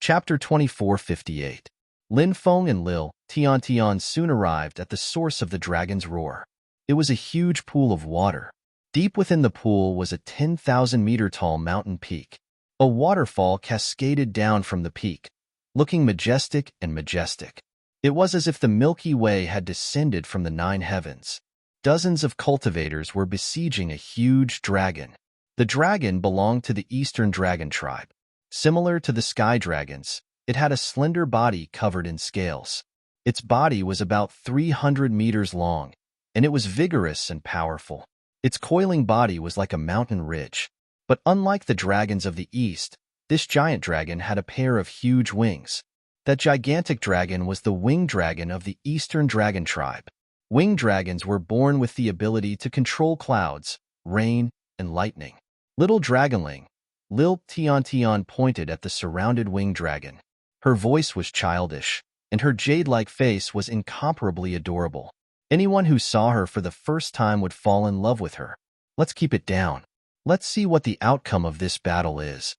Chapter 2458. Lin Feng and Lil Tian soon arrived at the source of the dragon's roar. It was a huge pool of water. Deep within the pool was a 10,000-meter-tall mountain peak. A waterfall cascaded down from the peak, looking majestic and majestic. It was as if the Milky Way had descended from the 9 heavens. Dozens of cultivators were besieging a huge dragon. The dragon belonged to the Eastern Dragon tribe. Similar to the sky dragons, it had a slender body covered in scales. Its body was about 300 meters long, and it was vigorous and powerful. Its coiling body was like a mountain ridge. But unlike the dragons of the East, this giant dragon had a pair of huge wings. That gigantic dragon was the winged dragon of the Eastern Dragon tribe. Winged dragons were born with the ability to control clouds, rain, and lightning. Little dragonling, Lil Tian pointed at the surrounded winged dragon. Her voice was childish, and her jade-like face was incomparably adorable. Anyone who saw her for the first time would fall in love with her. Let's keep it down. Let's see what the outcome of this battle is,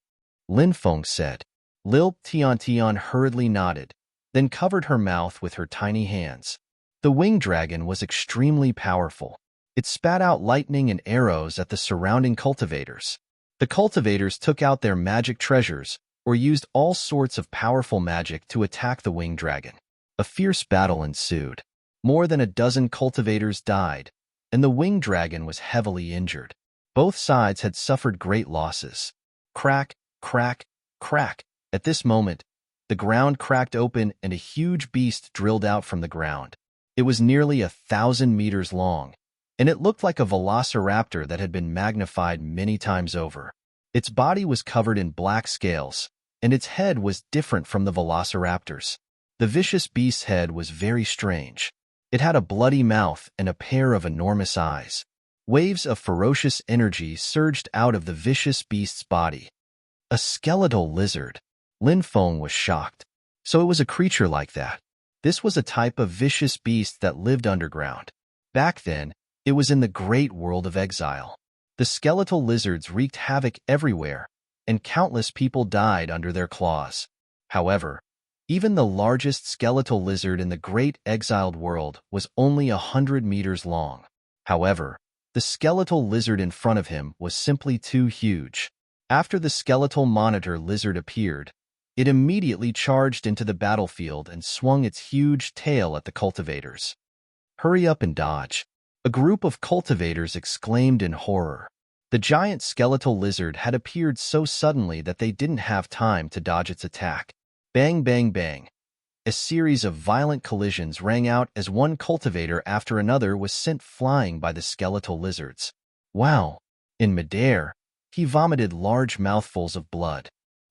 Lin Feng said. Lil Tian hurriedly nodded, then covered her mouth with her tiny hands. The winged dragon was extremely powerful. It spat out lightning and arrows at the surrounding cultivators. The cultivators took out their magic treasures or used all sorts of powerful magic to attack the winged dragon. A fierce battle ensued. More than a dozen cultivators died, and the winged dragon was heavily injured. Both sides had suffered great losses. Crack, crack, crack. At this moment, the ground cracked open and a huge beast drilled out from the ground. It was nearly 1,000 meters long, and it looked like a velociraptor that had been magnified many times over. Its body was covered in black scales, and its head was different from the velociraptor's. The vicious beast's head was very strange. It had a bloody mouth and a pair of enormous eyes. Waves of ferocious energy surged out of the vicious beast's body. A skeletal lizard. Lin Feng was shocked. So it was a creature like that. This was a type of vicious beast that lived underground. Back then, it was in the great world of exile. The skeletal lizards wreaked havoc everywhere, and countless people died under their claws. However, even the largest skeletal lizard in the great exiled world was only 100 meters long. However, the skeletal lizard in front of him was simply too huge. After the skeletal monitor lizard appeared, it immediately charged into the battlefield and swung its huge tail at the cultivators. "Hurry up and dodge," a group of cultivators exclaimed in horror. The giant skeletal lizard had appeared so suddenly that they didn't have time to dodge its attack. Bang, bang, bang. A series of violent collisions rang out as one cultivator after another was sent flying by the skeletal lizards. Wow! In midair, he vomited large mouthfuls of blood.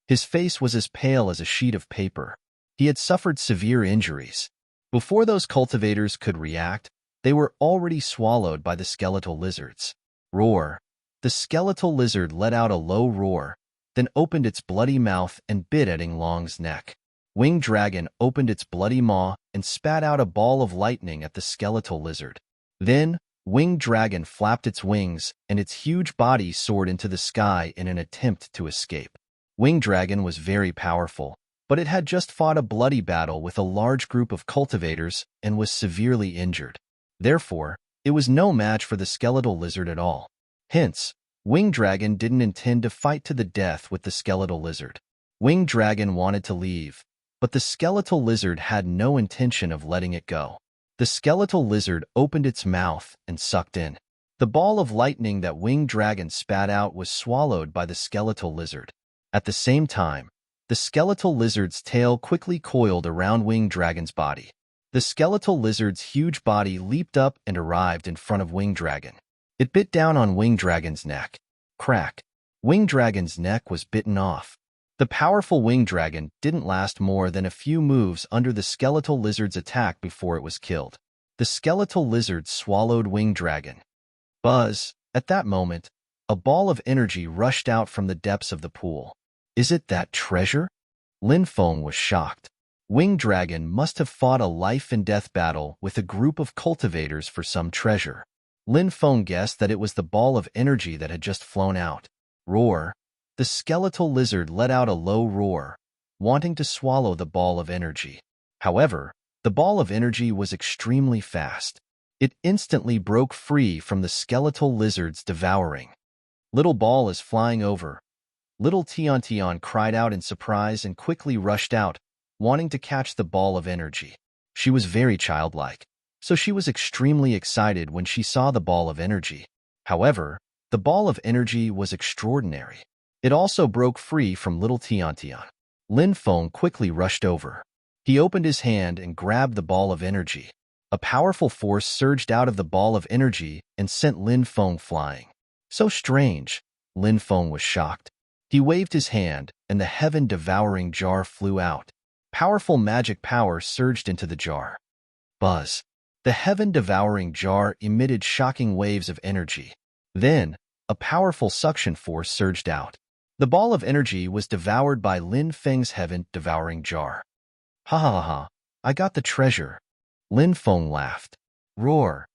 His face was as pale as a sheet of paper. He had suffered severe injuries. Before those cultivators could react, they were already swallowed by the skeletal lizards. Roar! The skeletal lizard let out a low roar, then opened its bloody mouth and bit at Ing Long's neck. Winged Dragon opened its bloody maw and spat out a ball of lightning at the skeletal lizard. Then, Winged Dragon flapped its wings and its huge body soared into the sky in an attempt to escape. Winged Dragon was very powerful, but it had just fought a bloody battle with a large group of cultivators and was severely injured. Therefore, it was no match for the skeletal lizard at all. Hence, Winged Dragon didn't intend to fight to the death with the skeletal lizard. Winged Dragon wanted to leave, but the skeletal lizard had no intention of letting it go. The skeletal lizard opened its mouth and sucked in. The ball of lightning that Winged Dragon spat out was swallowed by the skeletal lizard. At the same time, the skeletal lizard's tail quickly coiled around Winged Dragon's body. The skeletal lizard's huge body leaped up and arrived in front of Winged Dragon. It bit down on Winged Dragon's neck. Crack! Winged Dragon's neck was bitten off. The powerful Winged Dragon didn't last more than a few moves under the skeletal lizard's attack before it was killed. The skeletal lizard swallowed Winged Dragon. Buzz! At that moment, a ball of energy rushed out from the depths of the pool. Is it that treasure? Lin Feng was shocked. Winged Dragon must have fought a life-and-death battle with a group of cultivators for some treasure. Lin Feng guessed that it was the ball of energy that had just flown out. Roar! The skeletal lizard let out a low roar, wanting to swallow the ball of energy. However, the ball of energy was extremely fast. It instantly broke free from the skeletal lizard's devouring. Little ball is flying over. Little Tion cried out in surprise and quickly rushed out, wanting to catch the ball of energy. She was very childlike, so she was extremely excited when she saw the ball of energy. However, the ball of energy was extraordinary. It also broke free from little Tion. Lin Feng quickly rushed over. He opened his hand and grabbed the ball of energy. A powerful force surged out of the ball of energy and sent Lin Feng flying. So strange. Lin Feng was shocked. He waved his hand, and the heaven-devouring jar flew out. Powerful magic power surged into the jar. Buzz. The heaven-devouring jar emitted shocking waves of energy. Then, a powerful suction force surged out. The ball of energy was devoured by Lin Feng's heaven-devouring jar. Ha ha ha ha, I got the treasure. Lin Feng laughed. Roar.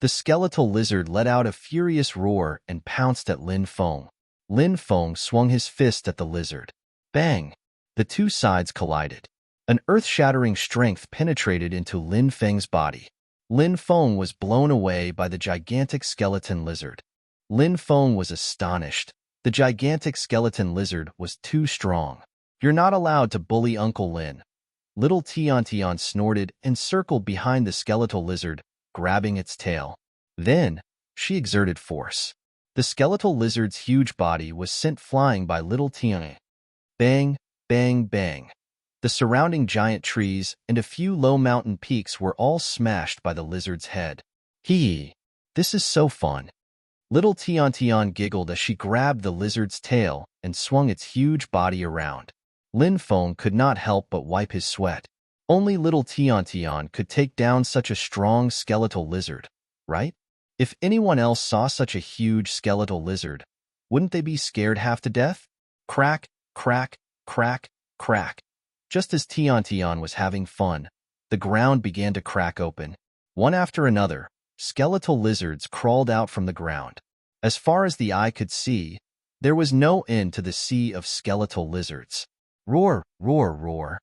The skeletal lizard let out a furious roar and pounced at Lin Feng. Lin Feng swung his fist at the lizard. Bang! The two sides collided. An earth-shattering strength penetrated into Lin Feng's body. Lin Feng was blown away by the gigantic skeleton lizard. Lin Feng was astonished. The gigantic skeleton lizard was too strong. You're not allowed to bully Uncle Lin. Little Tion snorted and circled behind the skeletal lizard, grabbing its tail. Then, she exerted force. The skeletal lizard's huge body was sent flying by little Tion. Bang, bang, bang. The surrounding giant trees and a few low mountain peaks were all smashed by the lizard's head. Hee! This is so fun. Little Tion giggled as she grabbed the lizard's tail and swung its huge body around. Lin Feng could not help but wipe his sweat. Only little Tion could take down such a strong skeletal lizard, right? If anyone else saw such a huge skeletal lizard, wouldn't they be scared half to death? Crack, crack, crack, crack. Just as Tion was having fun, the ground began to crack open. One after another, skeletal lizards crawled out from the ground. As far as the eye could see, there was no end to the sea of skeletal lizards. Roar, roar, roar.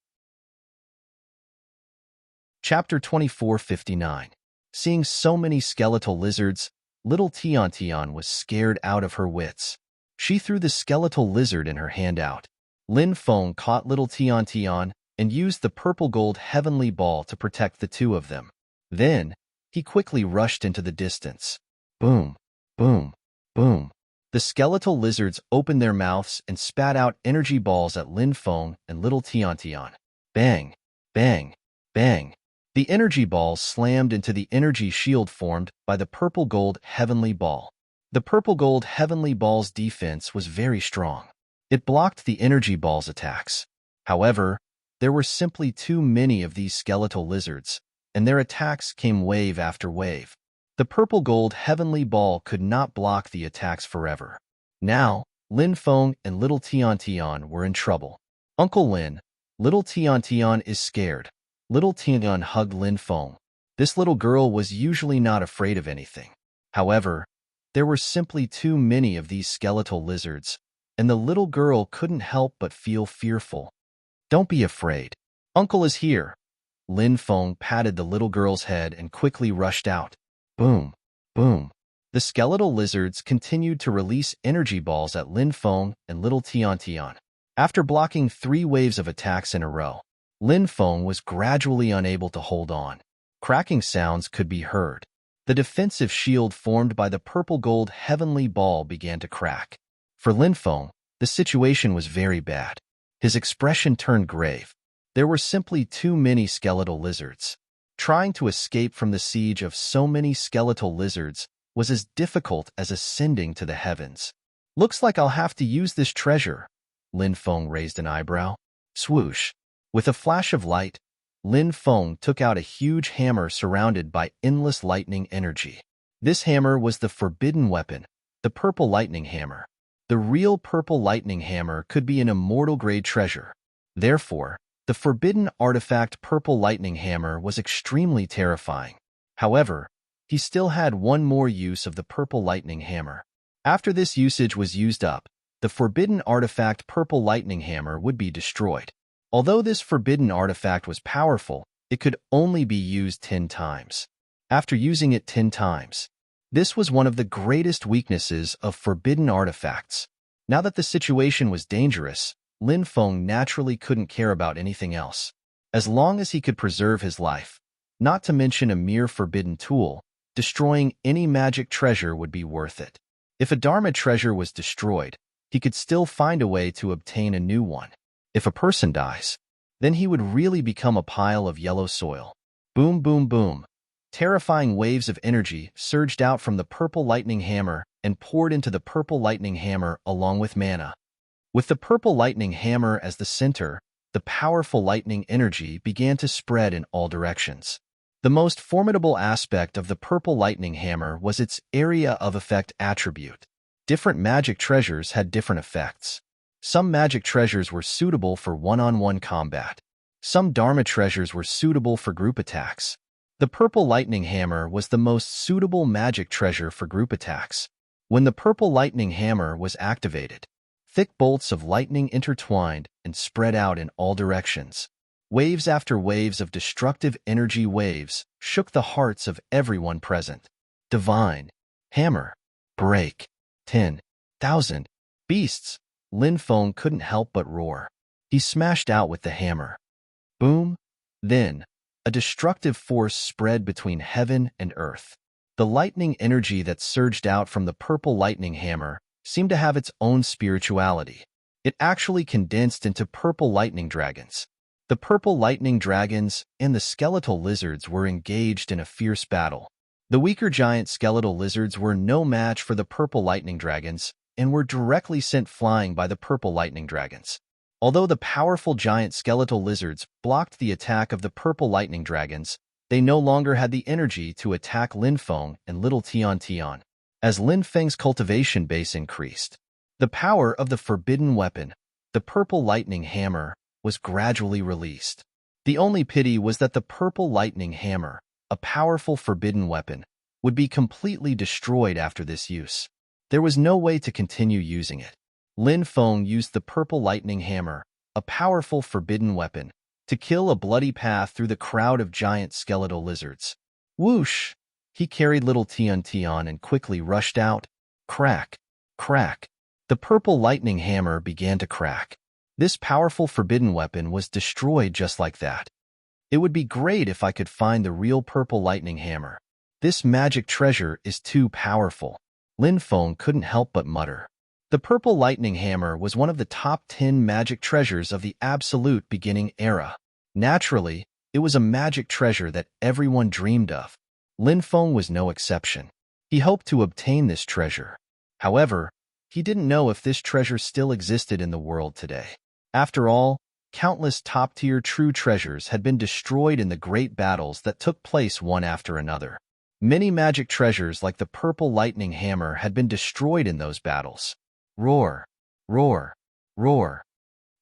Chapter 2459. Seeing so many skeletal lizards, little Tion was scared out of her wits. She threw the skeletal lizard in her hand out. Lin Feng caught little Tion and used the purple-gold heavenly ball to protect the two of them. Then, he quickly rushed into the distance. Boom, boom, boom. The skeletal lizards opened their mouths and spat out energy balls at Lin Feng and little Tion. Bang, bang, bang. The energy balls slammed into the energy shield formed by the purple-gold heavenly ball. The purple-gold heavenly ball's defense was very strong. It blocked the energy ball's attacks. However, there were simply too many of these skeletal lizards, and their attacks came wave after wave. The purple-gold heavenly ball could not block the attacks forever. Now, Lin Feng and little Tion were in trouble. Uncle Lin, little Tion is scared. Little Tion hugged Lin Feng. This little girl was usually not afraid of anything. However, there were simply too many of these skeletal lizards, and the little girl couldn't help but feel fearful. Don't be afraid. Uncle is here. Lin Feng patted the little girl's head and quickly rushed out. Boom, boom. The skeletal lizards continued to release energy balls at Lin Feng and little Tion. After blocking 3 waves of attacks in a row, Lin Feng was gradually unable to hold on. Cracking sounds could be heard. The defensive shield formed by the purple-gold heavenly ball began to crack. For Lin Feng, the situation was very bad. His expression turned grave. There were simply too many skeletal lizards. Trying to escape from the siege of so many skeletal lizards was as difficult as ascending to the heavens. Looks like I'll have to use this treasure. Lin Feng raised an eyebrow. Swoosh. With a flash of light, Lin Feng took out a huge hammer surrounded by endless lightning energy. This hammer was the forbidden weapon, the purple lightning hammer. The real purple lightning hammer could be an immortal-grade treasure. Therefore, the forbidden artifact purple lightning hammer was extremely terrifying. However, he still had one more use of the purple lightning hammer. After this usage was used up, the forbidden artifact purple lightning hammer would be destroyed. Although this forbidden artifact was powerful, it could only be used 10 times. After using it 10 times, this was one of the greatest weaknesses of forbidden artifacts. Now that the situation was dangerous, Lin Feng naturally couldn't care about anything else. As long as he could preserve his life, not to mention a mere forbidden tool, destroying any magic treasure would be worth it. If a Dharma treasure was destroyed, he could still find a way to obtain a new one. If a person dies, then he would really become a pile of yellow soil. Boom, boom, boom. Terrifying waves of energy surged out from the purple lightning hammer and poured into the purple lightning hammer along with mana. With the purple lightning hammer as the center, the powerful lightning energy began to spread in all directions. The most formidable aspect of the purple lightning hammer was its area of effect attribute. Different magic treasures had different effects. Some magic treasures were suitable for one-on-one combat. Some Dharma treasures were suitable for group attacks. The purple lightning hammer was the most suitable magic treasure for group attacks. When the purple lightning hammer was activated, thick bolts of lightning intertwined and spread out in all directions. Waves after waves of destructive energy waves shook the hearts of everyone present. Divine. Hammer. Break. 10,000. Beasts. Lin Feng couldn't help but roar. He smashed out with the hammer. Boom. Then, a destructive force spread between heaven and earth. The lightning energy that surged out from the purple lightning hammer seemed to have its own spirituality. It actually condensed into purple lightning dragons. The purple lightning dragons and the skeletal lizards were engaged in a fierce battle. The weaker giant skeletal lizards were no match for the purple lightning dragons and were directly sent flying by the purple lightning dragons. Although the powerful giant skeletal lizards blocked the attack of the purple lightning dragons, they no longer had the energy to attack Lin Feng and little Tian Tian. As Lin Feng's cultivation base increased, the power of the forbidden weapon, the purple lightning hammer, was gradually released. The only pity was that the purple lightning hammer, a powerful forbidden weapon, would be completely destroyed after this use. There was no way to continue using it. Lin Feng used the purple lightning hammer, a powerful forbidden weapon, to kill a bloody path through the crowd of giant skeletal lizards. Whoosh! He carried little Tian Tian and quickly rushed out. Crack! Crack! The purple lightning hammer began to crack. This powerful forbidden weapon was destroyed just like that. It would be great if I could find the real purple lightning hammer. This magic treasure is too powerful. Lin Feng couldn't help but mutter. The purple lightning hammer was one of the top 10 magic treasures of the absolute beginning era. Naturally, it was a magic treasure that everyone dreamed of. Lin Feng was no exception. He hoped to obtain this treasure. However, he didn't know if this treasure still existed in the world today. After all, countless top-tier true treasures had been destroyed in the great battles that took place one after another. Many magic treasures like the purple lightning hammer had been destroyed in those battles. Roar, roar, roar.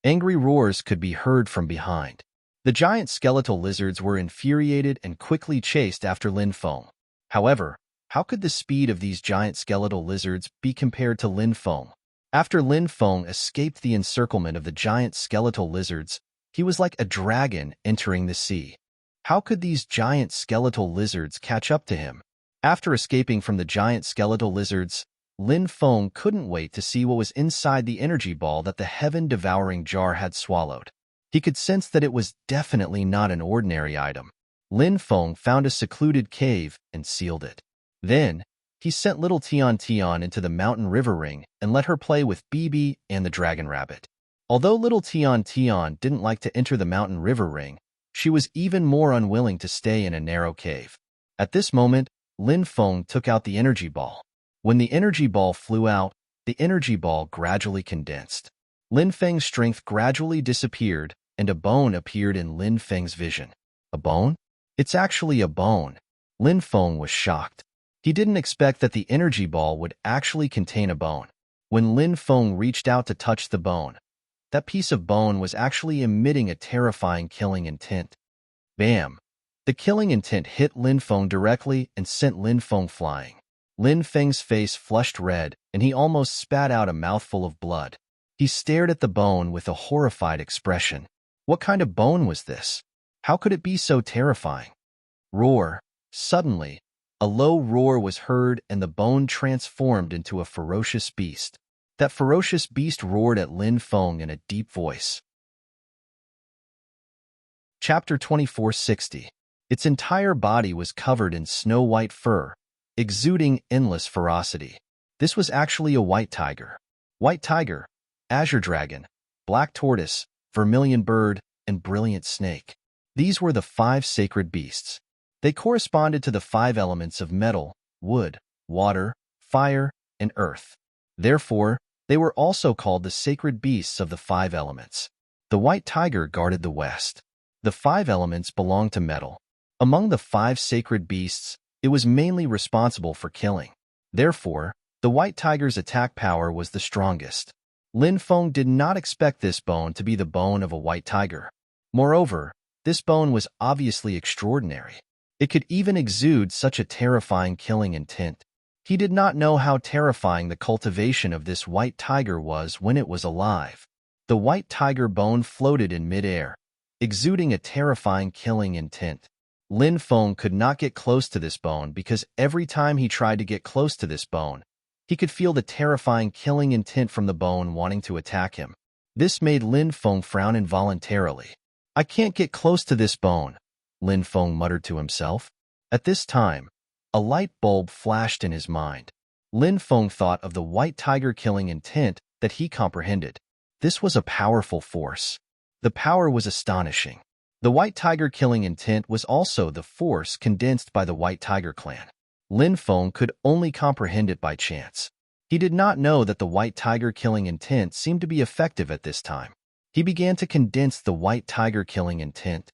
Angry roars could be heard from behind. The giant skeletal lizards were infuriated and quickly chased after Lin Feng. However, how could the speed of these giant skeletal lizards be compared to Lin Feng? After Lin Feng escaped the encirclement of the giant skeletal lizards, he was like a dragon entering the sea. How could these giant skeletal lizards catch up to him? After escaping from the giant skeletal lizards, Lin Feng couldn't wait to see what was inside the energy ball that the heaven-devouring jar had swallowed. He could sense that it was definitely not an ordinary item. Lin Feng found a secluded cave and sealed it. Then, he sent little Tian Tian into the mountain river ring and let her play with Bibi and the dragon rabbit. Although little Tian Tian didn't like to enter the mountain river ring, she was even more unwilling to stay in a narrow cave. At this moment, Lin Feng took out the energy ball. When the energy ball flew out, the energy ball gradually condensed. Lin Feng's strength gradually disappeared, and a bone appeared in Lin Feng's vision. A bone? It's actually a bone. Lin Feng was shocked. He didn't expect that the energy ball would actually contain a bone. When Lin Feng reached out to touch the bone, that piece of bone was actually emitting a terrifying killing intent. Bam! The killing intent hit Lin Feng directly and sent Lin Feng flying. Lin Feng's face flushed red, and he almost spat out a mouthful of blood. He stared at the bone with a horrified expression. What kind of bone was this? How could it be so terrifying? Roar. Suddenly, a low roar was heard and the bone transformed into a ferocious beast. That ferocious beast roared at Lin Feng in a deep voice. Chapter 2460. Its entire body was covered in snow-white fur, exuding endless ferocity. This was actually a white tiger. White tiger, azure dragon, black tortoise, vermilion bird, and brilliant snake. These were the 5 sacred beasts. They corresponded to the 5 elements of metal, wood, water, fire, and earth. Therefore, they were also called the sacred beasts of the 5 elements. The white tiger guarded the west. The 5 elements belonged to metal. Among the 5 sacred beasts, it was mainly responsible for killing. Therefore, the white tiger's attack power was the strongest. Lin Feng did not expect this bone to be the bone of a white tiger. Moreover, this bone was obviously extraordinary. It could even exude such a terrifying killing intent. He did not know how terrifying the cultivation of this white tiger was when it was alive. The white tiger bone floated in midair, exuding a terrifying killing intent. Lin Feng could not get close to this bone because every time he tried to get close to this bone, he could feel the terrifying killing intent from the bone wanting to attack him. This made Lin Feng frown involuntarily. "I can't get close to this bone," Lin Feng muttered to himself. At this time, a light bulb flashed in his mind. Lin Feng thought of the white tiger killing intent that he comprehended. This was a powerful force. The power was astonishing. The white tiger killing intent was also the force condensed by the white tiger clan. Lin Feng could only comprehend it by chance. He did not know that the white tiger killing intent seemed to be effective at this time. He began to condense the white tiger killing intent.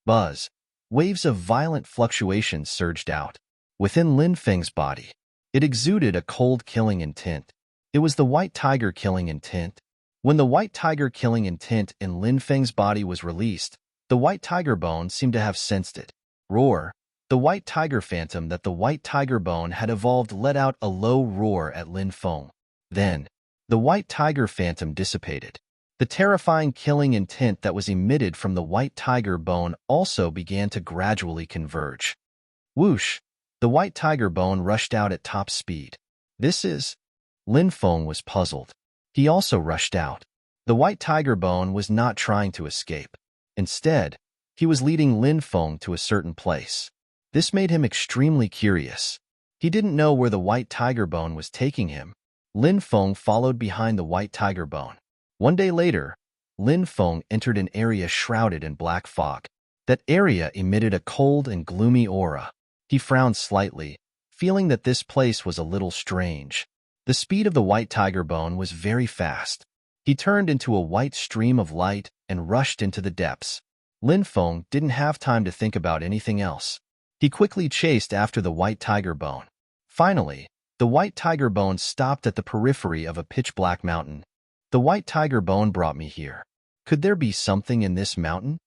Buzz. Waves of violent fluctuations surged out. Within Lin Feng's body, it exuded a cold killing intent. It was the white tiger killing intent. When the white tiger killing intent in Lin Feng's body was released, the white tiger bone seemed to have sensed it. Roar. The white tiger phantom that the white tiger bone had evolved let out a low roar at Lin Feng. Then, the white tiger phantom dissipated. The terrifying killing intent that was emitted from the white tiger bone also began to gradually converge. Whoosh! The white tiger bone rushed out at top speed. "This is..." Lin Feng was puzzled. He also rushed out. The white tiger bone was not trying to escape. Instead, he was leading Lin Feng to a certain place. This made him extremely curious. He didn't know where the white tiger bone was taking him. Lin Feng followed behind the white tiger bone. One day later, Lin Feng entered an area shrouded in black fog. That area emitted a cold and gloomy aura. He frowned slightly, feeling that this place was a little strange. The speed of the white tiger bone was very fast. He turned into a white stream of light and rushed into the depths. Lin Feng didn't have time to think about anything else. He quickly chased after the white tiger bone. Finally, the white tiger bone stopped at the periphery of a pitch-black mountain. "The white tiger bone brought me here. Could there be something in this mountain?"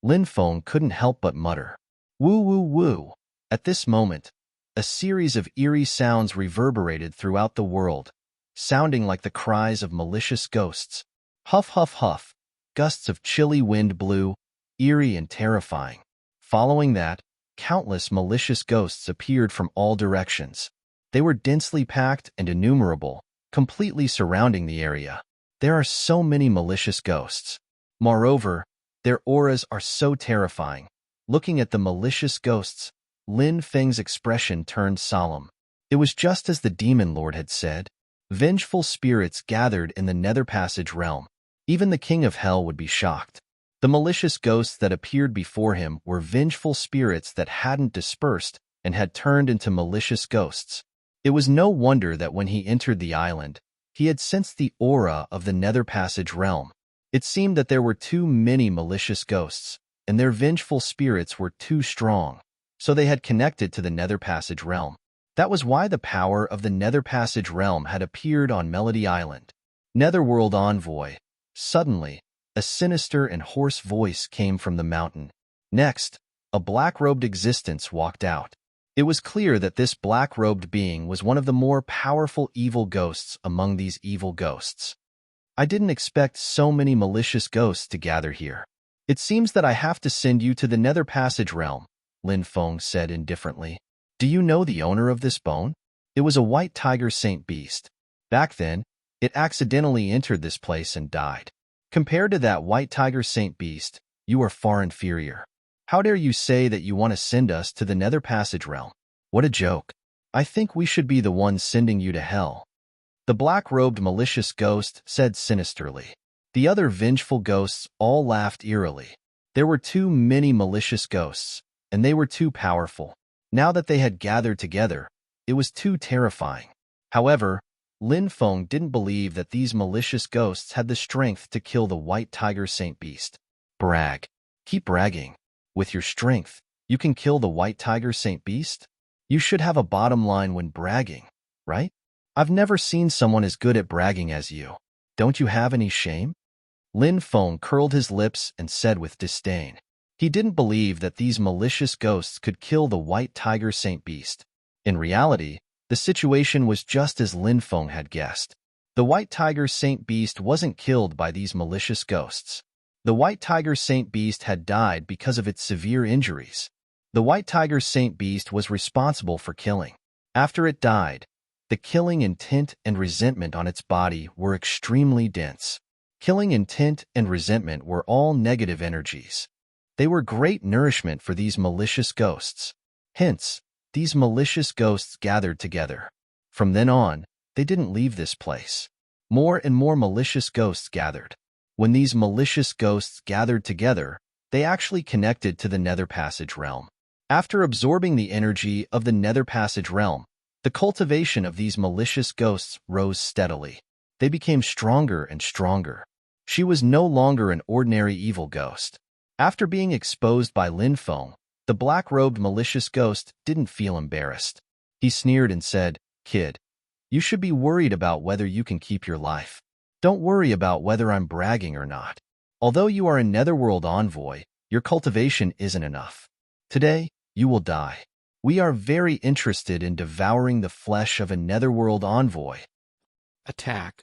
Lin Feng couldn't help but mutter. Woo woo woo. At this moment, a series of eerie sounds reverberated throughout the world, sounding like the cries of malicious ghosts. Huff huff huff. Gusts of chilly wind blew, eerie and terrifying. Following that, countless malicious ghosts appeared from all directions. They were densely packed and innumerable, completely surrounding the area. There are so many malicious ghosts. Moreover, their auras are so terrifying. Looking at the malicious ghosts, Lin Feng's expression turned solemn. It was just as the demon lord had said. Vengeful spirits gathered in the nether passage realm. Even the king of hell would be shocked. The malicious ghosts that appeared before him were vengeful spirits that hadn't dispersed and had turned into malicious ghosts. It was no wonder that when he entered the island, he had sensed the aura of the nether passage realm. It seemed that there were too many malicious ghosts, and their vengeful spirits were too strong, so they had connected to the nether passage realm. That was why the power of the nether passage realm had appeared on Melody Island. Netherworld envoy. Suddenly, a sinister and hoarse voice came from the mountain. Next, a black-robed existence walked out. It was clear that this black-robed being was one of the more powerful evil ghosts among these evil ghosts. "I didn't expect so many malicious ghosts to gather here." It seems that I have to send you to the Nether Passage realm, Lin Feng said indifferently. Do you know the owner of this bone? It was a white tiger saint beast. Back then, it accidentally entered this place and died. Compared to that white tiger saint beast, you are far inferior. How dare you say that you want to send us to the Nether Passage realm? What a joke. I think we should be the ones sending you to hell. The black-robed malicious ghost said sinisterly. The other vengeful ghosts all laughed eerily. There were too many malicious ghosts, and they were too powerful. Now that they had gathered together, it was too terrifying. However, Lin Feng didn't believe that these malicious ghosts had the strength to kill the white tiger saint beast. Brag. Keep bragging. With your strength, you can kill the white tiger saint beast? You should have a bottom line when bragging, right? I've never seen someone as good at bragging as you. Don't you have any shame? Lin Feng curled his lips and said with disdain. He didn't believe that these malicious ghosts could kill the white tiger saint beast. In reality, the situation was just as Lin Feng had guessed. The white tiger saint beast wasn't killed by these malicious ghosts. The white tiger saint beast had died because of its severe injuries. The white tiger saint beast was responsible for killing. After it died, the killing intent and resentment on its body were extremely dense. Killing intent and resentment were all negative energies. They were great nourishment for these malicious ghosts. Hence, these malicious ghosts gathered together. From then on, they didn't leave this place. More and more malicious ghosts gathered. When these malicious ghosts gathered together, they actually connected to the Nether Passage realm. After absorbing the energy of the Nether Passage realm, the cultivation of these malicious ghosts rose steadily. They became stronger and stronger. She was no longer an ordinary evil ghost. After being exposed by Lin Feng, the black-robed malicious ghost didn't feel embarrassed. He sneered and said, "Kid, you should be worried about whether you can keep your life. Don't worry about whether I'm bragging or not. Although you are a netherworld envoy, your cultivation isn't enough. Today, you will die. We are very interested in devouring the flesh of a netherworld envoy." Attack.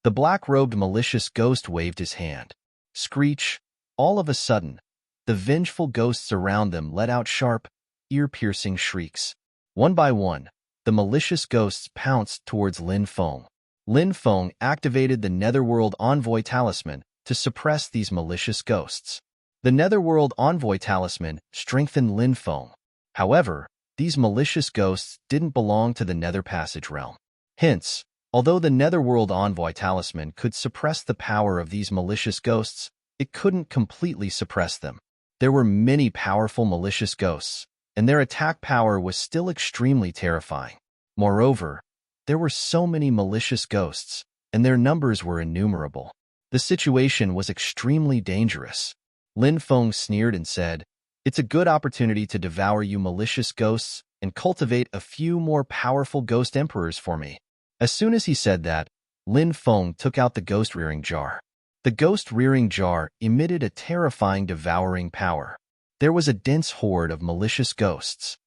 The black-robed malicious ghost waved his hand. Screech. All of a sudden, the vengeful ghosts around them let out sharp, ear-piercing shrieks. One by one, the malicious ghosts pounced towards Lin Feng. Lin Feng activated the Netherworld Envoy Talisman to suppress these malicious ghosts. The Netherworld Envoy Talisman strengthened Lin Feng. However, these malicious ghosts didn't belong to the Nether Passage realm. Hence, although the Netherworld Envoy Talisman could suppress the power of these malicious ghosts, it couldn't completely suppress them. There were many powerful malicious ghosts, and their attack power was still extremely terrifying. Moreover, there were so many malicious ghosts, and their numbers were innumerable. The situation was extremely dangerous. Lin Feng sneered and said, "It's a good opportunity to devour you malicious ghosts and cultivate a few more powerful ghost emperors for me." As soon as he said that, Lin Feng took out the ghost-rearing jar. The ghost-rearing jar emitted a terrifying devouring power. There was a dense horde of malicious ghosts.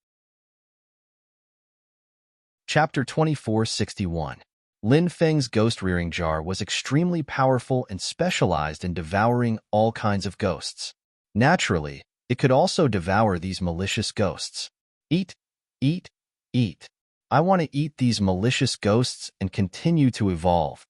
Chapter 2461. Lin Feng's ghost-rearing jar was extremely powerful and specialized in devouring all kinds of ghosts. Naturally, it could also devour these malicious ghosts. Eat, eat, eat. I want to eat these malicious ghosts and continue to evolve.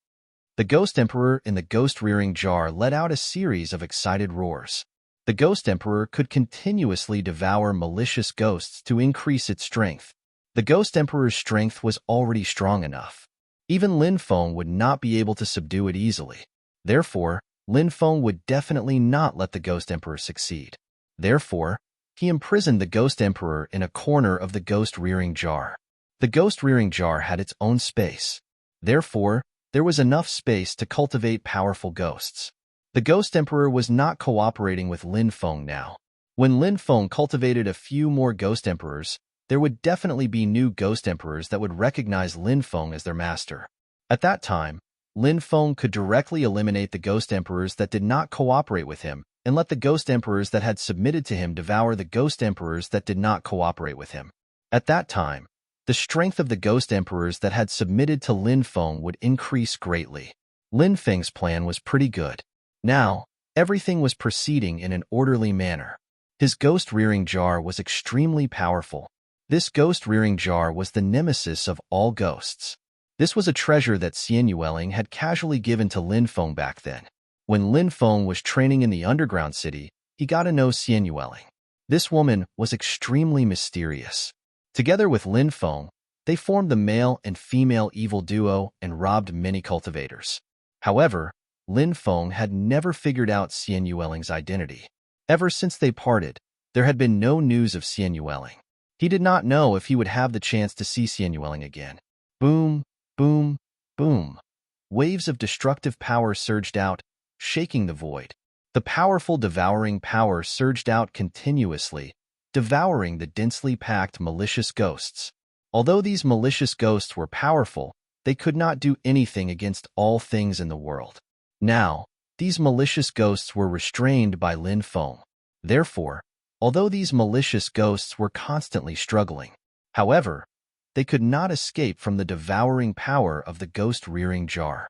The Ghost Emperor in the ghost-rearing jar let out a series of excited roars. The Ghost Emperor could continuously devour malicious ghosts to increase its strength. The Ghost Emperor's strength was already strong enough. Even Lin Feng would not be able to subdue it easily. Therefore, Lin Feng would definitely not let the Ghost Emperor succeed. Therefore, he imprisoned the Ghost Emperor in a corner of the ghost-rearing jar. The ghost-rearing jar had its own space. Therefore, there was enough space to cultivate powerful ghosts. The Ghost Emperor was not cooperating with Lin Feng now. When Lin Feng cultivated a few more Ghost Emperors, there would definitely be new Ghost Emperors that would recognize Lin Feng as their master. At that time, Lin Feng could directly eliminate the Ghost Emperors that did not cooperate with him and let the Ghost Emperors that had submitted to him devour the Ghost Emperors that did not cooperate with him. At that time, the strength of the Ghost Emperors that had submitted to Lin Feng would increase greatly. Lin Feng's plan was pretty good. Now, Everything was proceeding in an orderly manner. His ghost-rearing jar was extremely powerful. This ghost-rearing jar was the nemesis of all ghosts. This was a treasure that Xian Yueling had casually given to Lin Feng back then. When Lin Feng was training in the underground city, he got to know Xian Yueling. This woman was extremely mysterious. Together with Lin Feng, they formed the male and female evil duo and robbed many cultivators. However, Lin Feng had never figured out Xian Yueling's identity. Ever since they parted, there had been no news of Xian Yueling. He did not know if he would have the chance to see Xian Yueling again. Boom, boom, boom. Waves of destructive power surged out, shaking the void. The powerful devouring power surged out continuously, devouring the densely packed malicious ghosts. Although these malicious ghosts were powerful, they could not do anything against all things in the world. Now, these malicious ghosts were restrained by Lin Feng. Therefore, although these malicious ghosts were constantly struggling, however, they could not escape from the devouring power of the ghost-rearing jar.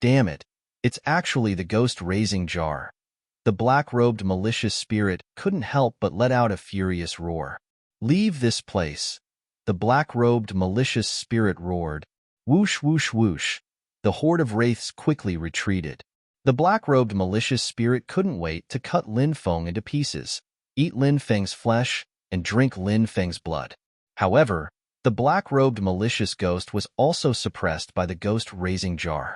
Damn it, it's actually the ghost-raising jar. The black-robed malicious spirit couldn't help but let out a furious roar. Leave this place. The black-robed malicious spirit roared. Whoosh, whoosh, whoosh. The horde of wraiths quickly retreated. The black-robed malicious spirit couldn't wait to cut Lin Feng into pieces, eat Lin Feng's flesh, and drink Lin Feng's blood. However, the black-robed malicious ghost was also suppressed by the ghost-raising jar.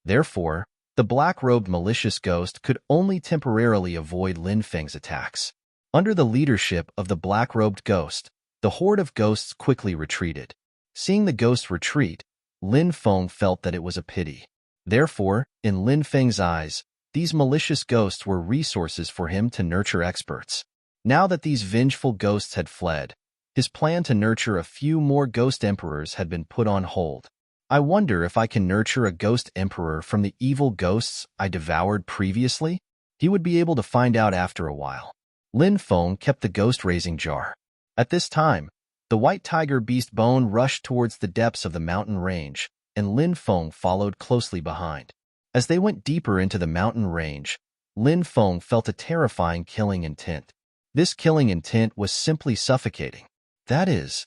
Therefore, the black-robed malicious ghost could only temporarily avoid Lin Feng's attacks. Under the leadership of the black-robed ghost, the horde of ghosts quickly retreated. Seeing the ghosts retreat, Lin Feng felt that it was a pity. Therefore, in Lin Feng's eyes, these malicious ghosts were resources for him to nurture experts. Now that these vengeful ghosts had fled, his plan to nurture a few more ghost emperors had been put on hold. I wonder if I can nurture a ghost emperor from the evil ghosts I devoured previously? He would be able to find out after a while. Lin Feng kept the ghost-raising jar. At this time, the white tiger beast bone rushed towards the depths of the mountain range, and Lin Feng followed closely behind. As they went deeper into the mountain range, Lin Feng felt a terrifying killing intent. This killing intent was simply suffocating. That is,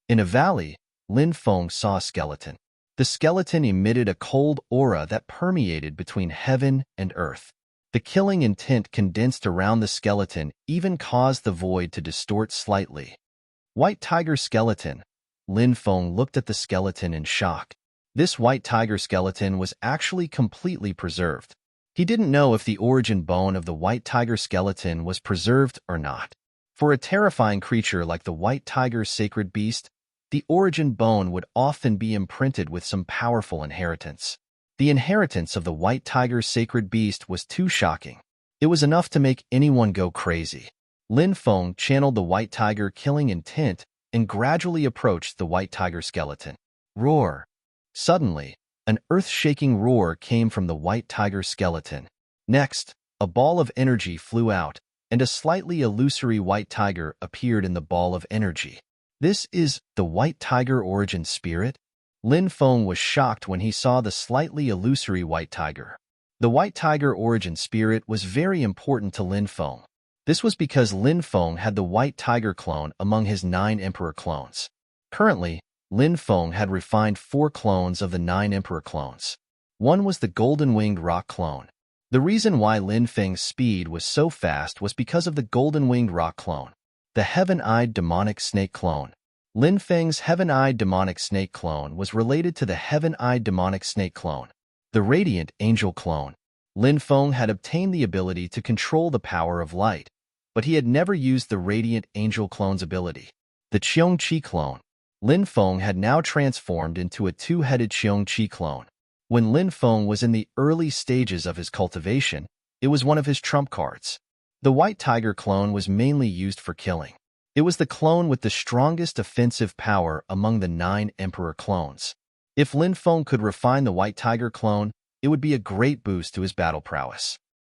in a valley, Lin Feng saw a skeleton. The skeleton emitted a cold aura that permeated between heaven and earth. The killing intent condensed around the skeleton even caused the void to distort slightly. White tiger skeleton. Lin Feng looked at the skeleton in shock. This white tiger skeleton was actually completely preserved. He didn't know if the origin bone of the white tiger skeleton was preserved or not. For a terrifying creature like the white tiger's sacred beast, the origin bone would often be imprinted with some powerful inheritance. The inheritance of the white tiger's sacred beast was too shocking. It was enough to make anyone go crazy. Lin Feng channeled the white tiger killing intent and gradually approached the white tiger skeleton. Roar! Suddenly, an earth-shaking roar came from the white tiger skeleton. Next, a ball of energy flew out, and a slightly illusory white tiger appeared in the ball of energy. This is the white tiger origin spirit? Lin Feng was shocked when he saw the slightly illusory white tiger. The white tiger origin spirit was very important to Lin Feng. This was because Lin Feng had the white tiger clone among his 9 emperor clones. Currently, Lin Feng had refined 4 clones of the 9 emperor clones. One was the golden-winged rock clone. The reason why Lin Feng's speed was so fast was because of the golden-winged rock clone. The heaven-eyed demonic snake clone. Lin Feng's heaven-eyed demonic snake clone was related to the heaven-eyed demonic snake clone. The radiant angel clone. Lin Feng had obtained the ability to control the power of light, but he had never used the radiant angel clone's ability. The Qiong-Qi clone. Lin Feng had now transformed into a 2-headed Qiong-Qi clone. When Lin Feng was in the early stages of his cultivation, it was one of his trump cards. The white tiger clone was mainly used for killing. It was the clone with the strongest offensive power among the 9 emperor clones. If Lin Feng could refine the white tiger clone, it would be a great boost to his battle prowess.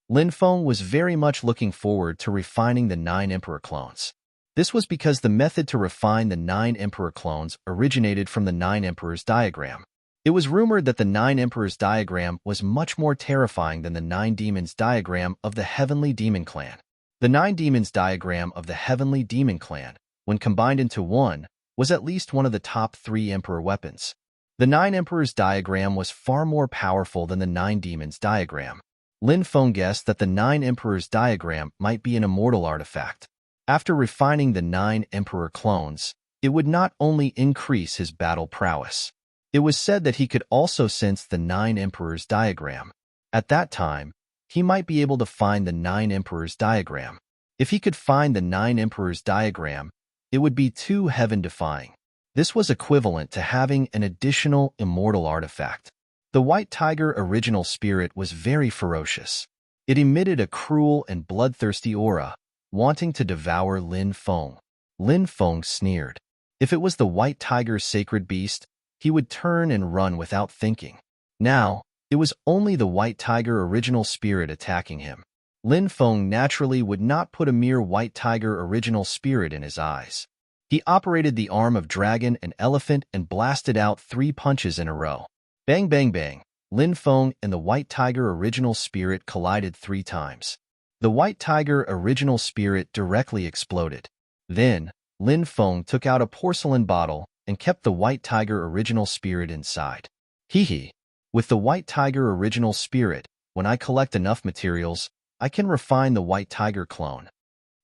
Lin Feng was very much looking forward to refining the 9 emperor clones. This was because the method to refine the 9 emperor clones originated from the 9 emperors diagram. It was rumored that the Nine Emperors diagram was much more terrifying than the Nine Demons diagram of the Heavenly Demon Clan. The Nine Demons diagram of the Heavenly Demon Clan, when combined into one, was at least one of the top 3 Emperor weapons. The Nine Emperors diagram was far more powerful than the Nine Demons diagram. Lin Feng guessed that the Nine Emperors diagram might be an immortal artifact. After refining the 9 Emperor clones, it would not only increase his battle prowess. It was said that he could also sense the 9 Emperors diagram. At that time, he might be able to find the 9 Emperors diagram. If he could find the 9 Emperors diagram, it would be too heaven-defying. This was equivalent to having an additional immortal artifact. The White Tiger original spirit was very ferocious. It emitted a cruel and bloodthirsty aura, wanting to devour Lin Feng. Lin Feng sneered. If it was the White Tiger's sacred beast, he would turn and run without thinking. Now, it was only the White Tiger original spirit attacking him. Lin Feng naturally would not put a mere White Tiger original spirit in his eyes. He operated the arm of dragon and elephant and blasted out 3 punches in a row. Bang bang bang, Lin Feng and the White Tiger original spirit collided 3 times. The White Tiger original spirit directly exploded. Then, Lin Feng took out a porcelain bottle and kept the White Tiger original spirit inside. Hee hee. With the White Tiger original spirit, when I collect enough materials, I can refine the White Tiger clone.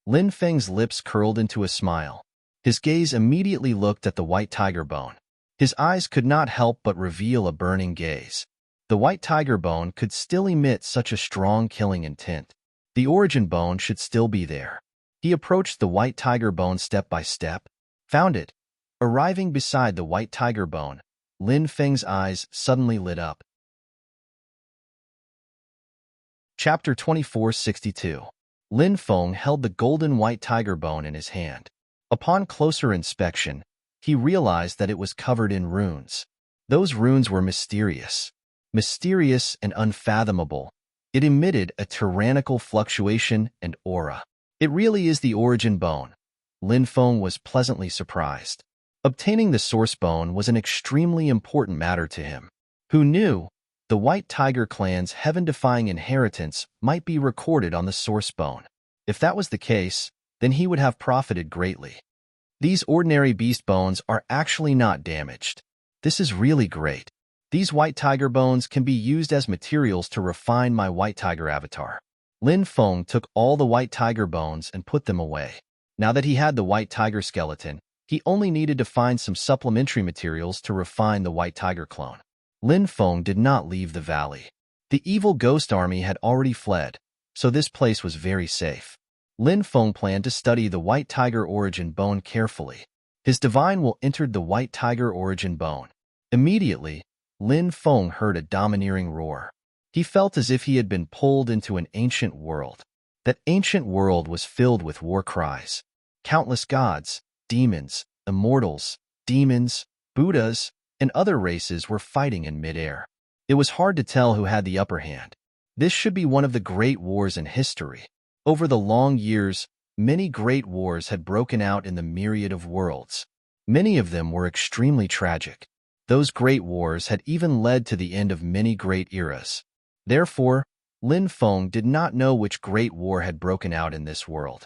Lin Feng's lips curled into a smile. His gaze immediately looked at the White Tiger bone. His eyes could not help but reveal a burning gaze. The White Tiger bone could still emit such a strong killing intent. The origin bone should still be there. He approached the White Tiger bone step by step, found it. Arriving beside the White Tiger bone, Lin Feng's eyes suddenly lit up. Chapter 2462. Lin Feng held the golden White Tiger bone in his hand. Upon closer inspection, he realized that it was covered in runes. Those runes were mysterious and unfathomable. It emitted a tyrannical fluctuation and aura. It really is the origin bone. Lin Feng was pleasantly surprised. Obtaining the source bone was an extremely important matter to him. Who knew? The White Tiger clan's heaven-defying inheritance might be recorded on the source bone. If that was the case, then he would have profited greatly. These ordinary beast bones are actually not damaged. This is really great. These White Tiger bones can be used as materials to refine my White Tiger avatar. Lin Feng took all the White Tiger bones and put them away. Now that he had the White Tiger skeleton, he only needed to find some supplementary materials to refine the White Tiger clone. Lin Feng did not leave the valley. The evil ghost army had already fled, so this place was very safe. Lin Feng planned to study the White Tiger origin bone carefully. His divine will entered the White Tiger origin bone. Immediately, Lin Feng heard a domineering roar. He felt as if he had been pulled into an ancient world. That ancient world was filled with war cries. Countless gods, demons, immortals, demons, Buddhas, and other races were fighting in midair. It was hard to tell who had the upper hand. This should be one of the great wars in history. Over the long years, many great wars had broken out in the myriad of worlds. Many of them were extremely tragic. Those great wars had even led to the end of many great eras. Therefore, Lin Feng did not know which great war had broken out in this world.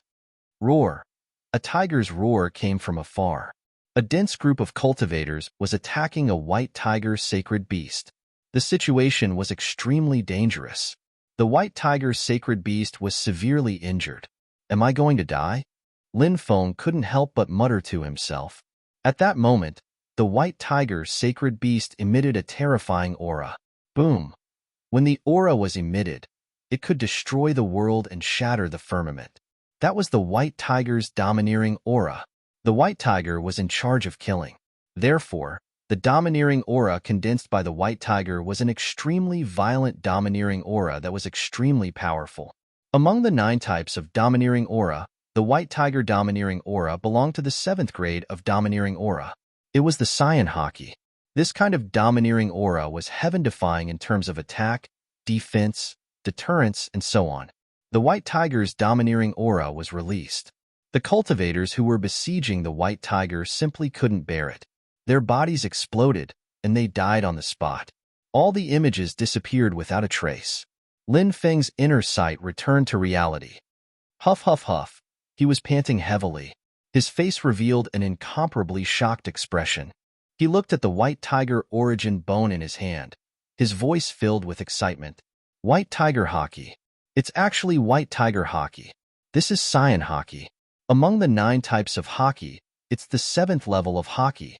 Roar. A tiger's roar came from afar. A dense group of cultivators was attacking a White Tiger's sacred beast. The situation was extremely dangerous. The White Tiger's sacred beast was severely injured. Am I going to die? Lin Feng couldn't help but mutter to himself. At that moment, the White Tiger's sacred beast emitted a terrifying aura. Boom! When the aura was emitted, it could destroy the world and shatter the firmament. That was the White Tiger's domineering aura. The White Tiger was in charge of killing. Therefore, the domineering aura condensed by the White Tiger was an extremely violent domineering aura that was extremely powerful. Among the 9 types of domineering aura, the White Tiger domineering aura belonged to the 7th grade of domineering aura. It was the Cyan Haki. This kind of domineering aura was heaven-defying in terms of attack, defense, deterrence, and so on. The White Tiger's domineering aura was released. The cultivators who were besieging the White Tiger simply couldn't bear it. Their bodies exploded, and they died on the spot. All the images disappeared without a trace. Lin Feng's inner sight returned to reality. Huff, huff, huff. He was panting heavily. His face revealed an incomparably shocked expression. He looked at the white tiger origin bone in his hand. His voice filled with excitement. White tiger haki. It's actually white tiger haki. This is cyan haki. Among the 9 types of haki, it's the 7th level of haki.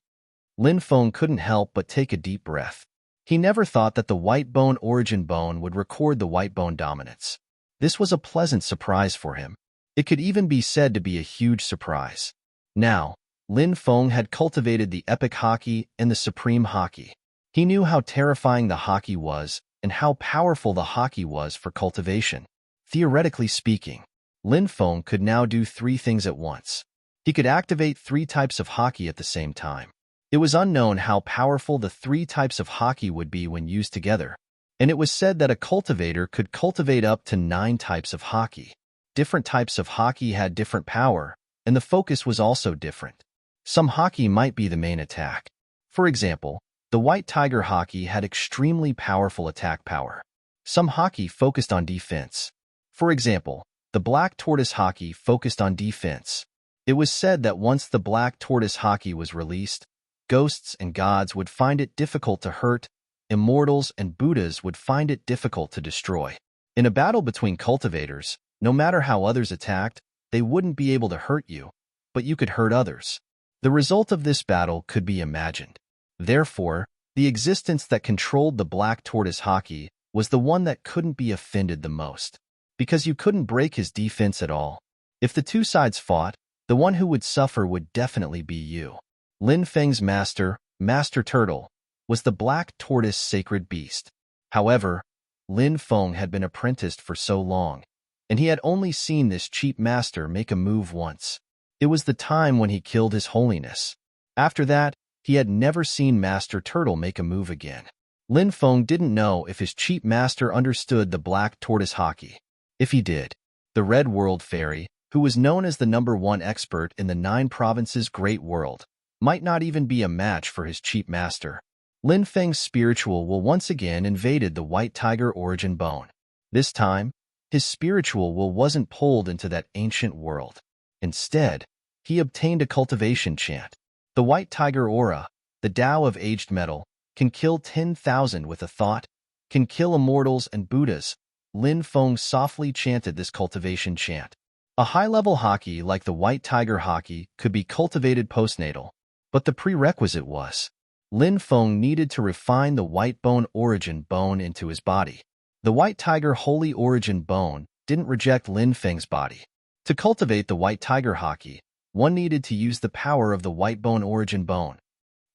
Lin Feng couldn't help but take a deep breath. He never thought that the white bone origin bone would record the white bone dominance. This was a pleasant surprise for him. It could even be said to be a huge surprise. Now, Lin Feng had cultivated the epic haki and the supreme haki. He knew how terrifying the haki was and how powerful the haki was for cultivation. Theoretically speaking, Lin Feng could now do 3 things at once. He could activate 3 types of haki at the same time. It was unknown how powerful the 3 types of haki would be when used together, and it was said that a cultivator could cultivate up to 9 types of haki. Different types of haki had different power, and the focus was also different. Some haki might be the main attack. For example, the white tiger haki had extremely powerful attack power. Some haki focused on defense. For example, the black tortoise haki focused on defense. It was said that once the black tortoise haki was released, ghosts and gods would find it difficult to hurt, immortals and Buddhas would find it difficult to destroy. In a battle between cultivators, no matter how others attacked, they wouldn't be able to hurt you, but you could hurt others. The result of this battle could be imagined. Therefore, the existence that controlled the black tortoise haki was the one that couldn't be offended the most, because you couldn't break his defense at all. If the 2 sides fought, the one who would suffer would definitely be you. Lin Feng's master, Master Turtle, was the black tortoise sacred beast. However, Lin Feng had been apprenticed for so long, and he had only seen this cheap master make a move once. It was the time when he killed His Holiness. After that, he had never seen Master Turtle make a move again. Lin Feng didn't know if his cheap master understood the black tortoise haki. If he did, the Red World Fairy, who was known as the #1 expert in the 9 provinces Great World, might not even be a match for his cheap master. Lin Feng's spiritual will once again invaded the white tiger origin bone. This time, his spiritual will wasn't pulled into that ancient world. Instead, he obtained a cultivation chant. The white tiger aura, the Tao of aged metal, can kill 10,000 with a thought, can kill immortals and Buddhas. Lin Feng softly chanted this cultivation chant. A high-level haki like the white tiger haki could be cultivated postnatal, but the prerequisite was Lin Feng needed to refine the white bone origin bone into his body. The white tiger holy origin bone didn't reject Lin Feng's body. To cultivate the white tiger haki, one needed to use the power of the white bone origin bone.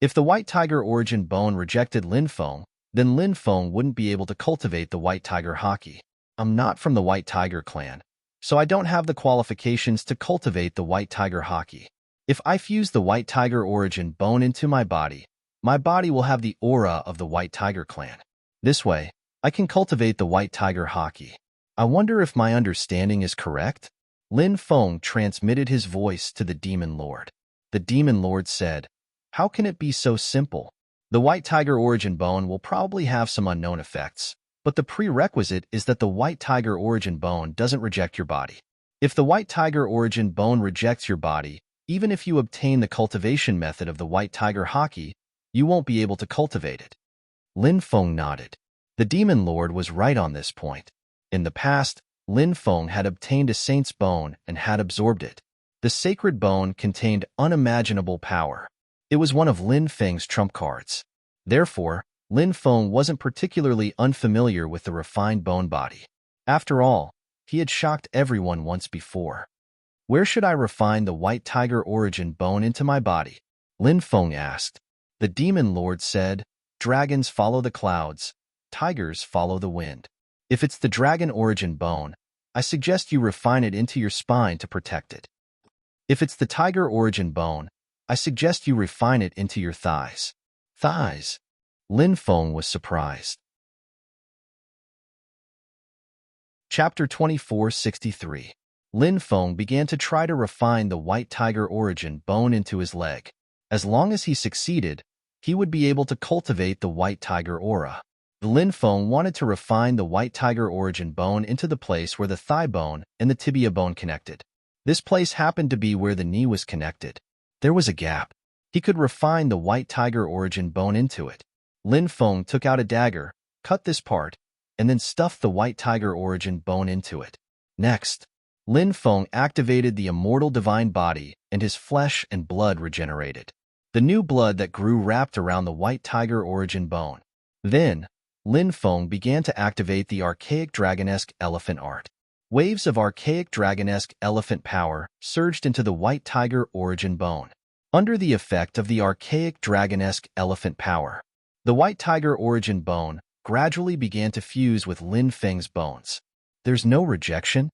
If the white tiger origin bone rejected Lin Feng, then Lin Feng wouldn't be able to cultivate the white tiger haki. I'm not from the white tiger clan, so I don't have the qualifications to cultivate the white tiger haki. If I fuse the white tiger origin bone into my body will have the aura of the white tiger clan. This way, I can cultivate the white tiger haki. I wonder if my understanding is correct? Lin Feng transmitted his voice to the Demon Lord. The Demon Lord said, "How can it be so simple? The white tiger origin bone will probably have some unknown effects, but the prerequisite is that the white tiger origin bone doesn't reject your body. If the white tiger origin bone rejects your body, even if you obtain the cultivation method of the white tiger haki, you won't be able to cultivate it." Lin Feng nodded. The Demon Lord was right on this point. In the past, Lin Feng had obtained a saint's bone and had absorbed it. The sacred bone contained unimaginable power. It was one of Lin Feng's trump cards. Therefore, Lin Feng wasn't particularly unfamiliar with the refined bone body. After all, he had shocked everyone once before. "Where should I refine the white tiger origin bone into my body?" Lin Feng asked. The Demon Lord said, "Dragons follow the clouds, tigers follow the wind. If it's the dragon origin bone, I suggest you refine it into your spine to protect it. If it's the tiger origin bone, I suggest you refine it into your thighs." Thighs? Lin Feng was surprised. Chapter 2463. Lin Feng began to try to refine the white tiger origin bone into his leg. As long as he succeeded, he would be able to cultivate the white tiger aura. Lin Feng wanted to refine the white tiger origin bone into the place where the thigh bone and the tibia bone connected. This place happened to be where the knee was connected. There was a gap. He could refine the white tiger origin bone into it. Lin Feng took out a dagger, cut this part, and then stuffed the white tiger origin bone into it. Next, Lin Feng activated the immortal divine body, and his flesh and blood regenerated. The new blood that grew wrapped around the white tiger origin bone. Then, Lin Feng began to activate the archaic dragonesque elephant art. Waves of archaic dragonesque elephant power surged into the white tiger origin bone. Under the effect of the archaic dragonesque elephant power, the white tiger origin bone gradually began to fuse with Lin Feng's bones. There's no rejection?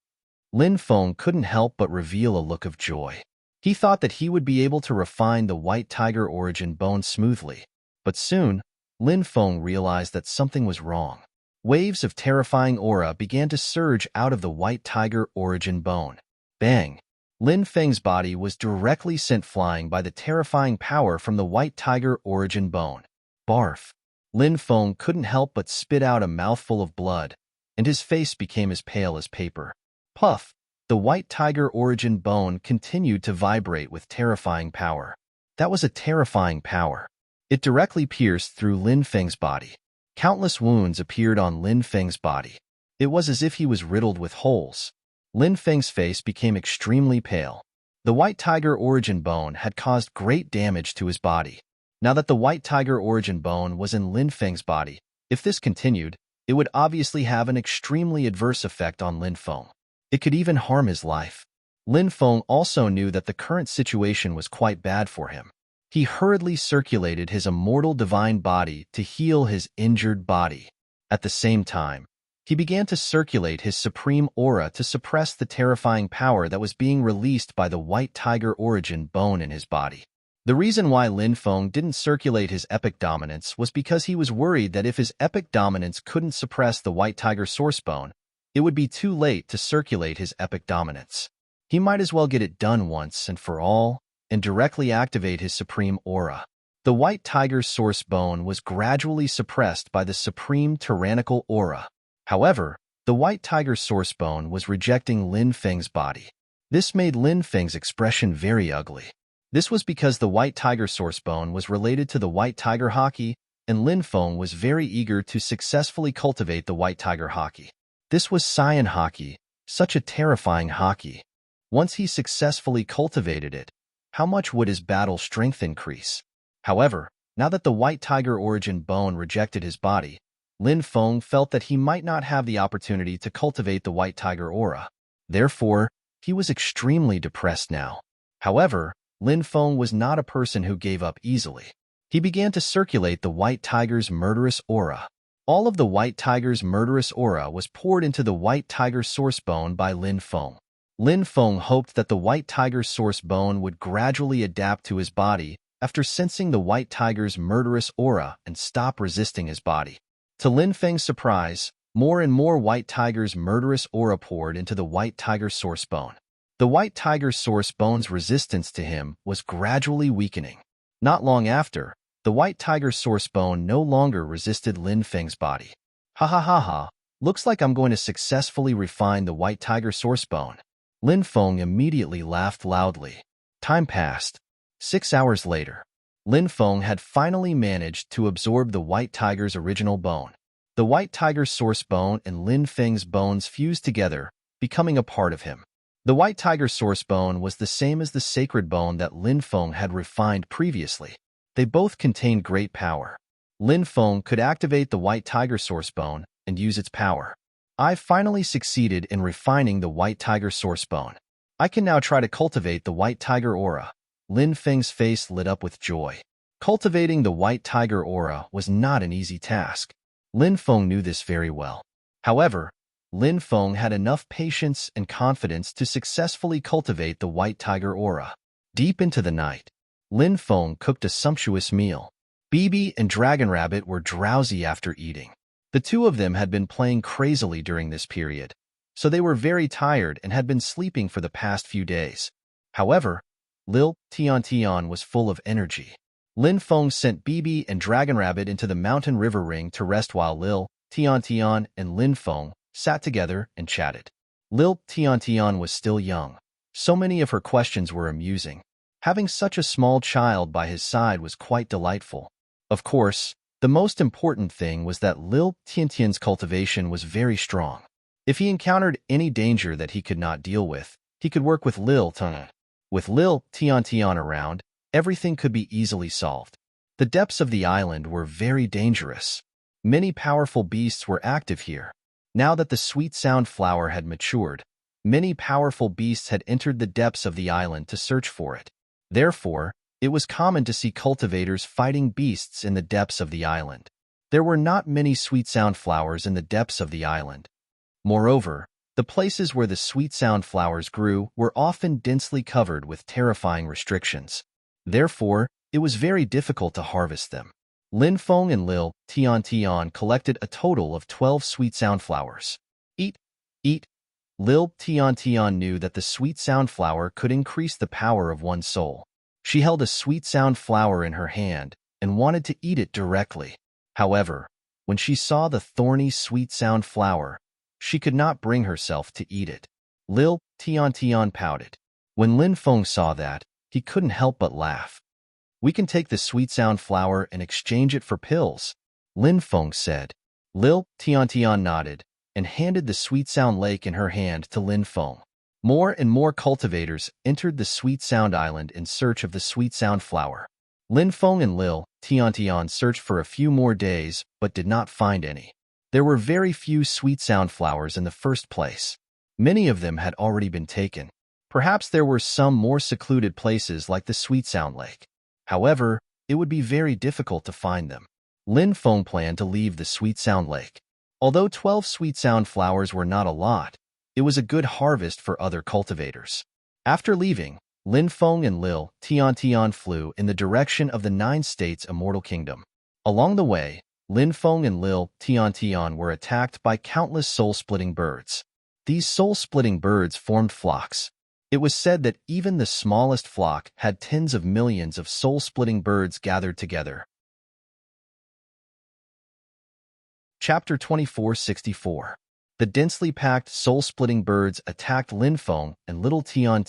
Lin Feng couldn't help but reveal a look of joy. He thought that he would be able to refine the white tiger origin bone smoothly. But soon, Lin Feng realized that something was wrong. Waves of terrifying aura began to surge out of the white tiger origin bone. Bang! Lin Feng's body was directly sent flying by the terrifying power from the white tiger origin bone. Barf! Lin Feng couldn't help but spit out a mouthful of blood, and his face became as pale as paper. Puff! The white tiger origin bone continued to vibrate with terrifying power. That was a terrifying power. It directly pierced through Lin Feng's body. Countless wounds appeared on Lin Feng's body. It was as if he was riddled with holes. Lin Feng's face became extremely pale. The white tiger origin bone had caused great damage to his body. Now that the white tiger origin bone was in Lin Feng's body, if this continued, it would obviously have an extremely adverse effect on Lin Feng. It could even harm his life. Lin Feng also knew that the current situation was quite bad for him. He hurriedly circulated his immortal divine body to heal his injured body. At the same time, he began to circulate his supreme aura to suppress the terrifying power that was being released by the white tiger origin bone in his body. The reason why Lin Feng didn't circulate his epic dominance was because he was worried that if his epic dominance couldn't suppress the white tiger source bone, it would be too late to circulate his epic dominance. He might as well get it done once and for all, and directly activate his supreme aura. The white tiger's source bone was gradually suppressed by the supreme tyrannical aura. However, the white tiger's source bone was rejecting Lin Feng's body. This made Lin Feng's expression very ugly. This was because the white tiger source bone was related to the white tiger haki, and Lin Feng was very eager to successfully cultivate the white tiger haki. This was Cyan haki, such a terrifying haki. Once he successfully cultivated it, how much would his battle strength increase? However, now that the white tiger origin bone rejected his body, Lin Feng felt that he might not have the opportunity to cultivate the white tiger aura. Therefore, he was extremely depressed now. However, Lin Feng was not a person who gave up easily. He began to circulate the white tiger's murderous aura. All of the white tiger's murderous aura was poured into the white tiger's source bone by Lin Feng. Lin Feng hoped that the white tiger's source bone would gradually adapt to his body after sensing the white tiger's murderous aura and stop resisting his body. To Lin Feng's surprise, more and more white tiger's murderous aura poured into the white tiger's source bone. The white tiger's source bone's resistance to him was gradually weakening. Not long after, the white tiger's source bone no longer resisted Lin Feng's body. Ha ha ha ha, looks like I'm going to successfully refine the white tiger source bone. Lin Feng immediately laughed loudly. Time passed. 6 hours later, Lin Feng had finally managed to absorb the white tiger's original bone. The white tiger's source bone and Lin Feng's bones fused together, becoming a part of him. The white tiger's source bone was the same as the sacred bone that Lin Feng had refined previously. They both contained great power. Lin Feng could activate the white tiger source bone and use its power. I finally succeeded in refining the white tiger source bone. I can now try to cultivate the white tiger aura. Lin Feng's face lit up with joy. Cultivating the white tiger aura was not an easy task. Lin Feng knew this very well. However, Lin Feng had enough patience and confidence to successfully cultivate the white tiger aura. Deep into the night, Lin Feng cooked a sumptuous meal. Bibi and Dragon Rabbit were drowsy after eating. The two of them had been playing crazily during this period, so they were very tired and had been sleeping for the past few days. However, Lil Tian was full of energy. Lin Feng sent Bibi and Dragon Rabbit into the mountain river ring to rest while Lil, Tian, and Lin Feng sat together and chatted. Lil Tian was still young. So many of her questions were amusing. Having such a small child by his side was quite delightful. Of course, the most important thing was that Lil Tian's cultivation was very strong. If he encountered any danger that he could not deal with, he could work with Lil Tian. With Lil Tian around, everything could be easily solved. The depths of the island were very dangerous. Many powerful beasts were active here. Now that the sweet sound flower had matured, many powerful beasts had entered the depths of the island to search for it. Therefore, it was common to see cultivators fighting beasts in the depths of the island. There were not many sweet sound flowers in the depths of the island. Moreover, the places where the sweet sound flowers grew were often densely covered with terrifying restrictions. Therefore, it was very difficult to harvest them. Lin Feng and Lil Tian collected a total of 12 sweet sound flowers. Eat. Lil Tian knew that the sweet sound flower could increase the power of one's soul. She held a sweet sound flower in her hand and wanted to eat it directly. However, when she saw the thorny sweet sound flower, she could not bring herself to eat it. Lil Tian pouted. When Lin Feng saw that, he couldn't help but laugh. "We can take the sweet sound flower and exchange it for pills," Lin Feng said. Lil Tian nodded and handed the sweet sound lake in her hand to Lin Feng. More and more cultivators entered the sweet sound island in search of the sweet sound flower. Lin Feng and Lil Tian searched for a few more days but did not find any. There were very few sweet sound flowers in the first place. Many of them had already been taken. Perhaps there were some more secluded places like the Sweet Sound Lake. However, it would be very difficult to find them. Lin Feng planned to leave the Sweet Sound Lake. Although 12 sweet sound flowers were not a lot, it was a good harvest for other cultivators. After leaving, Lin Feng and Lil Tian flew in the direction of the 9 states' immortal kingdom. Along the way, Lin Feng and Lil Tian were attacked by countless soul-splitting birds. These soul-splitting birds formed flocks. It was said that even the smallest flock had tens of millions of soul-splitting birds gathered together. Chapter 2464. The densely packed soul-splitting birds attacked Lin Feng and little Tian.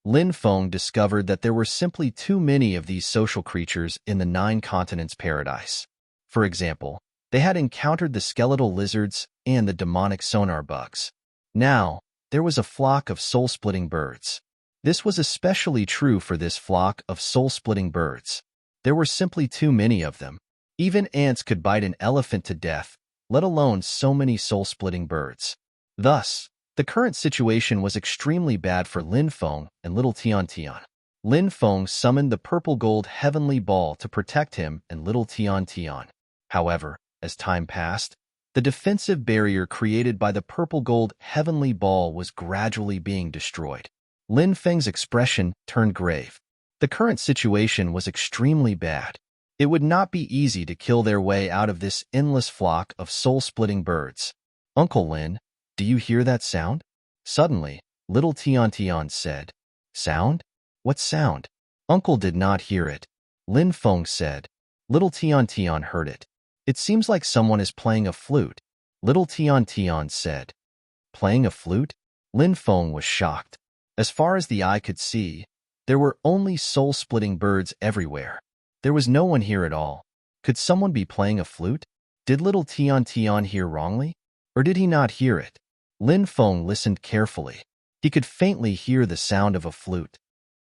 Lin Feng discovered that there were simply too many of these social creatures in the 9 continents paradise. For example, they had encountered the skeletal lizards and the demonic sonar bugs. Now, there was a flock of soul-splitting birds. This was especially true for this flock of soul-splitting birds. There were simply too many of them. Even ants could bite an elephant to death, let alone so many soul-splitting birds. Thus, the current situation was extremely bad for Lin Feng and little Tian. Lin Feng summoned the purple gold heavenly ball to protect him and little Tian. However, as time passed, the defensive barrier created by the purple gold heavenly ball was gradually being destroyed. Lin Feng's expression turned grave. The current situation was extremely bad. It would not be easy to kill their way out of this endless flock of soul-splitting birds. "Uncle Lin, do you hear that sound?" Suddenly, little Tian said. "Sound? What sound?" Uncle did not hear it. Lin Feng said. Little Tian heard it. "It seems like someone is playing a flute," little Tian said. "Playing a flute?" Lin Feng was shocked. As far as the eye could see, there were only soul-splitting birds everywhere. There was no one here at all. Could someone be playing a flute? Did little Tian hear wrongly? Or did he not hear it? Lin Feng listened carefully. He could faintly hear the sound of a flute.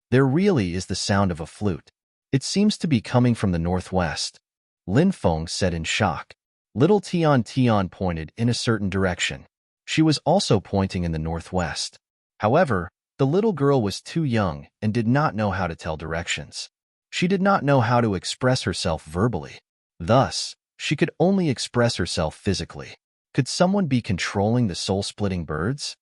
There really is the sound of a flute. It seems to be coming from the northwest. Lin Feng said in shock. Little Tian pointed in a certain direction. She was also pointing in the northwest. However, the little girl was too young and did not know how to tell directions. She did not know how to express herself verbally. Thus, she could only express herself physically. Could someone be controlling the soul-splitting birds?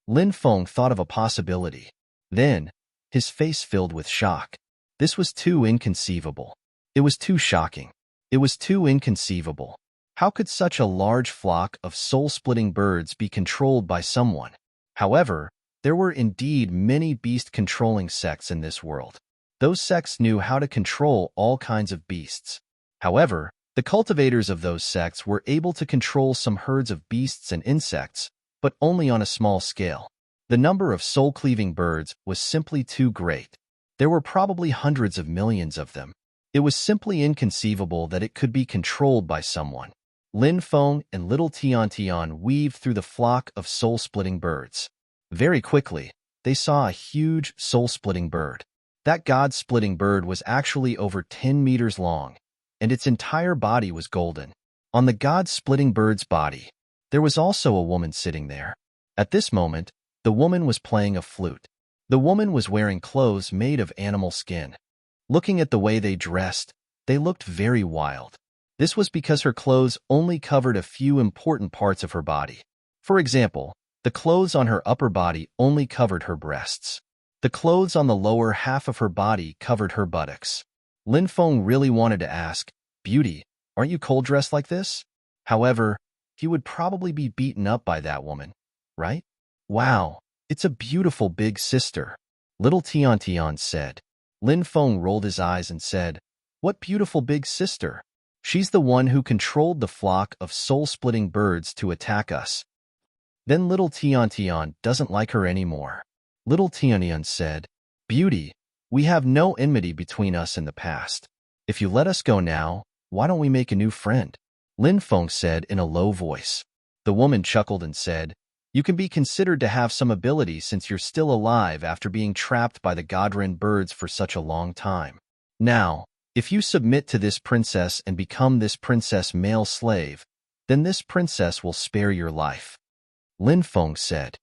Lin Feng thought of a possibility. Then, his face filled with shock. This was too inconceivable. It was too shocking. It was too inconceivable. How could such a large flock of soul-splitting birds be controlled by someone? However, there were indeed many beast-controlling sects in this world. Those sects knew how to control all kinds of beasts. However, the cultivators of those sects were able to control some herds of beasts and insects, but only on a small scale. The number of soul-cleaving birds was simply too great. There were probably hundreds of millions of them. It was simply inconceivable that it could be controlled by someone. Lin Feng and little Tian Tian weaved through the flock of soul-splitting birds. Very quickly, they saw a huge soul-splitting bird. That god-splitting bird was actually over 10 meters long, and its entire body was golden. On the god-splitting bird's body, there was also a woman sitting there. At this moment, the woman was playing a flute. The woman was wearing clothes made of animal skin. Looking at the way they dressed, they looked very wild. This was because her clothes only covered a few important parts of her body. For example, the clothes on her upper body only covered her breasts. The clothes on the lower half of her body covered her buttocks. Lin Feng really wanted to ask, "Beauty, aren't you cold dressed like this?" However, he would probably be beaten up by that woman, right? "Wow, it's a beautiful big sister," little Tian Tian said. Lin Feng rolled his eyes and said, "What beautiful big sister? She's the one who controlled the flock of soul-splitting birds to attack us. Then little Tian Tian doesn't like her anymore." Little Tian Tian said, "Beauty, we have no enmity between us in the past. If you let us go now, why don't we make a new friend?" Lin Feng said in a low voice. The woman chuckled and said, "You can be considered to have some ability since you're still alive after being trapped by the Godrin birds for such a long time. Now, if you submit to this princess and become this princess' male slave, then this princess will spare your life." Lin Feng said,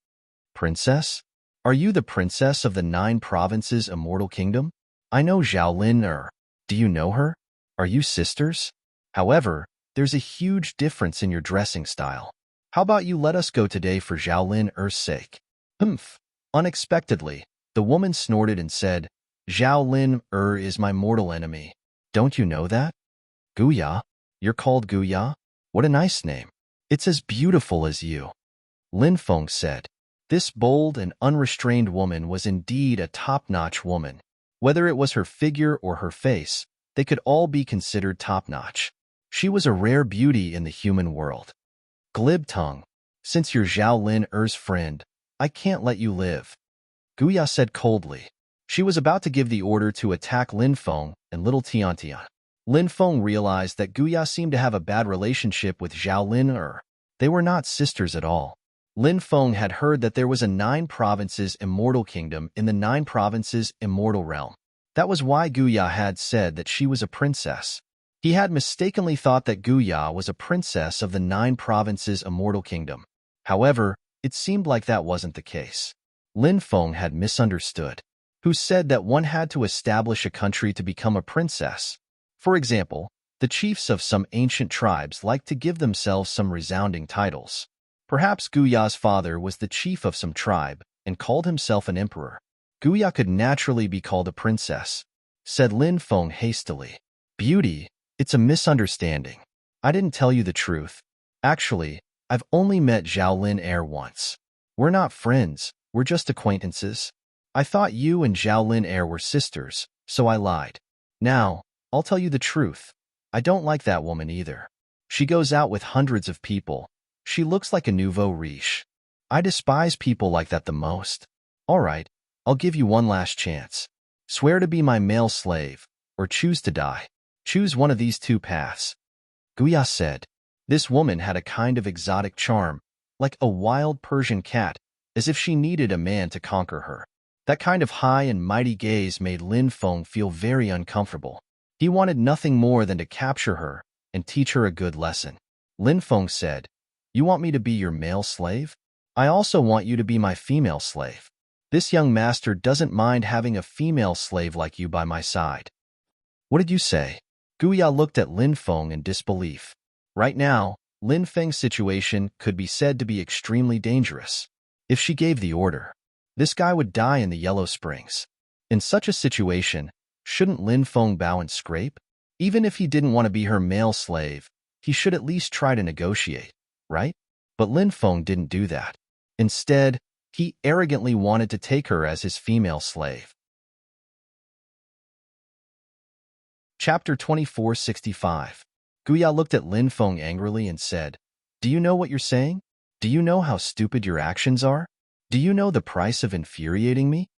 "Princess? Are you the princess of the 9 provinces Immortal Kingdom? I know Zhao Lin Er. Do you know her? Are you sisters? However, there's a huge difference in your dressing style. How about you let us go today for Zhao Lin Er's sake?" Humph. Unexpectedly, the woman snorted and said, "Zhao Lin Er is my mortal enemy. Don't you know that? Guya? You're called Guya? What a nice name. It's as beautiful as you." Lin Feng said. This bold and unrestrained woman was indeed a top-notch woman. Whether it was her figure or her face, they could all be considered top-notch. She was a rare beauty in the human world. "Glib tongue, since you're Zhao Lin Er's friend, I can't let you live," Guya said coldly. She was about to give the order to attack Lin Feng and little Tian Tian. Lin Feng realized that Guya seemed to have a bad relationship with Zhao Lin Er. They were not sisters at all. Lin Feng had heard that there was a 9 provinces Immortal Kingdom in the 9 provinces Immortal Realm. That was why Guya had said that she was a princess. He had mistakenly thought that Guya was a princess of the 9 provinces Immortal Kingdom. However, it seemed like that wasn't the case. Lin Feng had misunderstood. Who said that one had to establish a country to become a princess? For example, the chiefs of some ancient tribes liked to give themselves some resounding titles. Perhaps Guya's father was the chief of some tribe and called himself an emperor. Guya could naturally be called a princess, said Lin Feng hastily. "Beauty, it's a misunderstanding. I didn't tell you the truth. Actually, I've only met Zhao Lin Er once. We're not friends, we're just acquaintances. I thought you and Zhao Lin Er were sisters, so I lied. Now, I'll tell you the truth. I don't like that woman either. She goes out with hundreds of people. She looks like a nouveau riche. I despise people like that the most. All right, I'll give you one last chance. Swear to be my male slave, or choose to die. Choose one of these 2 paths." Guya said. This woman had a kind of exotic charm, like a wild Persian cat, as if she needed a man to conquer her. That kind of high and mighty gaze made Lin Feng feel very uncomfortable. He wanted nothing more than to capture her and teach her a good lesson. Lin Feng said, "You want me to be your male slave? I also want you to be my female slave. This young master doesn't mind having a female slave like you by my side." "What did you say?" Guya looked at Lin Feng in disbelief. Right now, Lin Feng's situation could be said to be extremely dangerous. If she gave the order, this guy would die in the Yellow Springs. In such a situation, shouldn't Lin Feng bow and scrape? Even if he didn't want to be her male slave, he should at least try to negotiate, right? But Lin Feng didn't do that. Instead, he arrogantly wanted to take her as his female slave. Chapter 2465. Guya looked at Lin Feng angrily and said, "Do you know what you're saying? Do you know how stupid your actions are? Do you know the price of infuriating me?"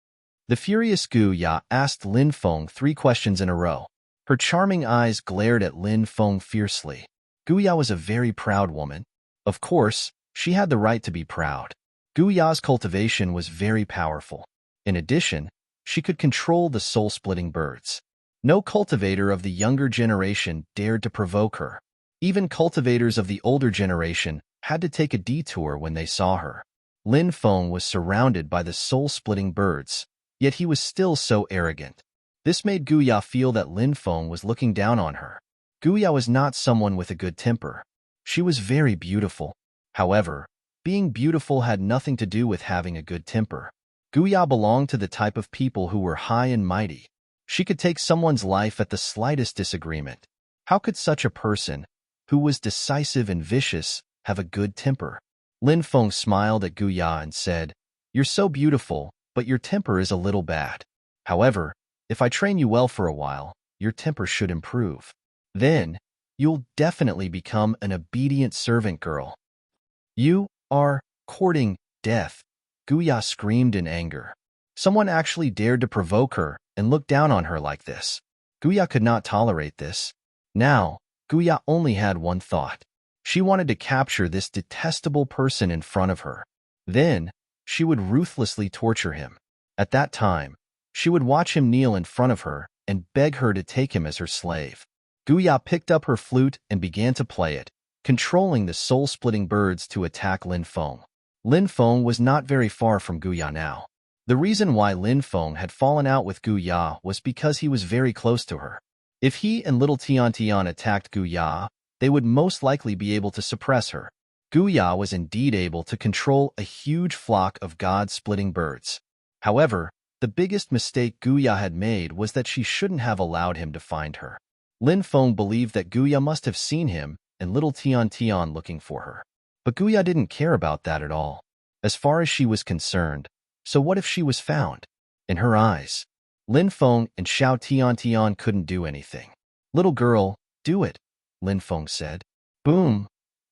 The furious Guya asked Lin Feng 3 questions in a row. Her charming eyes glared at Lin Feng fiercely. Guya was a very proud woman. Of course, she had the right to be proud. Guya's cultivation was very powerful. In addition, she could control the soul-splitting birds. No cultivator of the younger generation dared to provoke her. Even cultivators of the older generation had to take a detour when they saw her. Lin Feng was surrounded by the soul-splitting birds, yet he was still so arrogant. This made Guya feel that Lin Feng was looking down on her. Guya was not someone with a good temper. She was very beautiful. However, being beautiful had nothing to do with having a good temper. Guya belonged to the type of people who were high and mighty. She could take someone's life at the slightest disagreement. How could such a person, who was decisive and vicious, have a good temper? Lin Feng smiled at Guya and said, "You're so beautiful, but your temper is a little bad. However, if I train you well for a while, your temper should improve. Then, you'll definitely become an obedient servant girl." "You are courting death," Guya screamed in anger. Someone actually dared to provoke her and look down on her like this. Guya could not tolerate this. Now, Guya only had one thought. She wanted to capture this detestable person in front of her. Then, she would ruthlessly torture him. At that time, she would watch him kneel in front of her and beg her to take him as her slave. Guya picked up her flute and began to play it, controlling the soul-splitting birds to attack Lin Feng. Lin Feng was not very far from Guya now. The reason why Lin Feng had fallen out with Guya was because he was very close to her. If he and little Tian Tian attacked Guya, they would most likely be able to suppress her. Guya was indeed able to control a huge flock of god-splitting birds. However, the biggest mistake Guya had made was that she shouldn't have allowed him to find her. Lin Feng believed that Guya must have seen him and little Tian Tian looking for her. But Guya didn't care about that at all. As far as she was concerned, so what if she was found? In her eyes, Lin Feng and Xiao Tian Tian couldn't do anything. "Little girl, do it," Lin Feng said. Boom!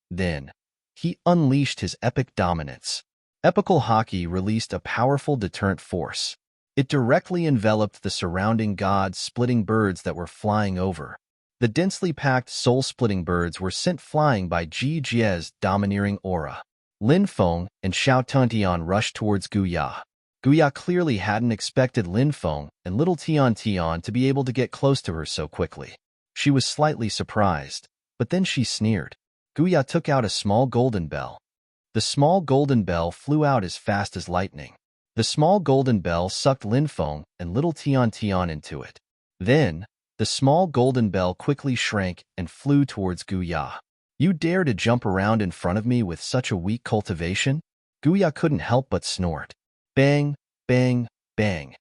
Then, he unleashed his epic dominance. Epical Haki released a powerful deterrent force. It directly enveloped the surrounding god-splitting birds that were flying over. The densely packed soul-splitting birds were sent flying by Ji Jie's domineering aura. Lin Feng and Xiao Tiantian rushed towards Guya. Guya clearly hadn't expected Lin Feng and little Tian Tian to be able to get close to her so quickly. She was slightly surprised, but then she sneered. Guya took out a small golden bell. The small golden bell flew out as fast as lightning. The small golden bell sucked Lin Feng and little Tian Tian into it. Then, the small golden bell quickly shrank and flew towards Guya. "You dare to jump around in front of me with such a weak cultivation?" Guya couldn't help but snort. Bang, bang, bang.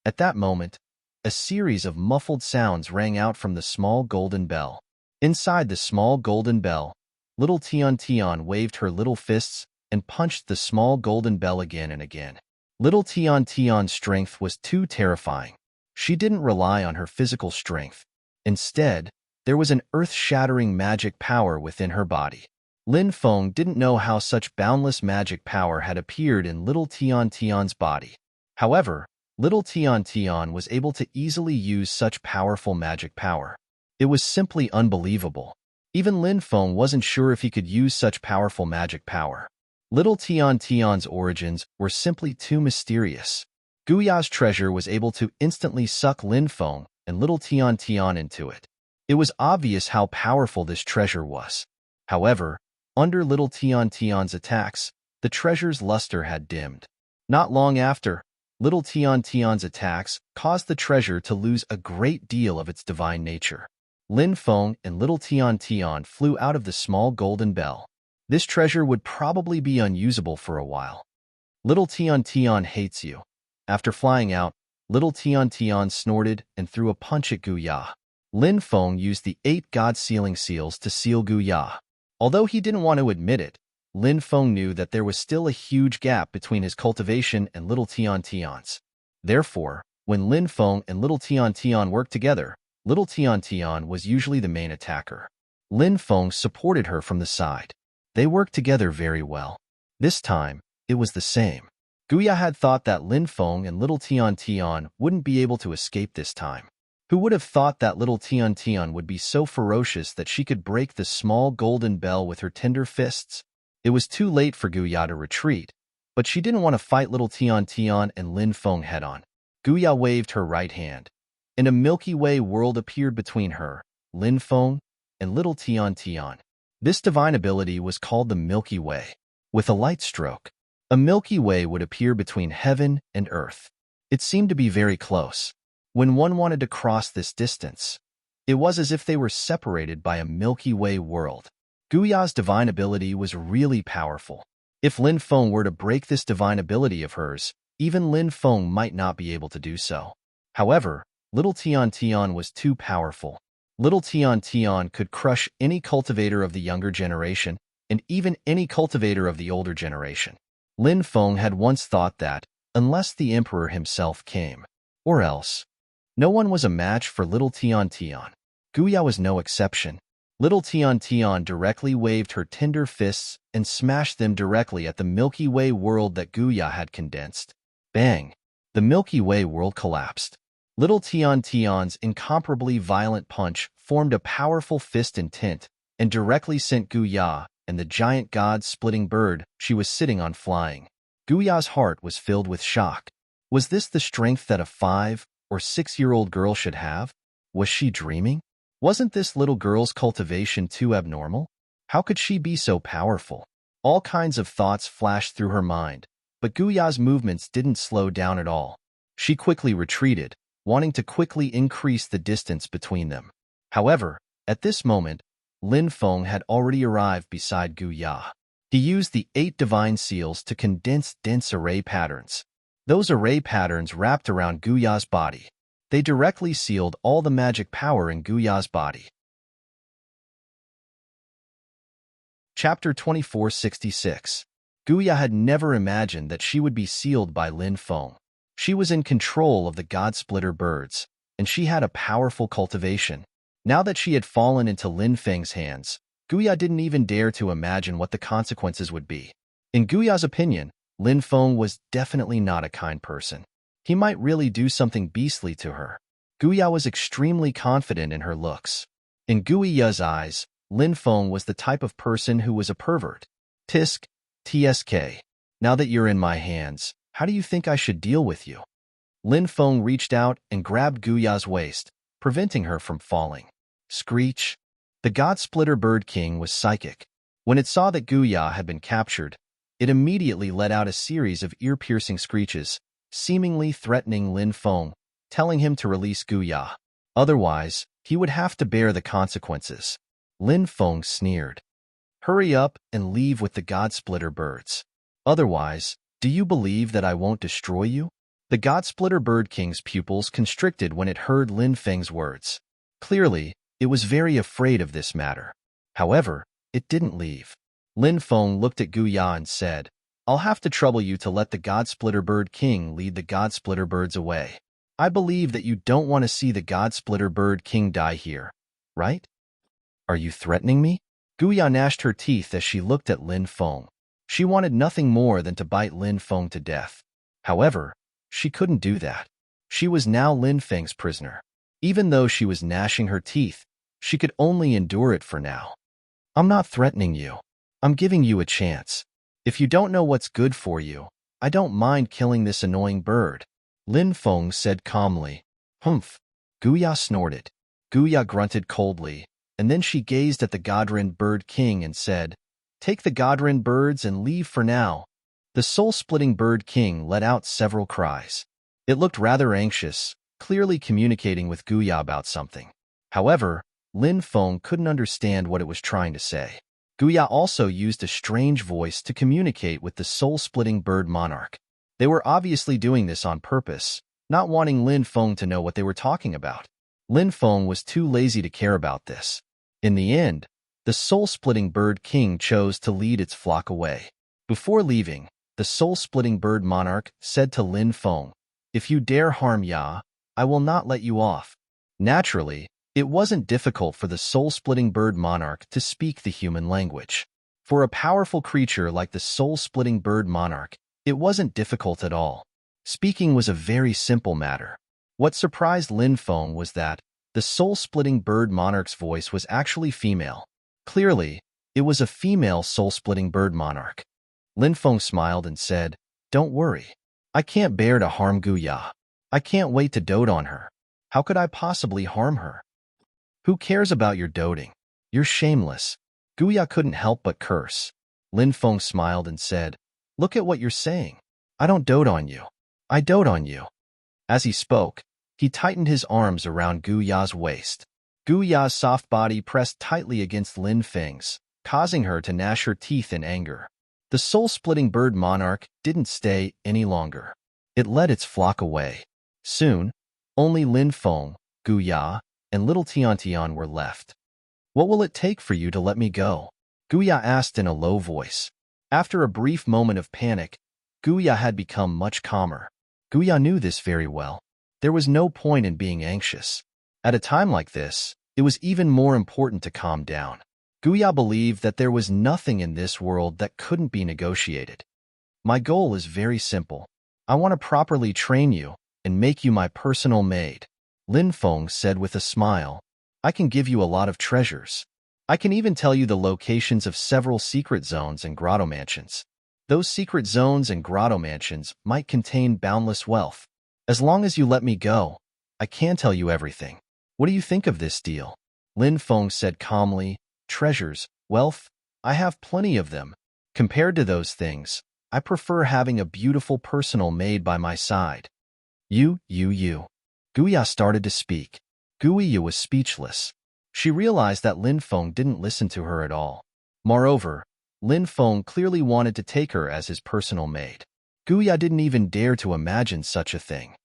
At that moment, a series of muffled sounds rang out from the small golden bell. Inside the small golden bell, little Tian Tian waved her little fists and punched the small golden bell again and again. Little Tian Tian's strength was too terrifying. She didn't rely on her physical strength. Instead, there was an earth-shattering magic power within her body. Lin Feng didn't know how such boundless magic power had appeared in little Tian Tian's body. However, little Tian Tian was able to easily use such powerful magic power. It was simply unbelievable. Even Lin Feng wasn't sure if he could use such powerful magic power. Little Tian Tian's origins were simply too mysterious. Guya's treasure was able to instantly suck Lin Feng and little Tian Tian into it. It was obvious how powerful this treasure was. However, under little Tian Tian's attacks, the treasure's luster had dimmed. Not long after, little Tian Tian's attacks caused the treasure to lose a great deal of its divine nature. Lin Feng and little Tian Tian flew out of the small golden bell. This treasure would probably be unusable for a while. "Little Tian Tian hates you." After flying out, little Tian Tian snorted and threw a punch at Guya. Lin Feng used the 8 god sealing seals to seal Guya. Although he didn't want to admit it, Lin Feng knew that there was still a huge gap between his cultivation and little Tian Tian's. Therefore, when Lin Feng and little Tian Tian worked together, Little Tian Tian was usually the main attacker. Lin Feng supported her from the side. They worked together very well. This time, it was the same. Guya had thought that Lin Feng and Little Tian Tian wouldn't be able to escape this time. Who would have thought that Little Tian Tian would be so ferocious that she could break the small golden bell with her tender fists? It was too late for Guya to retreat, but she didn't want to fight Little Tian Tian and Lin Feng head-on. Guya waved her right hand, and a Milky Way world appeared between her, Lin Feng, and Little Tian Tian. This divine ability was called the Milky Way. With a light stroke, a Milky Way would appear between heaven and earth. It seemed to be very close. When one wanted to cross this distance, it was as if they were separated by a Milky Way world. Guya's divine ability was really powerful. If Lin Feng were to break this divine ability of hers, even Lin Feng might not be able to do so. However, Little Tian Tian was too powerful. Little Tian Tian could crush any cultivator of the younger generation and even any cultivator of the older generation. Lin Feng had once thought that, unless the emperor himself came, or else, no one was a match for Little Tian Tian. Guya was no exception. Little Tian Tian directly waved her tender fists and smashed them directly at the Milky Way world that Guya had condensed. Bang! The Milky Way world collapsed. Little Tian Tian's incomparably violent punch formed a powerful fist in tint and directly sent Guya and the giant god-splitting bird she was sitting on flying. Guya's heart was filled with shock. Was this the strength that a 5- or 6-year-old girl should have? Was she dreaming? Wasn't this little girl's cultivation too abnormal? How could she be so powerful? All kinds of thoughts flashed through her mind, but Guya's movements didn't slow down at all. She quickly retreated, wanting to quickly increase the distance between them. However, at this moment, Lin Feng had already arrived beside Guya. He used the 8 divine seals to condense dense array patterns. Those array patterns wrapped around Guya's body. They directly sealed all the magic power in Guya's body. Chapter 2466. Guya had never imagined that she would be sealed by Lin Feng. She was in control of the God-Splitter birds, and she had a powerful cultivation. Now that she had fallen into Lin Feng's hands, Guya didn't even dare to imagine what the consequences would be. In Guya's opinion, Lin Feng was definitely not a kind person. He might really do something beastly to her. Guya was extremely confident in her looks. In Guya's eyes, Lin Feng was the type of person who was a pervert. Tisk, tsk. Now that you're in my hands, how do you think I should deal with you? Lin Feng reached out and grabbed Guya's waist, preventing her from falling. Screech. The God-Splitter Bird King was psychic. When it saw that Guya had been captured, it immediately let out a series of ear-piercing screeches, seemingly threatening Lin Feng, telling him to release Guya. Otherwise, he would have to bear the consequences. Lin Feng sneered. Hurry up and leave with the God-Splitter birds. Otherwise, do you believe that I won't destroy you? The God-Splitter Bird King's pupils constricted when it heard Lin Feng's words. Clearly, it was very afraid of this matter. However, it didn't leave. Lin Feng looked at Guya and said, I'll have to trouble you to let the God-Splitter Bird King lead the God-Splitter birds away. I believe that you don't want to see the God-Splitter Bird King die here, right? Are you threatening me? Guya gnashed her teeth as she looked at Lin Feng. She wanted nothing more than to bite Lin Feng to death. However, she couldn't do that. She was now Lin Feng's prisoner. Even though she was gnashing her teeth, she could only endure it for now. I'm not threatening you. I'm giving you a chance. If you don't know what's good for you, I don't mind killing this annoying bird. Lin Feng said calmly. Humph. Guya snorted. Guya grunted coldly, and then she gazed at the Godrin Bird King and said, Take the Godrin birds and leave for now. The soul-splitting Bird King let out several cries. It looked rather anxious, clearly communicating with Guya about something. However, Lin Feng couldn't understand what it was trying to say. Guya also used a strange voice to communicate with the soul-splitting bird monarch. They were obviously doing this on purpose, not wanting Lin Feng to know what they were talking about. Lin Feng was too lazy to care about this. In the end, the soul-splitting Bird King chose to lead its flock away. Before leaving, the soul-splitting bird monarch said to Lin Feng, If you dare harm Ya, I will not let you off. Naturally, It wasn't difficult for the soul-splitting bird monarch to speak the human language. For a powerful creature like the soul-splitting bird monarch, it wasn't difficult at all. Speaking was a very simple matter. What surprised Lin Feng was that the soul-splitting bird monarch's voice was actually female. Clearly, it was a female soul-splitting bird monarch. Lin Feng smiled and said, "Don't worry. I can't bear to harm Guya. I can't wait to dote on her. How could I possibly harm her? Who cares about your doting? You're shameless." Guya couldn't help but curse. Lin Feng smiled and said, "Look at what you're saying. I don't dote on you. I dote on you." As he spoke, he tightened his arms around Guya's waist. Guya's soft body pressed tightly against Lin Feng's, causing her to gnash her teeth in anger. The soul-splitting bird monarch didn't stay any longer. It led its flock away. Soon, only Lin Feng, Guya, and little Tian were left. "What will it take for you to let me go?" Guya asked in a low voice. After a brief moment of panic, Guya had become much calmer. Guya knew this very well. There was no point in being anxious. At a time like this, it was even more important to calm down. Guya believed that there was nothing in this world that couldn't be negotiated. "My goal is very simple. I want to properly train you and make you my personal maid," Lin Feng said with a smile. "I can give you a lot of treasures. I can even tell you the locations of several secret zones and grotto mansions. Those secret zones and grotto mansions might contain boundless wealth. As long as you let me go, I can tell you everything. What do you think of this deal?" Lin Feng said calmly, "Treasures, wealth, I have plenty of them. Compared to those things, I prefer having a beautiful personal maid by my side." You. Guya started to speak. Guya was speechless. She realized that Lin Feng didn't listen to her at all. Moreover, Lin Feng clearly wanted to take her as his personal maid. Guya didn't even dare to imagine such a thing.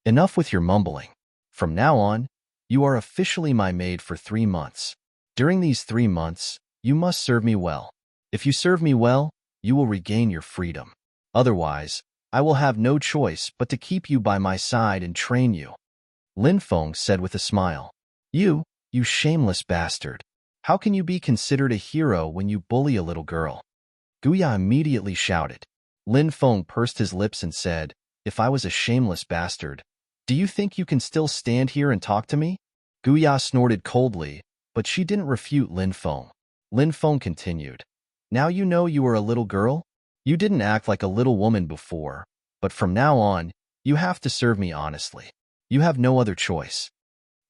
"Enough with your mumbling. From now on, you are officially my maid for 3 months. During these 3 months, you must serve me well. If you serve me well, you will regain your freedom. Otherwise, I will have no choice but to keep you by my side and train you," Lin Feng said with a smile. You shameless bastard. How can you be considered a hero when you bully a little girl?" Guya immediately shouted. Lin Feng pursed his lips and said, "If I was a shameless bastard, do you think you can still stand here and talk to me?" Guya snorted coldly, but she didn't refute Lin Feng. Lin Feng continued, "Now you know you are a little girl? You didn't act like a little woman before, but from now on, you have to serve me honestly. You have no other choice."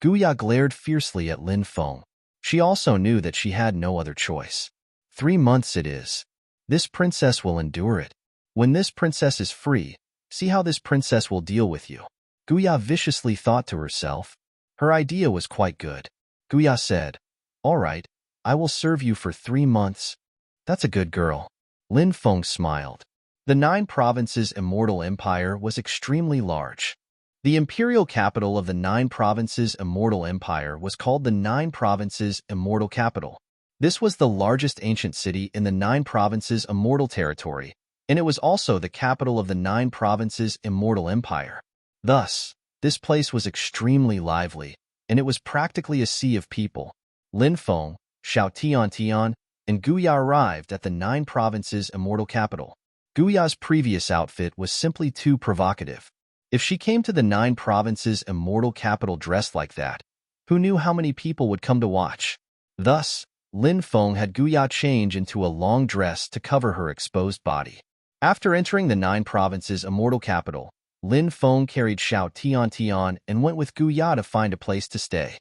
Guya glared fiercely at Lin Feng. She also knew that she had no other choice. 3 months it is. This princess will endure it. When this princess is free, see how this princess will deal with you. Guya viciously thought to herself. Her idea was quite good. Guya said, "All right, I will serve you for 3 months. That's a good girl." Lin Feng smiled. The 9 provinces Immortal Empire was extremely large. The imperial capital of the 9 provinces Immortal Empire was called the 9 provinces Immortal Capital. This was the largest ancient city in the 9 provinces Immortal Territory, and it was also the capital of the 9 provinces Immortal Empire. Thus, this place was extremely lively, and it was practically a sea of people. Lin Feng, Xiao Tian, and Guya arrived at the 9 provinces Immortal Capital. Guya's previous outfit was simply too provocative. If she came to the 9 provinces Immortal Capital dressed like that, who knew how many people would come to watch? Thus, Lin Feng had Guya change into a long dress to cover her exposed body. After entering the 9 provinces Immortal Capital, Lin Feng carried Xiao Tian and went with Guya to find a place to stay.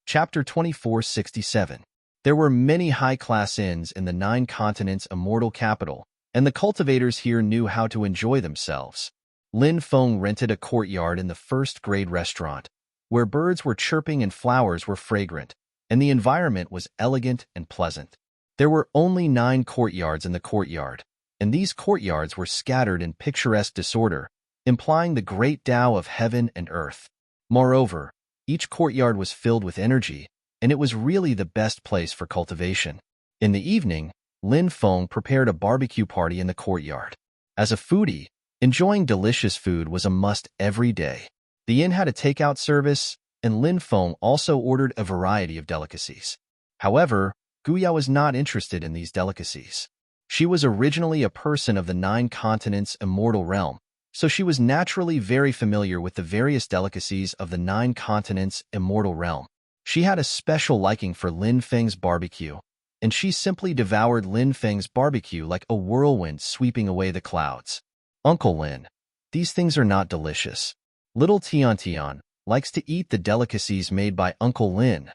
Chapter 2467. There were many high-class inns in the 9 continents Immortal Capital, and the cultivators here knew how to enjoy themselves. Lin Feng rented a courtyard in the first-grade restaurant, where birds were chirping and flowers were fragrant, and the environment was elegant and pleasant. There were only 9 courtyards in the courtyard, and these courtyards were scattered in picturesque disorder, implying the great Tao of heaven and earth. Moreover, each courtyard was filled with energy, and it was really the best place for cultivation. In the evening, Lin Feng prepared a barbecue party in the courtyard. As a foodie, enjoying delicious food was a must every day. The inn had a takeout service, and Lin Feng also ordered a variety of delicacies. However, Guya was not interested in these delicacies. She was originally a person of the 9 continents immortal realm, so she was naturally very familiar with the various delicacies of the 9 continents immortal realm. She had a special liking for Lin Feng's barbecue, and she simply devoured Lin Feng's barbecue like a whirlwind sweeping away the clouds. Uncle Lin, these things are not delicious. Little Tian Tian likes to eat the delicacies made by Uncle Lin.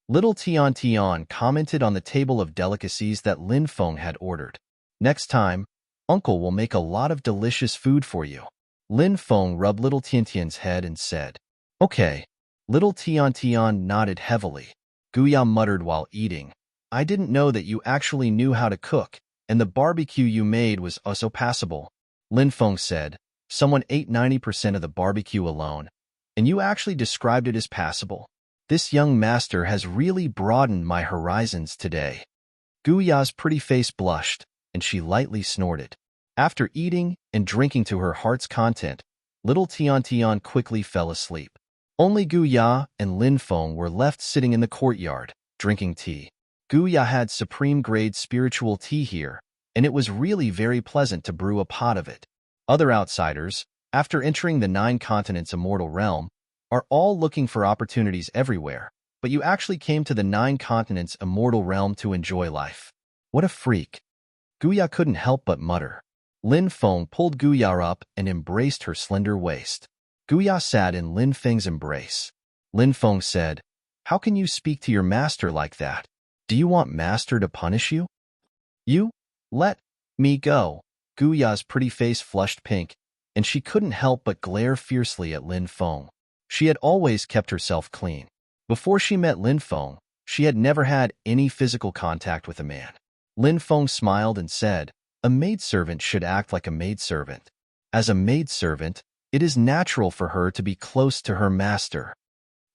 Little Tian Tian commented on the table of delicacies that Lin Feng had ordered. Next time, Uncle will make a lot of delicious food for you. Lin Feng rubbed Little Tian Tian's head and said, Okay. Little Tian Tian nodded heavily. Guya muttered while eating, I didn't know that you actually knew how to cook, and the barbecue you made was also passable. Lin Feng said, Someone ate 90% of the barbecue alone, and you actually described it as passable. This young master has really broadened my horizons today. Guya's pretty face blushed, and she lightly snorted. After eating and drinking to her heart's content, little Tian Tian quickly fell asleep. Only Guya and Lin Feng were left sitting in the courtyard, drinking tea. Guya had supreme-grade spiritual tea here, and it was really very pleasant to brew a pot of it. Other outsiders, after entering the 9 continents immortal realm, are all looking for opportunities everywhere, but you actually came to the 9 continents immortal realm to enjoy life. What a freak. Guya couldn't help but mutter. Lin Feng pulled Guya up and embraced her slender waist. Guya sat in Lin Feng's embrace. Lin Feng said, How can you speak to your master like that? Do you want master to punish you? You? Let me go. Guya's pretty face flushed pink, and she couldn't help but glare fiercely at Lin Feng. She had always kept herself clean. Before she met Lin Feng, she had never had any physical contact with a man. Lin Feng smiled and said, A maidservant should act like a maidservant. As a maidservant, it is natural for her to be close to her master.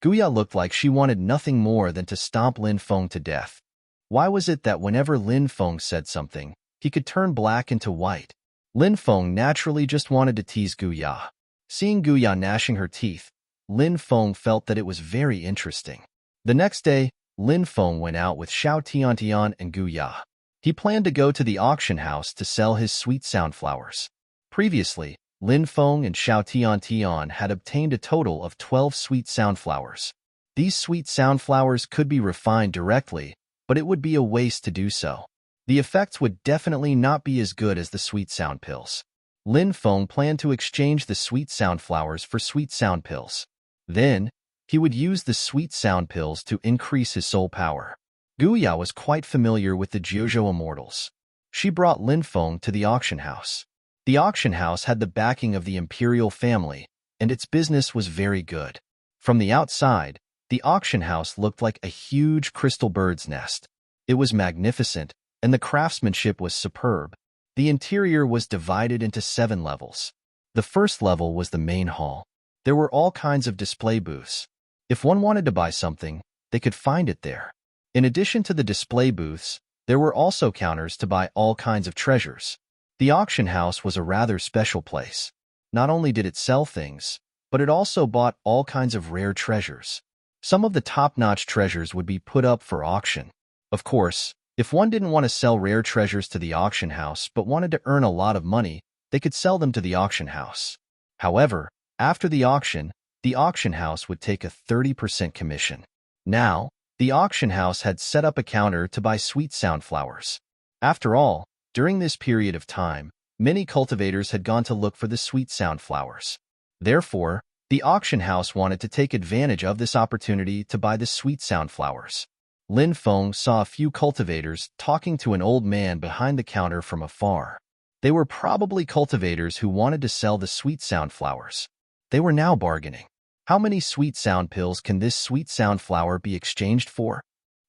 Guya looked like she wanted nothing more than to stomp Lin Feng to death. Why was it that whenever Lin Feng said something, he could turn black into white? Lin Feng naturally just wanted to tease Guya. Seeing Guya gnashing her teeth, Lin Feng felt that it was very interesting. The next day, Lin Feng went out with Xiao Tiantian and Guya. He planned to go to the auction house to sell his sweet soundflowers. Previously, Lin Feng and Xiao Tiantian had obtained a total of 12 sweet soundflowers. These sweet soundflowers could be refined directly, but it would be a waste to do so. The effects would definitely not be as good as the sweet sound pills. Lin Feng planned to exchange the sweet soundflowers for sweet sound pills. Then, he would use the sweet sound pills to increase his soul power. Guya was quite familiar with the Jiuzhou Immortals. She brought Lin Feng to the auction house. The auction house had the backing of the imperial family, and its business was very good. From the outside, the auction house looked like a huge crystal bird's nest. It was magnificent, and the craftsmanship was superb. The interior was divided into 7 levels. The first level was the main hall. There were all kinds of display booths. If one wanted to buy something, they could find it there. In addition to the display booths, there were also counters to buy all kinds of treasures. The auction house was a rather special place. Not only did it sell things, but it also bought all kinds of rare treasures. Some of the top-notch treasures would be put up for auction. Of course, if one didn't want to sell rare treasures to the auction house but wanted to earn a lot of money, they could sell them to the auction house. However, after the auction house would take a 30% commission. Now, the auction house had set up a counter to buy sweet soundflowers. After all, during this period of time, many cultivators had gone to look for the sweet soundflowers. Therefore, the auction house wanted to take advantage of this opportunity to buy the sweet soundflowers. Lin Feng saw a few cultivators talking to an old man behind the counter from afar. They were probably cultivators who wanted to sell the sweet soundflowers. They were now bargaining. How many sweet sound pills can this sweet soundflower be exchanged for?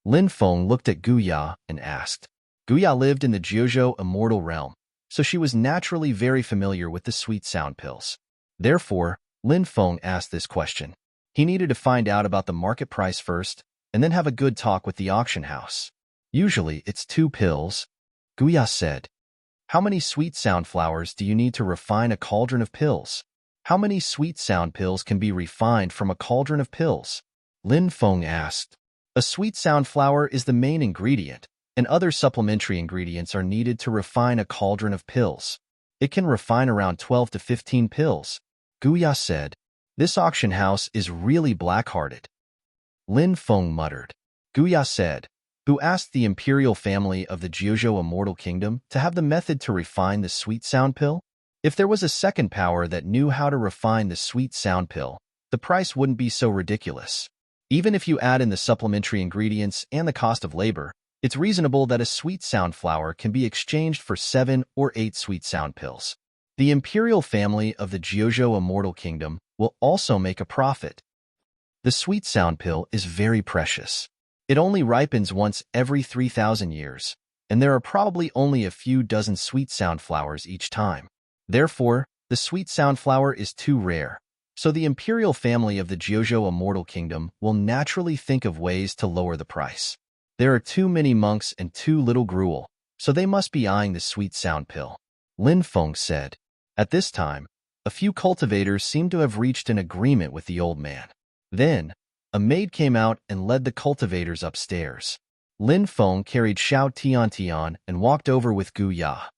Lin Feng looked at Guya and asked. Guya lived in the Jiuzhou immortal realm, so she was naturally very familiar with the sweet sound pills. Therefore, Lin Feng asked this question. He needed to find out about the market price first, and then have a good talk with the auction house. Usually, it's 2 pills, Guya said. How many sweet soundflowers do you need to refine a cauldron of pills? How many sweet sound pills can be refined from a cauldron of pills? Lin Feng asked. A sweet sound flower is the main ingredient, and other supplementary ingredients are needed to refine a cauldron of pills. It can refine around 12 to 15 pills, Guya said. This auction house is really black-hearted. Lin Feng muttered. Guya said, who asked the imperial family of the Jiuzhou Immortal Kingdom to have the method to refine the sweet sound pill? If there was a second power that knew how to refine the sweet sound pill, the price wouldn't be so ridiculous. Even if you add in the supplementary ingredients and the cost of labor, it's reasonable that a sweet sound flower can be exchanged for 7 or 8 sweet sound pills. The imperial family of the Jiuzhou Immortal Kingdom will also make a profit. The sweet sound pill is very precious. It only ripens once every 3,000 years, and there are probably only a few dozen sweet sound flowers each time. Therefore, the sweet sound flower is too rare, so the imperial family of the Jiuzhou Immortal Kingdom will naturally think of ways to lower the price. There are too many monks and too little gruel, so they must be eyeing the sweet sound pill, Lin Feng said. At this time, a few cultivators seemed to have reached an agreement with the old man. Then, a maid came out and led the cultivators upstairs. Lin Feng carried Xiao Tiantian and walked over with Gu Ya.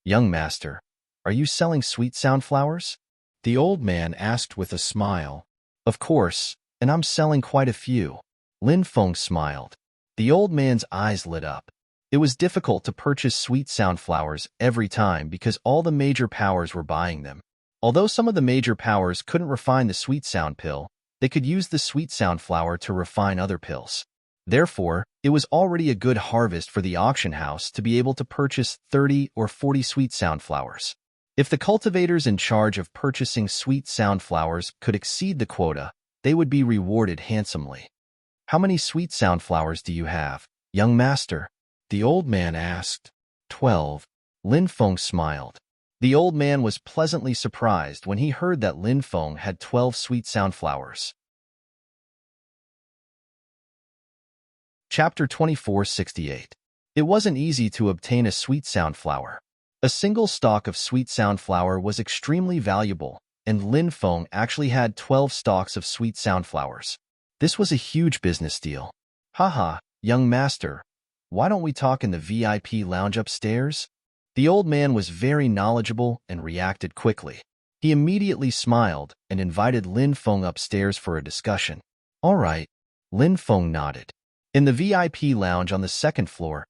Young master, are you selling sweet sound flowers? The old man asked with a smile. Of course, and I'm selling quite a few. Lin Feng smiled. The old man's eyes lit up. It was difficult to purchase sweet sound flowers every time because all the major powers were buying them. Although some of the major powers couldn't refine the sweet sound pill, they could use the sweet sound flower to refine other pills. Therefore, it was already a good harvest for the auction house to be able to purchase 30 or 40 sweet sound flowers. If the cultivators in charge of purchasing sweet sound flowers could exceed the quota, they would be rewarded handsomely. How many sweet sound flowers do you have, young master? The old man asked. 12. Lin Feng smiled. The old man was pleasantly surprised when he heard that Lin Feng had 12 sweet sound flowers. Chapter 2468. It wasn't easy to obtain a sweet sound flower. A single stalk of sweet sound flower was extremely valuable, and Lin Feng actually had 12 stalks of sweet sound flowers. This was a huge business deal. Haha, young master, why don't we talk in the VIP lounge upstairs? The old man was very knowledgeable and reacted quickly. He immediately smiled and invited Lin Feng upstairs for a discussion. All right, Lin Feng nodded. In the VIP lounge on the second floor,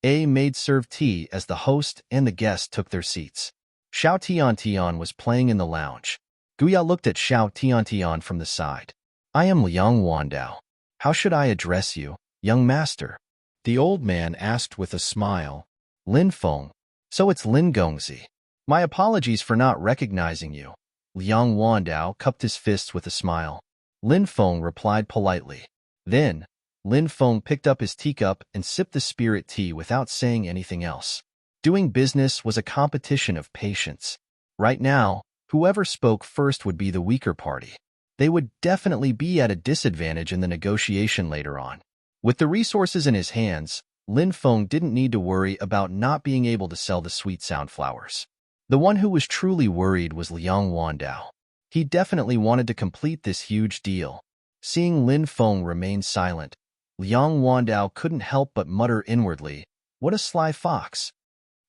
a maid served tea as the host and the guest took their seats. Xiao Tiantian was playing in the lounge. Guya looked at Xiao Tiantian from the side. I am Liang Wandao. How should I address you, young master? The old man asked with a smile. Lin Feng. So it's Lin Gongzi. My apologies for not recognizing you. Liang Wandao cupped his fists with a smile. Lin Feng replied politely. Then, Lin Feng picked up his teacup and sipped the spirit tea without saying anything else. Doing business was a competition of patience. Right now, whoever spoke first would be the weaker party. They would definitely be at a disadvantage in the negotiation later on. With the resources in his hands, Lin Feng didn't need to worry about not being able to sell the sweet sound flowers. The one who was truly worried was Liang Wandao. He definitely wanted to complete this huge deal. Seeing Lin Feng remain silent, Liang Wandao couldn't help but mutter inwardly, what a sly fox.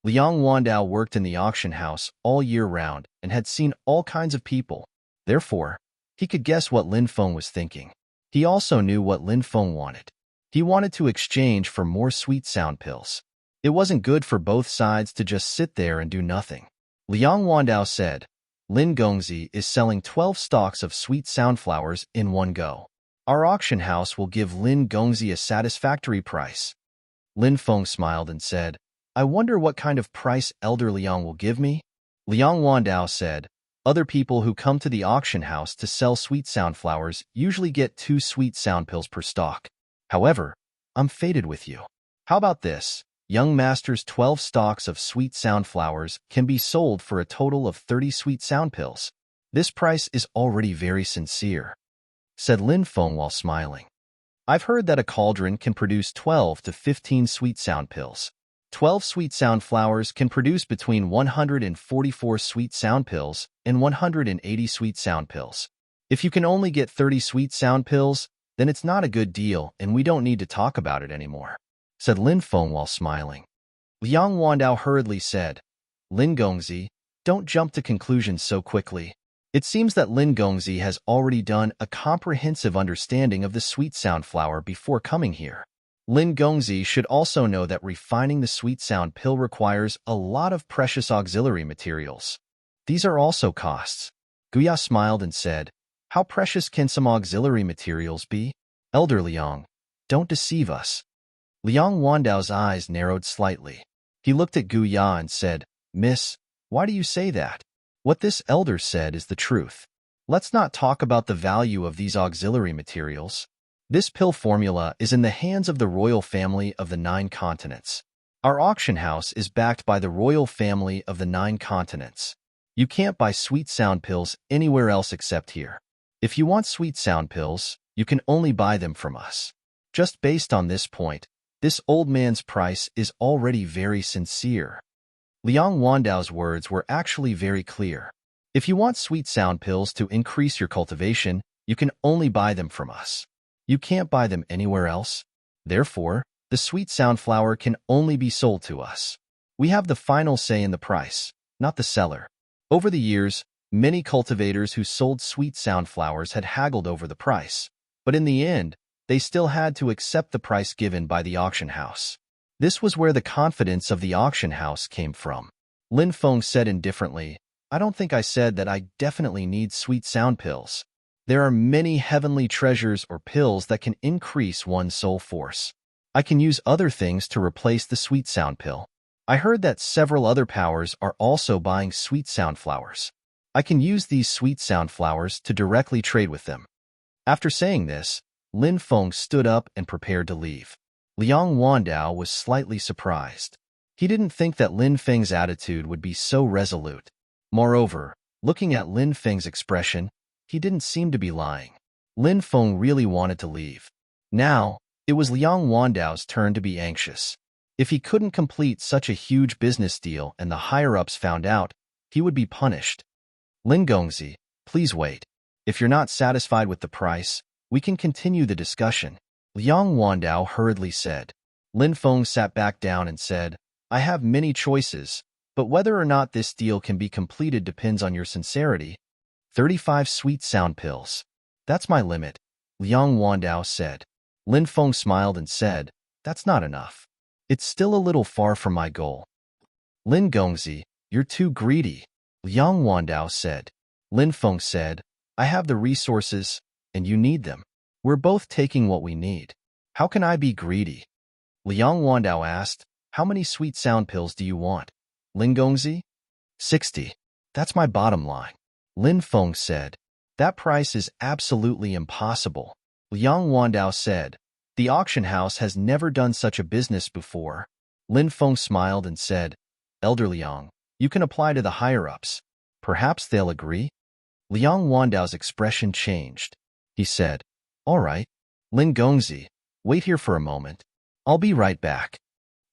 Liang Wandao worked in the auction house all year round and had seen all kinds of people. Therefore, he could guess what Lin Feng was thinking. He also knew what Lin Feng wanted. He wanted to exchange for more sweet sound pills. It wasn't good for both sides to just sit there and do nothing. Liang Wandao said, Lin Gongzi is selling 12 stalks of sweet sound flowers in one go. Our auction house will give Lin Gongzi a satisfactory price. Lin Feng smiled and said, I wonder what kind of price Elder Liang will give me? Liang Wandao said, other people who come to the auction house to sell sweet sound flowers usually get 2 sweet sound pills per stalk. However, I'm fated with you. How about this? Young master's 12 stalks of sweet sound flowers can be sold for a total of 30 sweet sound pills. This price is already very sincere, said Lin Feng while smiling. I've heard that a cauldron can produce 12 to 15 sweet sound pills. 12 sweet sound flowers can produce between 144 sweet sound pills and 180 sweet sound pills. If you can only get 30 sweet sound pills, then it's not a good deal and we don't need to talk about it anymore, said Lin Feng while smiling. Liang Wandao hurriedly said, Lin Gongzi, don't jump to conclusions so quickly. It seems that Lin Gongzi has already done a comprehensive understanding of the sweet sound flower before coming here. Lin Gongzi should also know that refining the sweet sound pill requires a lot of precious auxiliary materials. These are also costs. Guya smiled and said, how precious can some auxiliary materials be? Elder Liang, don't deceive us. Liang Wandao's eyes narrowed slightly. He looked at Guya and said, Miss, why do you say that? What this elder said is the truth. Let's not talk about the value of these auxiliary materials. This pill formula is in the hands of the royal family of the 9 continents. Our auction house is backed by the royal family of the 9 continents. You can't buy sweet sound pills anywhere else except here. If you want sweet sound pills, you can only buy them from us. Just based on this point, this old man's price is already very sincere. Liang Wandao's words were actually very clear. If you want sweet sound pills to increase your cultivation, you can only buy them from us. You can't buy them anywhere else. Therefore, the sweet sound flower can only be sold to us. We have the final say in the price, not the seller. Over the years, many cultivators who sold sweet sound flowers had haggled over the price, but in the end, they still had to accept the price given by the auction house. This was where the confidence of the auction house came from. Lin Feng said indifferently, I don't think I said that I definitely need sweet sound pills. There are many heavenly treasures or pills that can increase one's soul force. I can use other things to replace the sweet sound pill. I heard that several other powers are also buying sweet sound flowers. I can use these sweet sound flowers to directly trade with them. After saying this, Lin Feng stood up and prepared to leave. Liang Wandao was slightly surprised. He didn't think that Lin Feng's attitude would be so resolute. Moreover, looking at Lin Feng's expression, he didn't seem to be lying. Lin Feng really wanted to leave. Now, it was Liang Wandao's turn to be anxious. If he couldn't complete such a huge business deal and the higher-ups found out, he would be punished. Lin Gongzi, please wait. If you're not satisfied with the price, we can continue the discussion, Liang Wandao hurriedly said. Lin Feng sat back down and said, I have many choices, but whether or not this deal can be completed depends on your sincerity. 35 sweet sound pills. That's my limit, Liang Wandao said. Lin Feng smiled and said, that's not enough. It's still a little far from my goal. Lin Gongzi, you're too greedy, Liang Wandao said. Lin Feng said, I have the resources, and you need them. We're both taking what we need. How can I be greedy? Liang Wandao asked, how many sweet sound pills do you want? Lin Gongzi? 60. That's my bottom line. Lin Feng said, that price is absolutely impossible. Liang Wandao said, the auction house has never done such a business before. Lin Feng smiled and said, Elder Liang, you can apply to the higher-ups. Perhaps they'll agree? Liang Wandao's expression changed. He said, all right. Lin Gongzi, wait here for a moment. I'll be right back.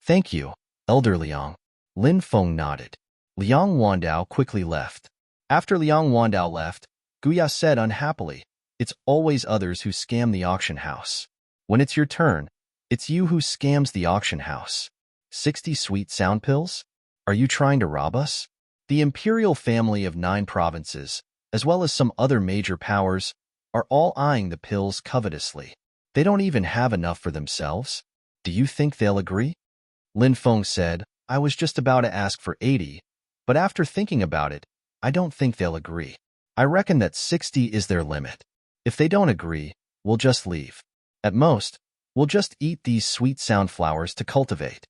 Thank you, Elder Liang. Lin Feng nodded. Liang Wandao quickly left. After Liang Wandao left, Guya said unhappily, it's always others who scam the auction house. When it's your turn, it's you who scams the auction house. 60 sweet sound pills? Are you trying to rob us? The imperial family of 9 provinces, as well as some other major powers, are all eyeing the pills covetously. They don't even have enough for themselves. Do you think they'll agree? Lin Feng said, I was just about to ask for 80, but after thinking about it, I don't think they'll agree. I reckon that 60 is their limit. If they don't agree, we'll just leave. At most, we'll just eat these sweet sound flowers to cultivate.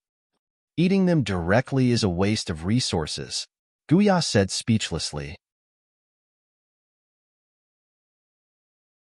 Eating them directly is a waste of resources, Guya said speechlessly.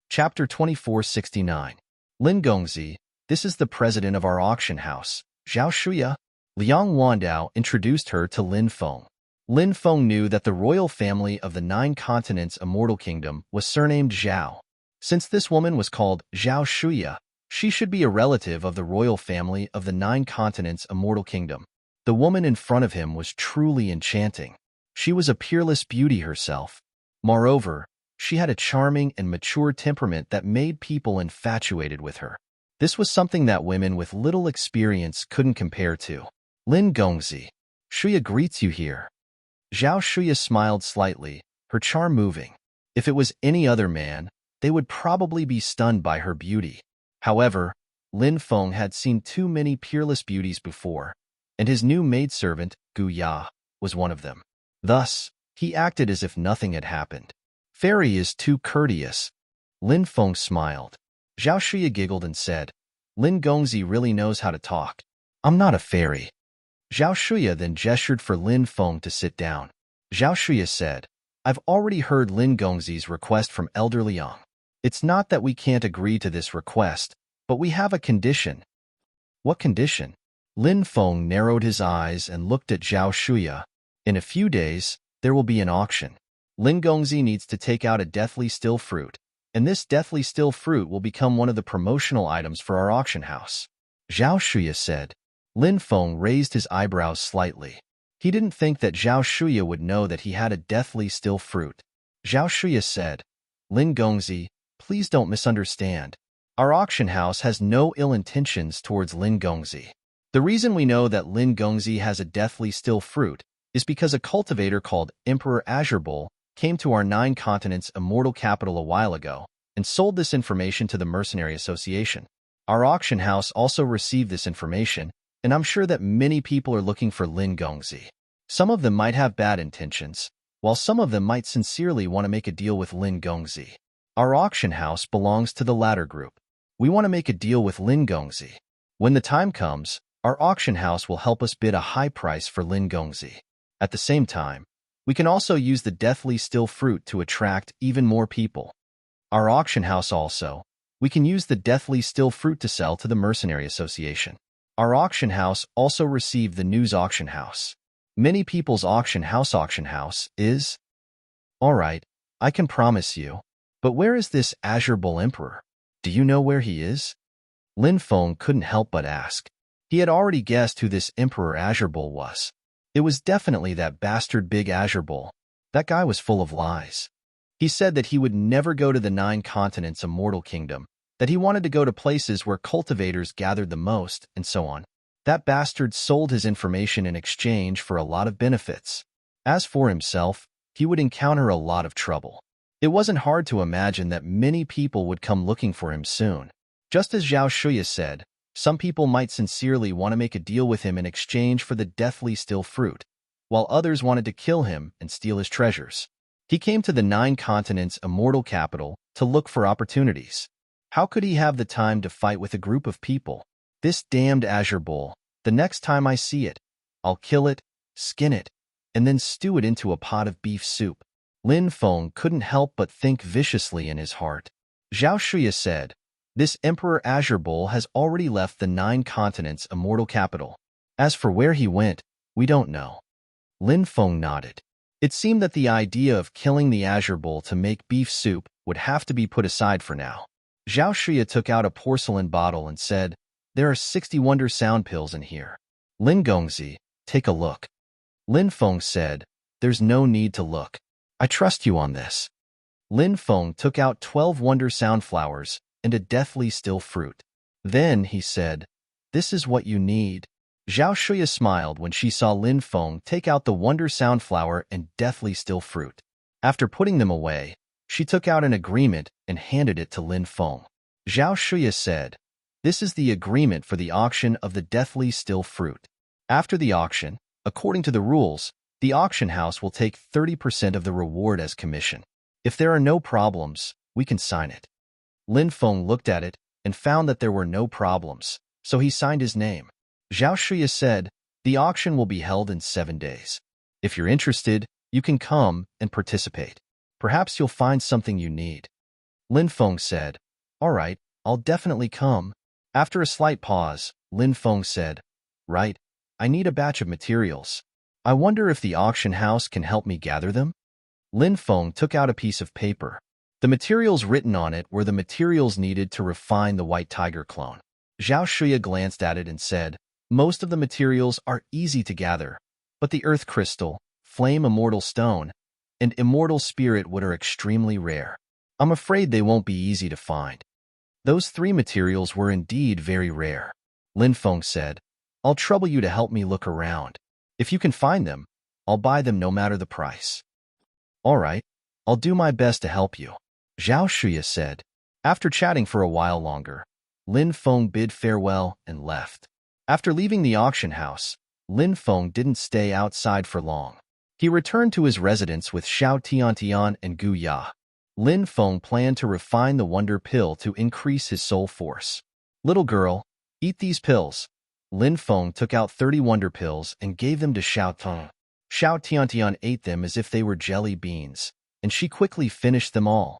Chapter 2469. Lin Gongzi, this is the president of our auction house, Zhao Shuya. Liang Wandao introduced her to Lin Feng. Lin Feng knew that the royal family of the 9 continents Immortal Kingdom was surnamed Zhao. Since this woman was called Zhao Shuya, she should be a relative of the royal family of the 9 continents Immortal Kingdom. The woman in front of him was truly enchanting. She was a peerless beauty herself. Moreover, she had a charming and mature temperament that made people infatuated with her. This was something that women with little experience couldn't compare to. Lin Gongzi, Shuya greets you here. Zhao Shuya smiled slightly, her charm moving. If it was any other man, they would probably be stunned by her beauty. However, Lin Feng had seen too many peerless beauties before, and his new maidservant, Gu Ya, was one of them. Thus, he acted as if nothing had happened. Fairy is too courteous. Lin Feng smiled. Zhao Shuya giggled and said, Lin Gongzi really knows how to talk. I'm not a fairy. Zhao Shuya then gestured for Lin Feng to sit down. Zhao Shuya said, I've already heard Lin Gongzi's request from Elder Liang. It's not that we can't agree to this request, but we have a condition. What condition? Lin Feng narrowed his eyes and looked at Zhao Shuya. In a few days, there will be an auction. Lin Gongzi needs to take out a deathly still fruit, and this deathly still fruit will become one of the promotional items for our auction house. Zhao Shuya said. Lin Feng raised his eyebrows slightly. He didn't think that Zhao Shuya would know that he had a deathly still fruit. Zhao Shuya said, Lin Gongzi, please don't misunderstand. Our auction house has no ill intentions towards Lin Gongzi. The reason we know that Lin Gongzi has a deathly still fruit is because a cultivator called Emperor Azure Bull came to our 9 continents immortal capital a while ago and sold this information to the Mercenary Association. Our auction house also received this information, and I'm sure that many people are looking for Lin Gongzi. Some of them might have bad intentions, while some of them might sincerely want to make a deal with Lin Gongzi. Our auction house belongs to the latter group. We want to make a deal with Lin Gongzi. When the time comes, our auction house will help us bid a high price for Lin Gongzi. At the same time, we can also use the deathly still fruit to attract even more people. Our auction house also, we can use the deathly still fruit to sell to the Mercenary Association. Our auction house also received the news auction house. Many people's auction house is. Alright, I can promise you. But where is this Azure Bull Emperor? Do you know where he is? Lin Feng couldn't help but ask. He had already guessed who this Emperor Azure Bull was. It was definitely that bastard Big Azure Bull. That guy was full of lies. He said that he would never go to the 9 continents immortal kingdom, that he wanted to go to places where cultivators gathered the most, and so on. That bastard sold his information in exchange for a lot of benefits. As for himself, he would encounter a lot of trouble. It wasn't hard to imagine that many people would come looking for him soon. Just as Zhao Shuya said, some people might sincerely want to make a deal with him in exchange for the deathly still fruit, while others wanted to kill him and steal his treasures. He came to the 9 continents immortal capital to look for opportunities. How could he have the time to fight with a group of people? This damned Azure Bull, the next time I see it, I'll kill it, skin it, and then stew it into a pot of beef soup. Lin Feng couldn't help but think viciously in his heart. Zhao Shuya said, This Emperor Azure Bull has already left the 9 continents immortal capital. As for where he went, we don't know. Lin Feng nodded. It seemed that the idea of killing the Azure Bull to make beef soup would have to be put aside for now. Zhao Shuya took out a porcelain bottle and said, There are 60 wonder sound pills in here. Lin Gongzi, take a look. Lin Feng said, There's no need to look. I trust you on this. Lin Feng took out 12 wonder sound flowers and a deathly still fruit. Then he said, This is what you need. Zhao Shuya smiled when she saw Lin Feng take out the wonder sound flower and deathly still fruit. After putting them away, she took out an agreement and handed it to Lin Feng. Zhao Shuya said, This is the agreement for the auction of the deathly still fruit. After the auction, according to the rules, the auction house will take 30% of the reward as commission. If there are no problems, we can sign it. Lin Feng looked at it and found that there were no problems, so he signed his name. Zhao Shuya said, The auction will be held in 7 days. If you're interested, you can come and participate. Perhaps you'll find something you need. Lin Feng said, All right, I'll definitely come. After a slight pause, Lin Feng said, Right, I need a batch of materials. I wonder if the auction house can help me gather them? Lin Feng took out a piece of paper. The materials written on it were the materials needed to refine the White Tiger clone. Zhao Shuya glanced at it and said, Most of the materials are easy to gather, but the earth crystal, flame immortal stone, and immortal spirit wood are extremely rare. I'm afraid they won't be easy to find. Those three materials were indeed very rare. Lin Feng said, I'll trouble you to help me look around. If you can find them, I'll buy them no matter the price. All right, I'll do my best to help you, Zhao Shuya said. After chatting for a while longer, Lin Feng bid farewell and left. After leaving the auction house, Lin Feng didn't stay outside for long. He returned to his residence with Xiao Tiantian and Gu Ya. Lin Feng planned to refine the wonder pill to increase his soul force. Little girl, eat these pills. Lin Feng took out 30 wonder pills and gave them to Xiao Tong. Xiao Tiantian ate them as if they were jelly beans, and she quickly finished them all.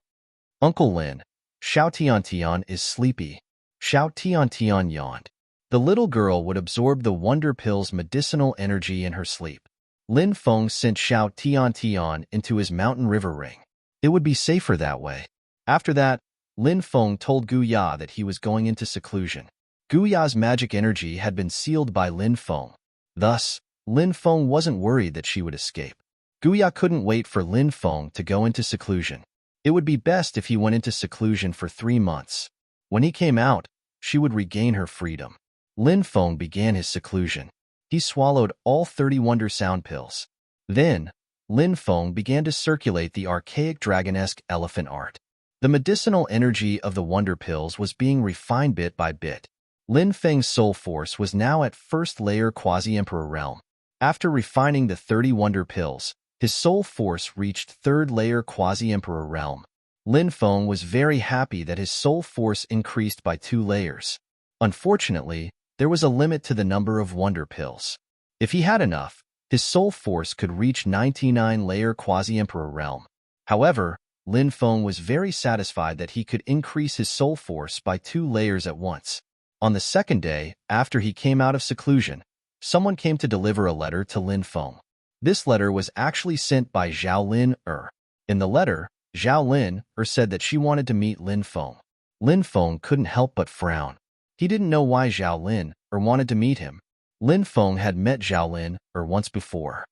Uncle Lin, Xiao Tiantian is sleepy. Xiao Tiantian yawned. The little girl would absorb the wonder pill's medicinal energy in her sleep. Lin Feng sent Xiao Tiantian into his mountain river ring. It would be safer that way. After that, Lin Feng told Gu Ya that he was going into seclusion. Gu Ya's magic energy had been sealed by Lin Feng. Thus, Lin Feng wasn't worried that she would escape. Gu Ya couldn't wait for Lin Feng to go into seclusion. It would be best if he went into seclusion for 3 months. When he came out, she would regain her freedom. Lin Feng began his seclusion. He swallowed all 30 wonder sound pills. Then, Lin Feng began to circulate the archaic dragonesque elephant art. The medicinal energy of the wonder pills was being refined bit by bit. Lin Feng's soul force was now at first layer quasi-emperor realm. After refining the 30 wonder pills, his soul force reached third layer quasi-emperor realm. Lin Feng was very happy that his soul force increased by 2 layers. Unfortunately, there was a limit to the number of wonder pills. If he had enough, his soul force could reach 99-layer quasi-emperor realm. However, Lin Feng was very satisfied that he could increase his soul force by 2 layers at once. On the second day, after he came out of seclusion, someone came to deliver a letter to Lin Feng. This letter was actually sent by Zhao Lin Er. In the letter, Zhao Lin Er said that she wanted to meet Lin Feng. Lin Feng couldn't help but frown. He didn't know why Zhao Lin Er wanted to meet him. Lin Feng had met Zhao Lin Er once before.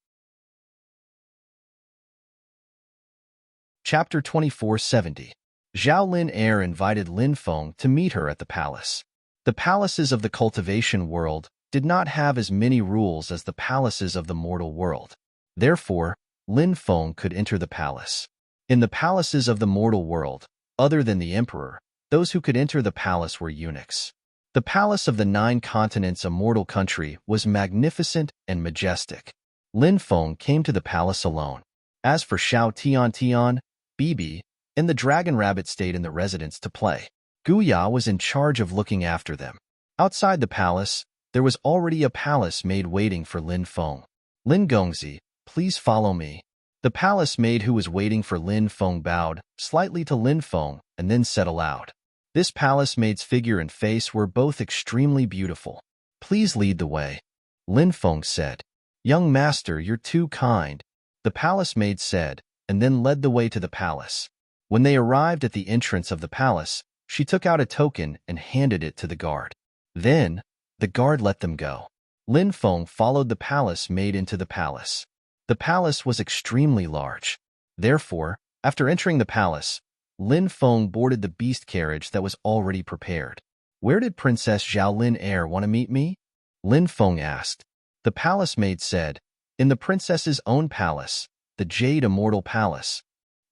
Chapter 2470. Zhao Lin Er invited Lin Feng to meet her at the palace. The palaces of the cultivation world did not have as many rules as the palaces of the mortal world. Therefore, Lin Feng could enter the palace. In the palaces of the mortal world, other than the emperor, those who could enter the palace were eunuchs. The palace of the 9 continents immortal country was magnificent and majestic. Lin Feng came to the palace alone. As for Xiao Tiantian, Bibi, and the dragon rabbit stayed in the residence to play. Gu Ya was in charge of looking after them. Outside the palace, there was already a palace maid waiting for Lin Feng. Lin Gongzi, please follow me. The palace maid who was waiting for Lin Feng bowed slightly to Lin Feng and then said aloud. This palace maid's figure and face were both extremely beautiful. Please lead the way. Lin Feng said. Young master, you're too kind, the palace maid said, and then led the way to the palace. When they arrived at the entrance of the palace, she took out a token and handed it to the guard. Then, the guard let them go. Lin Feng followed the palace maid into the palace. The palace was extremely large. Therefore, after entering the palace, Lin Feng boarded the beast carriage that was already prepared. Where did Princess Zhao Lin Er want to meet me? Lin Feng asked. The palace maid said, in the princess's own palace, the Jade Immortal Palace.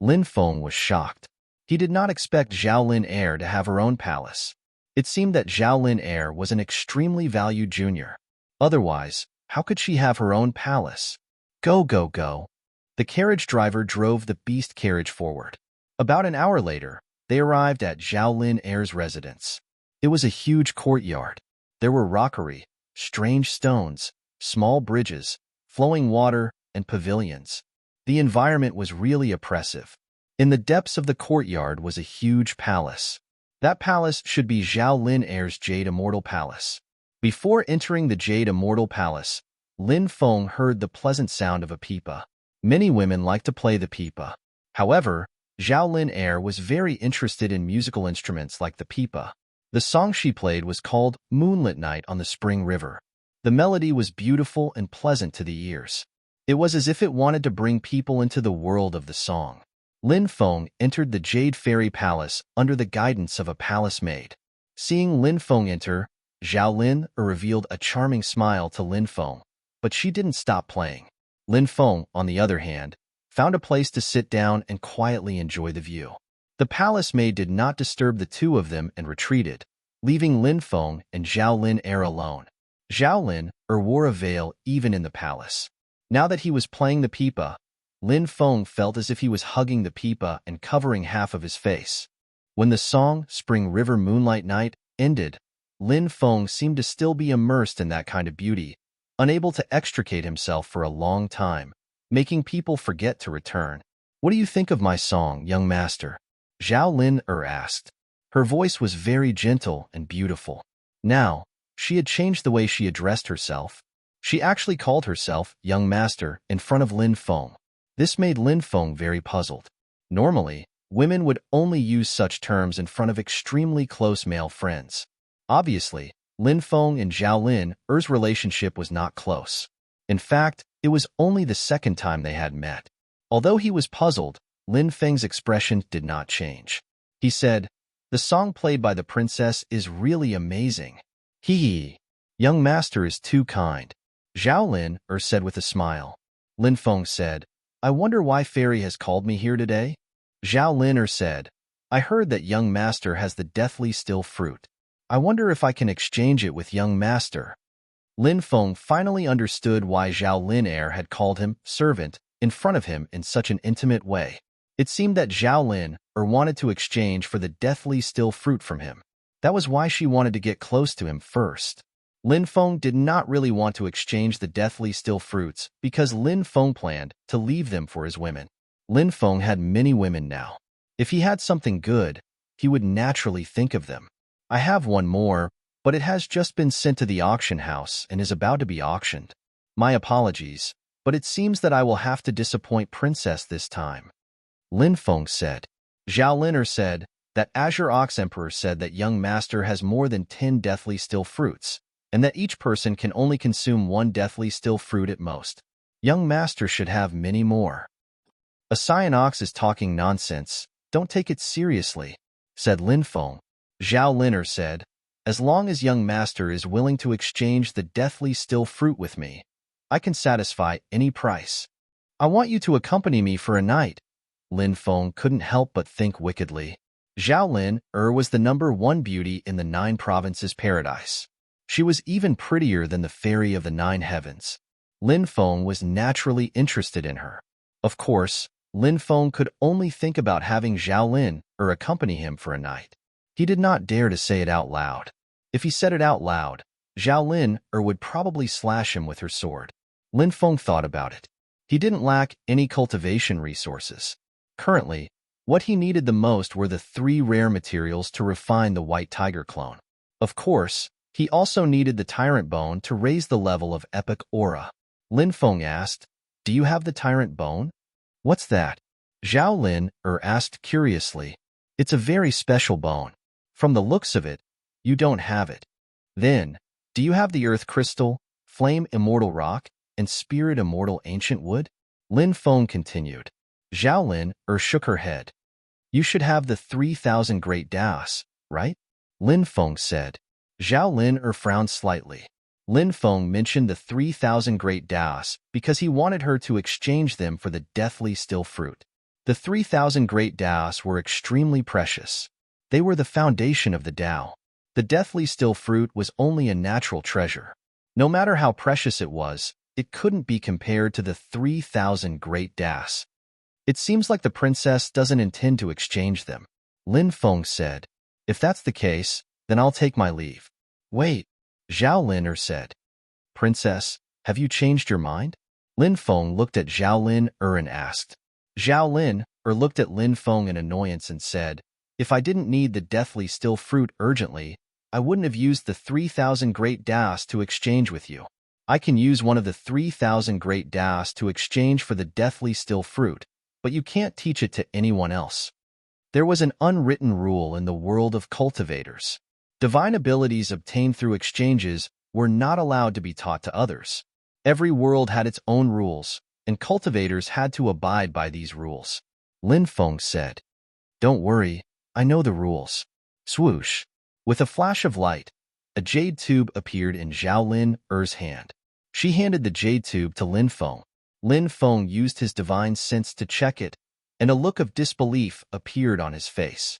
Lin Feng was shocked. He did not expect Zhao Lin Er to have her own palace. It seemed that Zhao Lin Er was an extremely valued junior. Otherwise, how could she have her own palace? Go, go, go. The carriage driver drove the beast carriage forward. About an hour later, they arrived at Zhao Lin Er's residence. It was a huge courtyard. There were rockery, strange stones, small bridges, flowing water, and pavilions. The environment was really oppressive. In the depths of the courtyard was a huge palace. That palace should be Zhao Lin Er's Jade Immortal Palace. Before entering the Jade Immortal Palace, Lin Feng heard the pleasant sound of a pipa. Many women like to play the pipa. However, Zhao Lin Er was very interested in musical instruments like the pipa. The song she played was called Moonlit Night on the Spring River. The melody was beautiful and pleasant to the ears. It was as if it wanted to bring people into the world of the song. Lin Feng entered the Jade Fairy Palace under the guidance of a palace maid. Seeing Lin Feng enter, Zhao Lin revealed a charming smile to Lin Feng, but she didn't stop playing. Lin Feng, on the other hand, found a place to sit down and quietly enjoy the view. The palace maid did not disturb the two of them and retreated, leaving Lin Feng and Zhao Lin alone. Zhao Lin wore a veil even in the palace. Now that he was playing the pipa, Lin Feng felt as if he was hugging the pipa and covering half of his face. When the song, Spring River Moonlight Night, ended, Lin Feng seemed to still be immersed in that kind of beauty, unable to extricate himself for a long time, making people forget to return. "What do you think of my song, young master?" Zhao Lin asked. Her voice was very gentle and beautiful. Now, she had changed the way she addressed herself. She actually called herself young master in front of Lin Feng. This made Lin Feng very puzzled. Normally, women would only use such terms in front of extremely close male friends. Obviously, Lin Feng and Zhao Lin's relationship was not close. In fact, it was only the second time they had met. Although he was puzzled, Lin Feng's expression did not change. He said, "The song played by the princess is really amazing. Hee. Young master is too kind." Zhao Lin said with a smile. Lin Feng said, "I wonder why Fairy has called me here today?" Zhao Lin said, "I heard that young master has the deathly still fruit. I wonder if I can exchange it with young master." Lin Feng finally understood why Zhao Lin had called him servant in front of him in such an intimate way. It seemed that Zhao Lin wanted to exchange for the deathly still fruit from him. That was why she wanted to get close to him first. Lin Feng did not really want to exchange the deathly still fruits because Lin Feng planned to leave them for his women. Lin Feng had many women now. If he had something good, he would naturally think of them. "I have one more, but it has just been sent to the auction house and is about to be auctioned. My apologies, but it seems that I will have to disappoint Princess this time," Lin Feng said. Zhao Lin said that Azure Ox Emperor said that young master has more than 10 deathly still fruits, and that each person can only consume one deathly still fruit at most. Young master should have many more. "A Cyan Ox is talking nonsense. Don't take it seriously," said Lin Feng. Zhao Lin said, "As long as young master is willing to exchange the deathly still fruit with me, I can satisfy any price. I want you to accompany me for a night." Lin Feng couldn't help but think wickedly. Zhao Lin was the #1 beauty in the 9 provinces paradise. She was even prettier than the fairy of the 9 heavens. Lin Feng was naturally interested in her. Of course, Lin Feng could only think about having Zhao Lin accompany him for a night. He did not dare to say it out loud. If he said it out loud, Zhao Lin would probably slash him with her sword. Lin Feng thought about it. He didn't lack any cultivation resources. Currently, what he needed the most were the 3 rare materials to refine the White Tiger clone. Of course, he also needed the Tyrant Bone to raise the level of Epic Aura. Lin Feng asked, "Do you have the Tyrant Bone?" "What's that?" Zhao Lin asked curiously. "It's a very special bone. From the looks of it, you don't have it. Then, do you have the Earth Crystal, Flame Immortal Rock, and Spirit Immortal Ancient Wood?" Lin Feng continued. Zhao Lin shook her head. "You should have the 3,000 Great Daos, right?" Lin Feng said. Zhao Lin frowned slightly. Lin Feng mentioned the 3,000 Great Daos because he wanted her to exchange them for the deathly still fruit. The 3,000 Great Daos were extremely precious. They were the foundation of the Tao. The deathly still fruit was only a natural treasure. No matter how precious it was, it couldn't be compared to the 3,000 Great Daos. "It seems like the princess doesn't intend to exchange them," Lin Feng said. "If that's the case, then I'll take my leave." "Wait," Zhao Lin said. "Princess, have you changed your mind?" Lin Feng looked at Zhao Lin and asked. Zhao Lin looked at Lin Feng in annoyance and said, "If I didn't need the deathly still fruit urgently, I wouldn't have used the 3,000 Great Daos to exchange with you. I can use one of the 3,000 Great Daos to exchange for the deathly still fruit, but you can't teach it to anyone else." There was an unwritten rule in the world of cultivators. Divine abilities obtained through exchanges were not allowed to be taught to others. Every world had its own rules, and cultivators had to abide by these rules. Lin Feng said, "Don't worry, I know the rules." Swoosh! With a flash of light, a jade tube appeared in Zhao Lin Er's hand. She handed the jade tube to Lin Feng. Lin Feng used his divine sense to check it, and a look of disbelief appeared on his face.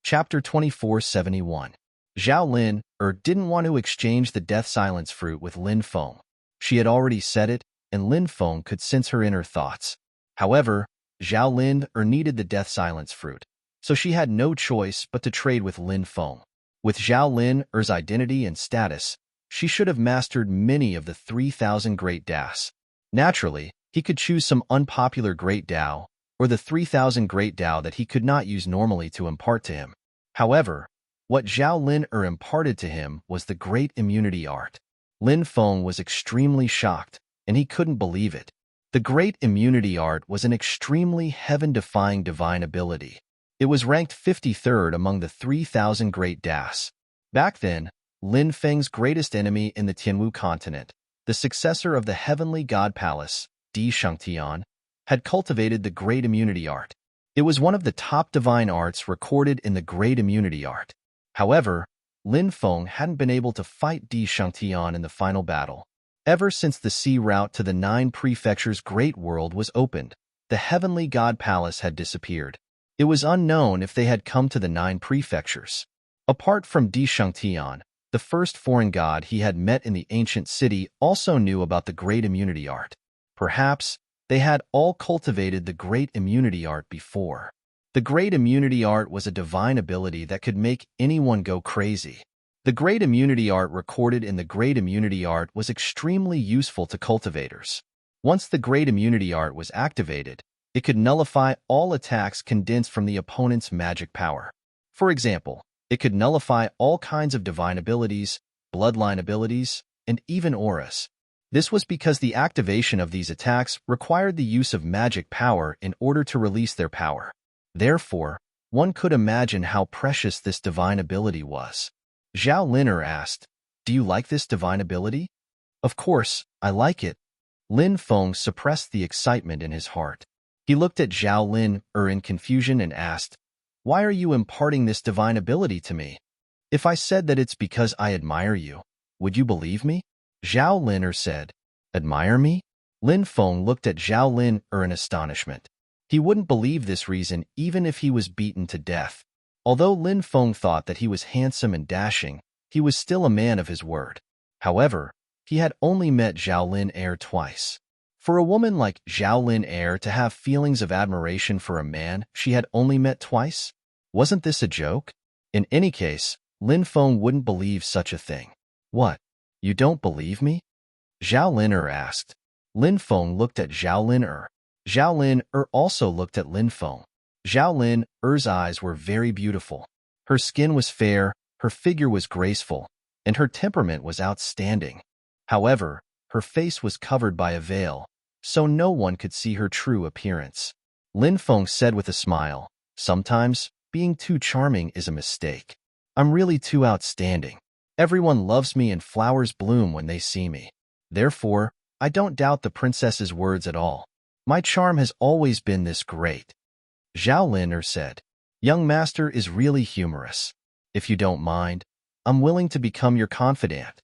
Chapter 2471. Zhao Lin didn't want to exchange the death silence fruit with Lin Feng. She had already said it, and Lin Feng could sense her inner thoughts. However, Zhao Lin needed the death silence fruit, so she had no choice but to trade with Lin Feng. With Zhao Lin identity and status, she should have mastered many of the 3,000 Great Daos. Naturally, he could choose some unpopular Great Dao, or the 3,000 Great Dao that he could not use normally to impart to him. However, what Zhao Lin imparted to him was the Great Immunity Art. Lin Feng was extremely shocked, and he couldn't believe it. The Great Immunity Art was an extremely heaven-defying divine ability. It was ranked 53rd among the 3,000 Great Daos. Back then, Lin Feng's greatest enemy in the Tianwu continent, the successor of the Heavenly God Palace, Di Shangtian, had cultivated the Great Immunity Art. It was one of the top divine arts recorded in the Great Immunity Art. However, Lin Feng hadn't been able to fight Di Shangtian in the final battle. Ever since the sea route to the 9 prefectures' Great World was opened, the Heavenly God Palace had disappeared. It was unknown if they had come to the 9 prefectures. Apart from Di Shangtian, the first foreign god he had met in the ancient city also knew about the Great Immunity Art. Perhaps they had all cultivated the Great Immunity Art before. The Great Immunity Art was a divine ability that could make anyone go crazy. The Great Immunity Art recorded in the Great Immunity Art was extremely useful to cultivators. Once the Great Immunity Art was activated, it could nullify all attacks condensed from the opponent's magic power. For example, it could nullify all kinds of divine abilities, bloodline abilities, and even auras. This was because the activation of these attacks required the use of magic power in order to release their power. Therefore, one could imagine how precious this divine ability was. Zhao Lin asked, "Do you like this divine ability?" "Of course, I like it." Lin Feng suppressed the excitement in his heart. He looked at Zhao Lin in confusion and asked, "Why are you imparting this divine ability to me? If I said that it's because I admire you, would you believe me?" Zhao Lin said, "Admire me?" Lin Feng looked at Zhao Lin in astonishment. He wouldn't believe this reason even if he was beaten to death. Although Lin Feng thought that he was handsome and dashing, he was still a man of his word. However, he had only met Zhao Lin twice. For a woman like Zhao Lin to have feelings of admiration for a man she had only met twice? Wasn't this a joke? In any case, Lin Feng wouldn't believe such a thing. "What? You don't believe me?" Zhao Lin asked. Lin Feng looked at Zhao Lin Zhao Lin also looked at Lin Feng. Zhao Lin eyes were very beautiful. Her skin was fair, her figure was graceful, and her temperament was outstanding. However, her face was covered by a veil, so no one could see her true appearance. Lin Feng said with a smile, "Sometimes, being too charming is a mistake. I'm really too outstanding. Everyone loves me and flowers bloom when they see me. Therefore, I don't doubt the princess's words at all. My charm has always been this great." Zhao Lin said, "Young master is really humorous. If you don't mind, I'm willing to become your confidant."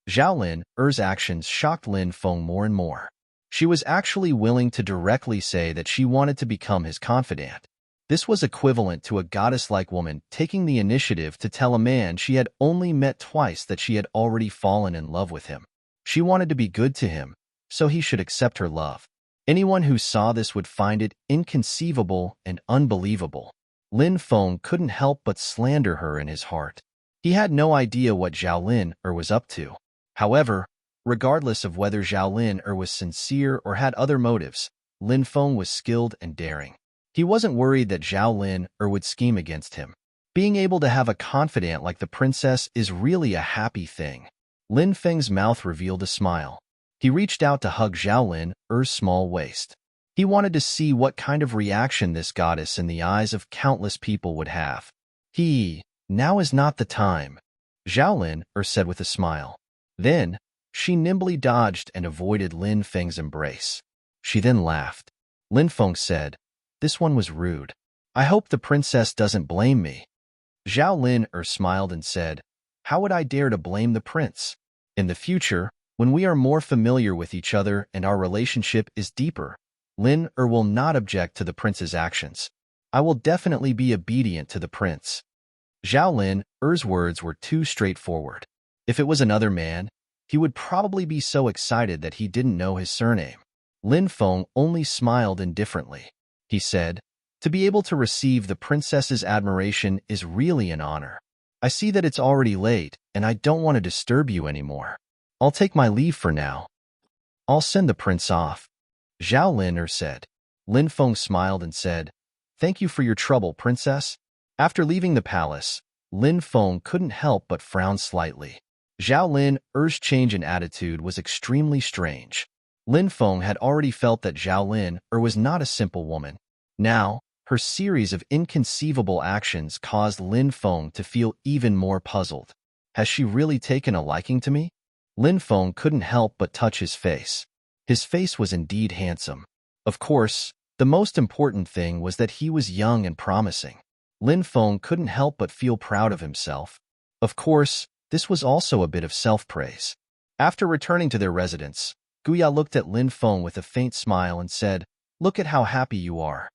Zhao Lin's actions shocked Lin Feng more and more. She was actually willing to directly say that she wanted to become his confidant. This was equivalent to a goddess-like woman taking the initiative to tell a man she had only met twice that she had already fallen in love with him. She wanted to be good to him, so he should accept her love. Anyone who saw this would find it inconceivable and unbelievable. Lin Feng couldn't help but slander her in his heart. He had no idea what Zhao Lin was up to. However, regardless of whether Zhao Lin was sincere or had other motives, Lin Feng was skilled and daring. He wasn't worried that Zhao Lin would scheme against him. Being able to have a confidant like the princess is really a happy thing. Lin Feng's mouth revealed a smile. He reached out to hug Zhao Lin's small waist. He wanted to see what kind of reaction this goddess in the eyes of countless people would have. Now is not the time, Zhao Lin said with a smile. Then, she nimbly dodged and avoided Lin Feng's embrace. She then laughed. Lin Feng said, "This one was rude. I hope the princess doesn't blame me." Zhao Lin smiled and said, "How would I dare to blame the prince? In the future, when we are more familiar with each other and our relationship is deeper, Lin will not object to the prince's actions. I will definitely be obedient to the prince." Zhao Lin's words were too straightforward. If it was another man, he would probably be so excited that he didn't know his surname. Lin Feng only smiled indifferently. He said, "To be able to receive the princess's admiration is really an honor. I see that it's already late, and I don't want to disturb you anymore. I'll take my leave for now. I'll send the prince off," Zhao Lin said. Lin Feng smiled and said, "Thank you for your trouble, princess." After leaving the palace, Lin Feng couldn't help but frown slightly. Zhao Lin's change in attitude was extremely strange. Lin Feng had already felt that Zhao Lin was not a simple woman. Now, her series of inconceivable actions caused Lin Feng to feel even more puzzled. Has she really taken a liking to me? Lin Feng couldn't help but touch his face. His face was indeed handsome. Of course, the most important thing was that he was young and promising. Lin Feng couldn't help but feel proud of himself. Of course, this was also a bit of self-praise. After returning to their residence, Guya looked at Lin Feng with a faint smile and said, "Look at how happy you are.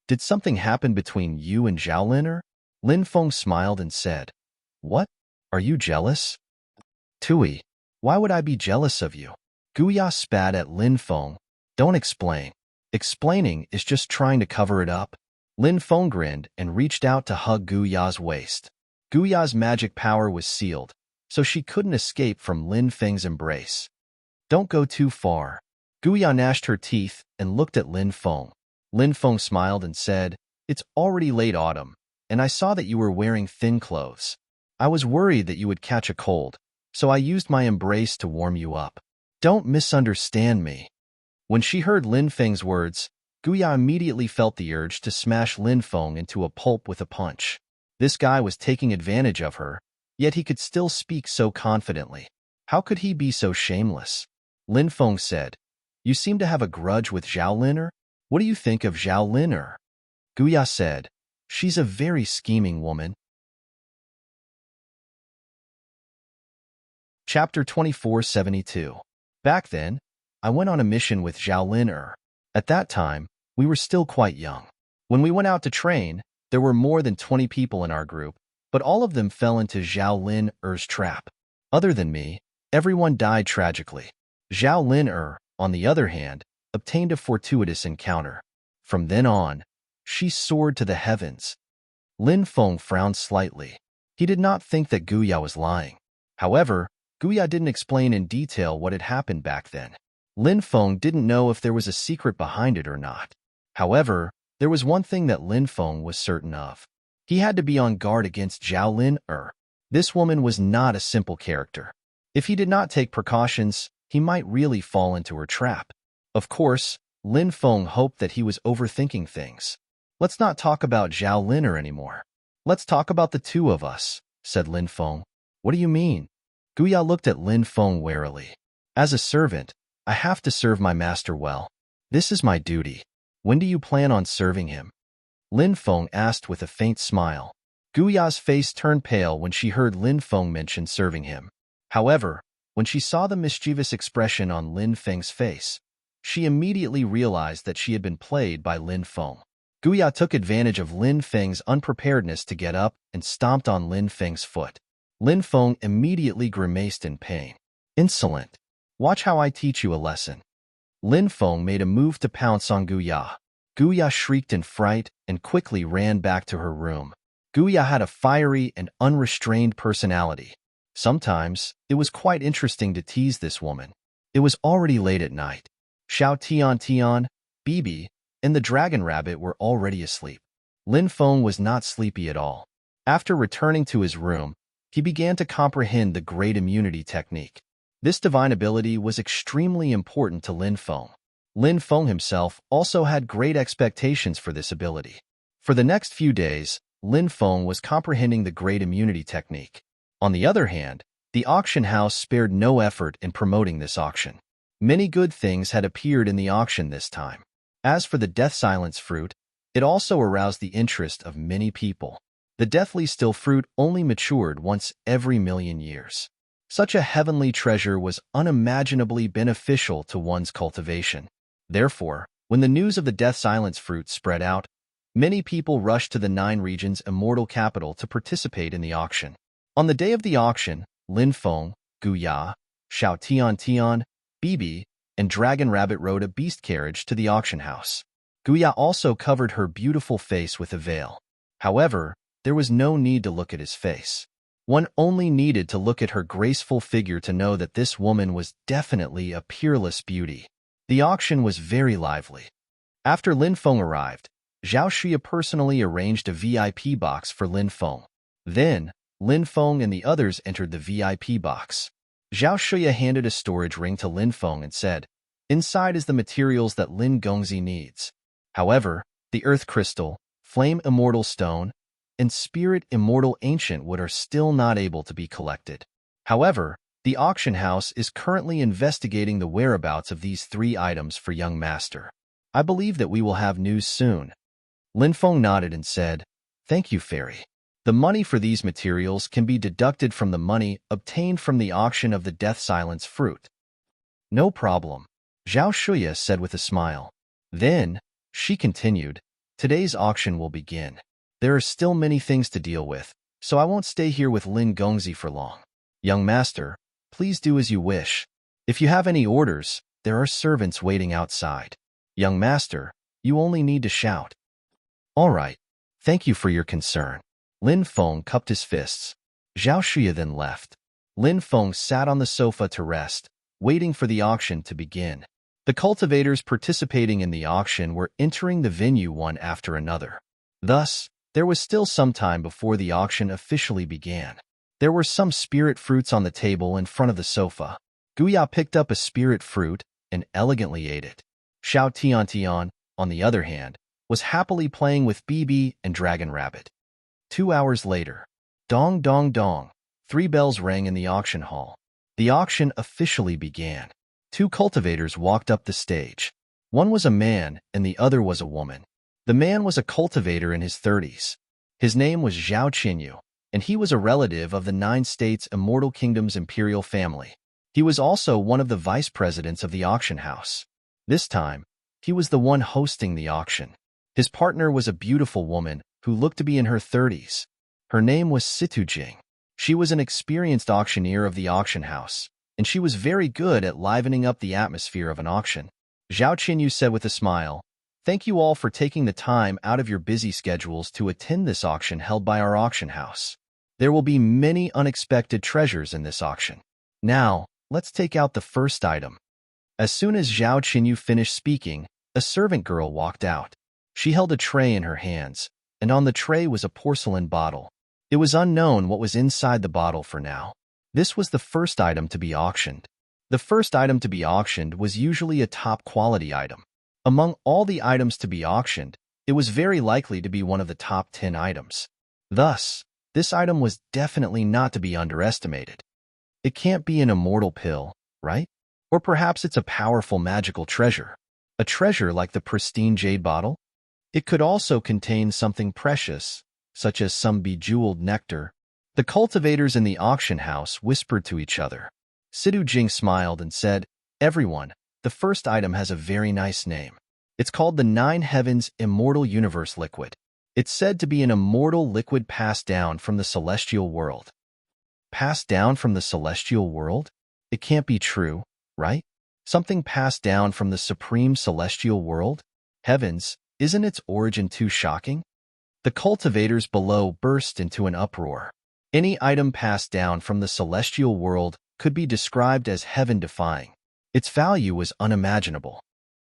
Did something happen between you and Zhao Lin?" Lin Feng smiled and said, "What? Are you jealous?" "Tui, why would I be jealous of you?" Guya spat at Lin Feng. "Don't explain. Explaining is just trying to cover it up." Lin Feng grinned and reached out to hug Guya's waist. Guya's magic power was sealed, so she couldn't escape from Lin Feng's embrace. "Don't go too far." Guya gnashed her teeth and looked at Lin Feng. Lin Feng smiled and said, "It's already late autumn, and I saw that you were wearing thin clothes. I was worried that you would catch a cold, so I used my embrace to warm you up. Don't misunderstand me." When she heard Lin Feng's words, Guya immediately felt the urge to smash Lin Feng into a pulp with a punch. This guy was taking advantage of her, yet he could still speak so confidently. How could he be so shameless? Lin Feng said, "You seem to have a grudge with Zhao Lin. What do you think of Zhao Lin?" Guya said, "She's a very scheming woman." Chapter 2472. Back then, I went on a mission with Zhao Lin. At that time, we were still quite young. When we went out to train, there were more than 20 people in our group, but all of them fell into Zhao Lin's trap. Other than me, everyone died tragically. Zhao Lin, on the other hand, obtained a fortuitous encounter. From then on, she soared to the heavens. Lin Feng frowned slightly. He did not think that Guya was lying. However, Guya didn't explain in detail what had happened back then. Lin Feng didn't know if there was a secret behind it or not. However, there was one thing that Lin Feng was certain of. He had to be on guard against Zhao Lin. This woman was not a simple character. If he did not take precautions, he might really fall into her trap. Of course, Lin Feng hoped that he was overthinking things. "Let's not talk about Zhao Lin anymore. Let's talk about the two of us," said Lin Feng. "What do you mean?" Guya looked at Lin Feng warily. "As a servant, I have to serve my master well. This is my duty. When do you plan on serving him?" Lin Feng asked with a faint smile. Guya's face turned pale when she heard Lin Feng mention serving him. However, when she saw the mischievous expression on Lin Feng's face, she immediately realized that she had been played by Lin Feng. Guya took advantage of Lin Feng's unpreparedness to get up and stomped on Lin Feng's foot. Lin Feng immediately grimaced in pain. "Insolent! Watch how I teach you a lesson." Lin Feng made a move to pounce on Guya. Guya shrieked in fright and quickly ran back to her room. Guya had a fiery and unrestrained personality. Sometimes, it was quite interesting to tease this woman. It was already late at night. Xiao Tian, Bibi, and the dragon rabbit were already asleep. Lin Feng was not sleepy at all. After returning to his room, he began to comprehend the great immunity technique. This divine ability was extremely important to Lin Feng. Lin Feng himself also had great expectations for this ability. For the next few days, Lin Feng was comprehending the great immunity technique. On the other hand, the auction house spared no effort in promoting this auction. Many good things had appeared in the auction this time. As for the death silence fruit, it also aroused the interest of many people. The deathly still fruit only matured once every million years. Such a heavenly treasure was unimaginably beneficial to one's cultivation. Therefore, when the news of the death silence fruit spread out, many people rushed to the 9 regions' immortal capital to participate in the auction. On the day of the auction, Lin Feng, Gu Ya, Xiao Tian Tian, Bibi, and Dragon Rabbit rode a beast carriage to the auction house. Gu Ya also covered her beautiful face with a veil. However, there was no need to look at his face. One only needed to look at her graceful figure to know that this woman was definitely a peerless beauty. The auction was very lively. After Lin Feng arrived, Zhao Xia personally arranged a VIP box for Lin Feng. Then, Lin Feng and the others entered the VIP box. Zhao Xia handed a storage ring to Lin Feng and said, "Inside is the materials that Lin Gongzi needs." However, the Earth Crystal, Flame Immortal Stone, and Spirit Immortal Ancient Wood are still not able to be collected. However, the auction house is currently investigating the whereabouts of these 3 items for young master. I believe that we will have news soon. Lin Feng nodded and said, "Thank you, Fairy. The money for these materials can be deducted from the money obtained from the auction of the death silence fruit." "No problem," Zhao Shuya said with a smile. Then, she continued, "Today's auction will begin. There are still many things to deal with, so I won't stay here with Lin Gongzi for long. Young master, please do as you wish. If you have any orders, there are servants waiting outside. Young master, you only need to shout." "All right. Thank you for your concern." Lin Feng cupped his fists. Zhao Shuya then left. Lin Feng sat on the sofa to rest, waiting for the auction to begin. The cultivators participating in the auction were entering the venue one after another. Thus, there was still some time before the auction officially began. There were some spirit fruits on the table in front of the sofa. Guya picked up a spirit fruit and elegantly ate it. Xiao Tiantian, on the other hand, was happily playing with Bibi and Dragon Rabbit. 2 hours later, dong dong dong, 3 bells rang in the auction hall. The auction officially began. 2 cultivators walked up the stage. One was a man and the other was a woman. The man was a cultivator in his 30s. His name was Zhao Qinyu, and he was a relative of the 9 states' Immortal Kingdom's imperial family. He was also one of the vice presidents of the auction house. This time, he was the one hosting the auction. His partner was a beautiful woman who looked to be in her 30s. Her name was Situ Jing. She was an experienced auctioneer of the auction house, and she was very good at livening up the atmosphere of an auction. Zhao Qinyu said with a smile, "Thank you all for taking the time out of your busy schedules to attend this auction held by our auction house. There will be many unexpected treasures in this auction. Now, let's take out the first item." As soon as Zhao Qinyu finished speaking, a servant girl walked out. She held a tray in her hands, and on the tray was a porcelain bottle. It was unknown what was inside the bottle for now. This was the first item to be auctioned. The first item to be auctioned was usually a top-quality item. Among all the items to be auctioned, it was very likely to be one of the top 10 items. Thus, this item was definitely not to be underestimated. It can't be an immortal pill, right? Or perhaps it's a powerful magical treasure. A treasure like the pristine jade bottle? It could also contain something precious, such as some bejeweled nectar. The cultivators in the auction house whispered to each other. Situ Jing smiled and said, "Everyone, the first item has a very nice name. It's called the 9 Heavens Immortal Universe Liquid. It's said to be an immortal liquid passed down from the celestial world." Passed down from the celestial world? It can't be true, right? Something passed down from the supreme celestial world? Heavens, isn't its origin too shocking? The cultivators below burst into an uproar. Any item passed down from the celestial world could be described as heaven-defying. Its value was unimaginable.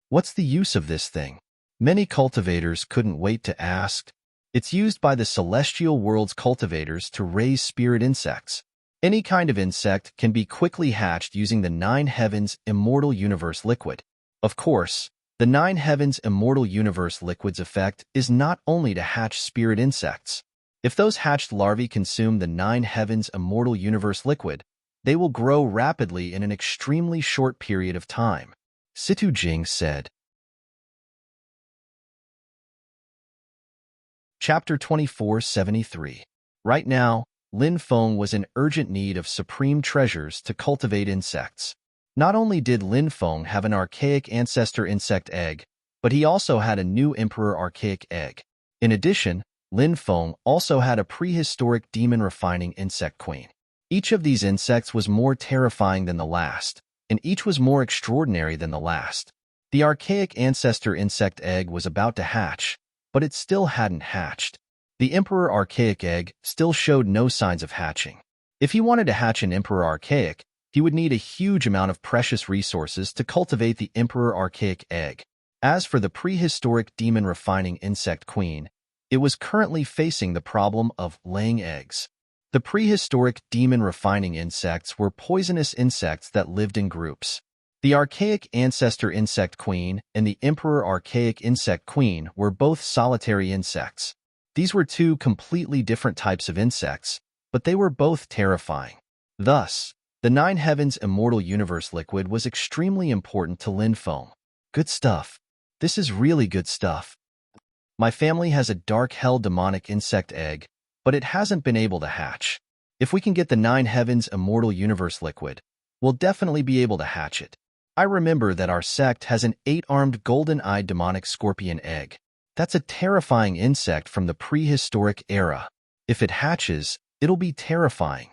What's the use of this thing? Many cultivators couldn't wait to ask. It's used by the celestial world's cultivators to raise spirit insects. Any kind of insect can be quickly hatched using the 9 Heavens Immortal Universe Liquid. Of course, the 9 Heavens Immortal Universe Liquid's effect is not only to hatch spirit insects. If those hatched larvae consume the nine heavens immortal universe liquid, they will grow rapidly in an extremely short period of time, Situ Jing said. Chapter 2473. Right now, Lin Feng was in urgent need of supreme treasures to cultivate insects. Not only did Lin Feng have an archaic ancestor insect egg, but he also had a new emperor archaic egg. In addition, Lin Feng also had a prehistoric demon refining insect queen. Each of these insects was more terrifying than the last, and each was more extraordinary than the last. The archaic ancestor insect egg was about to hatch, but it still hadn't hatched. The Emperor Archaic egg still showed no signs of hatching. If he wanted to hatch an Emperor Archaic, he would need a huge amount of precious resources to cultivate the Emperor Archaic egg. As for the prehistoric demon refining insect queen, it was currently facing the problem of laying eggs. The prehistoric demon refining insects were poisonous insects that lived in groups. The archaic ancestor insect queen and the emperor archaic insect queen were both solitary insects. These were two completely different types of insects, but they were both terrifying. Thus, the Nine Heavens Immortal Universe liquid was extremely important to Lin Feng. Good stuff. This is really good stuff. My family has a dark hell demonic insect egg, but it hasn't been able to hatch. If we can get the Nine Heavens Immortal Universe liquid, we'll definitely be able to hatch it. I remember that our sect has an 8-armed golden-eyed demonic scorpion egg. That's a terrifying insect from the prehistoric era. If it hatches, it'll be terrifying.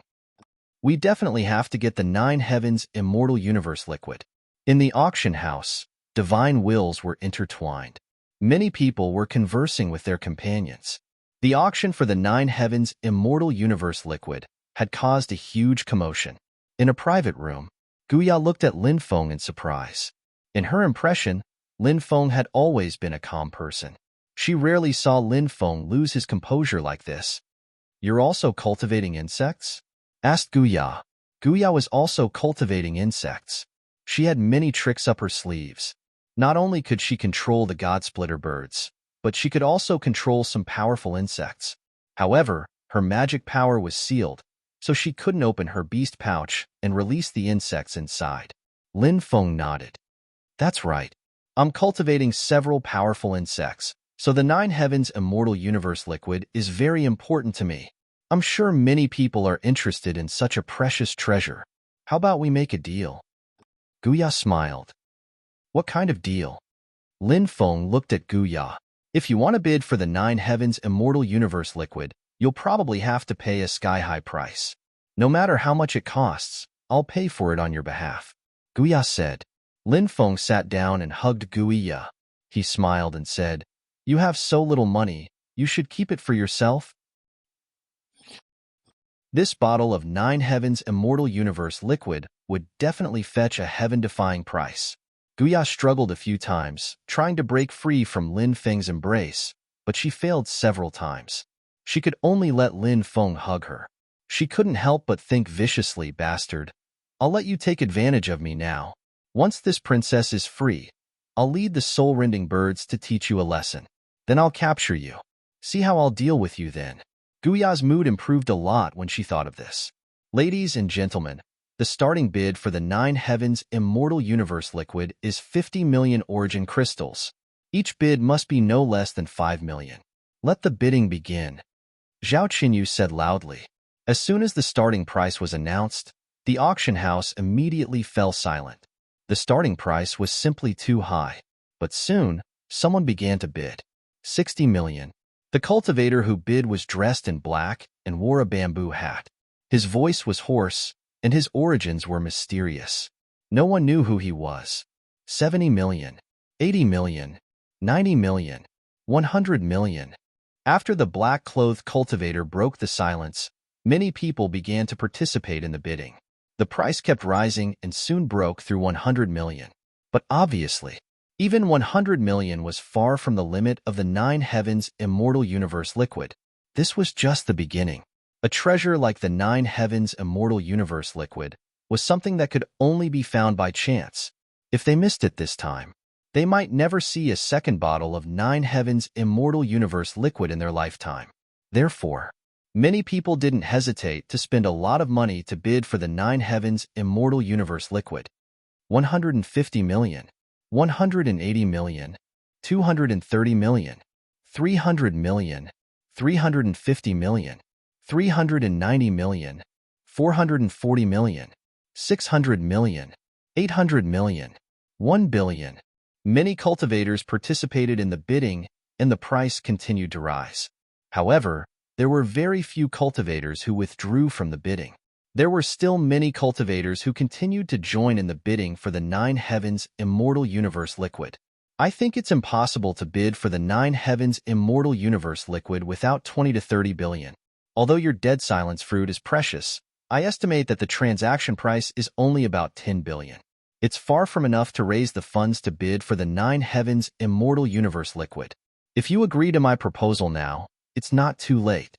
We definitely have to get the Nine Heavens Immortal Universe liquid. In the auction house, divine wills were intertwined. Many people were conversing with their companions. The auction for the Nine Heavens Immortal Universe liquid had caused a huge commotion. In a private room, Guya looked at Lin Feng in surprise. In her impression, Lin Feng had always been a calm person. She rarely saw Lin Feng lose his composure like this. "You're also cultivating insects?" asked Guya. Guya was also cultivating insects. She had many tricks up her sleeves. Not only could she control the God-splitter birds, but she could also control some powerful insects. However, her magic power was sealed, so she couldn't open her beast pouch and release the insects inside. Lin Feng nodded. "That's right. I'm cultivating several powerful insects, so the Nine Heavens Immortal Universe liquid is very important to me. I'm sure many people are interested in such a precious treasure. How about we make a deal?" Guya smiled. "What kind of deal?" Lin Feng looked at Guya. "If you want to bid for the Nine Heavens Immortal Universe liquid, you'll probably have to pay a sky-high price. No matter how much it costs, I'll pay for it on your behalf," Guya said. Lin Feng sat down and hugged Guya. He smiled and said, "You have so little money, you should keep it for yourself." This bottle of Nine Heavens Immortal Universe liquid would definitely fetch a heaven-defying price. Guya struggled a few times, trying to break free from Lin Feng's embrace, but she failed several times. She could only let Lin Feng hug her. She couldn't help but think viciously, "Bastard. I'll let you take advantage of me now. Once this princess is free, I'll lead the soul-rending birds to teach you a lesson. Then I'll capture you. See how I'll deal with you then." Guya's mood improved a lot when she thought of this. Ladies and gentlemen, the starting bid for the Nine Heavens Immortal Universe liquid is 50 million origin crystals. Each bid must be no less than 5 million. Let the bidding begin, Zhao Qinyu said loudly. As soon as the starting price was announced, the auction house immediately fell silent. The starting price was simply too high. But soon, someone began to bid. 60 million. The cultivator who bid was dressed in black and wore a bamboo hat. His voice was hoarse, and his origins were mysterious. No one knew who he was. 70 million, 80 million, 90 million, 100 million. After the black-clothed cultivator broke the silence, many people began to participate in the bidding. The price kept rising and soon broke through 100 million. But obviously, even 100 million was far from the limit of the Nine Heavens Immortal Universe liquid. This was just the beginning. A treasure like the Nine Heavens Immortal Universe liquid was something that could only be found by chance. If they missed it this time, they might never see a second bottle of Nine Heavens Immortal Universe liquid in their lifetime. Therefore, Many people didn't hesitate to spend a lot of money to bid for the Nine Heavens Immortal Universe Liquid. 150 million, 180 million, 230 million, 300 million, 350 million, 390 million, 440 million, 600 million, 800 million, 1 billion. Many cultivators participated in the bidding, and the price continued to rise. However, there were very few cultivators who withdrew from the bidding. There were still many cultivators who continued to join in the bidding for the Nine Heavens Immortal Universe Liquid. I think it's impossible to bid for the Nine Heavens Immortal Universe Liquid without 20 to 30 billion. Although your dead silence fruit is precious, I estimate that the transaction price is only about 10 billion. It's far from enough to raise the funds to bid for the Nine Heavens Immortal Universe Liquid. If you agree to my proposal now, it's not too late,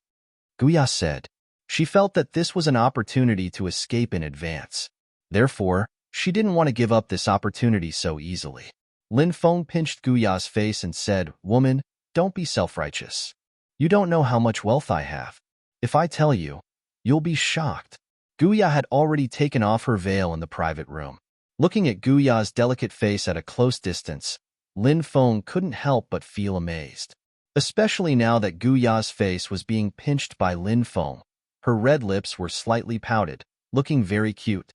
Guya said. She felt that this was an opportunity to escape in advance. Therefore, she didn't want to give up this opportunity so easily. Lin Feng pinched Guya's face and said, "Woman, don't be self-righteous. You don't know how much wealth I have. If I tell you, you'll be shocked." Guya had already taken off her veil in the private room. Looking at Guya's delicate face at a close distance, Lin Feng couldn't help but feel amazed. Especially now that Guya's face was being pinched by Lin Feng. Her red lips were slightly pouted, looking very cute.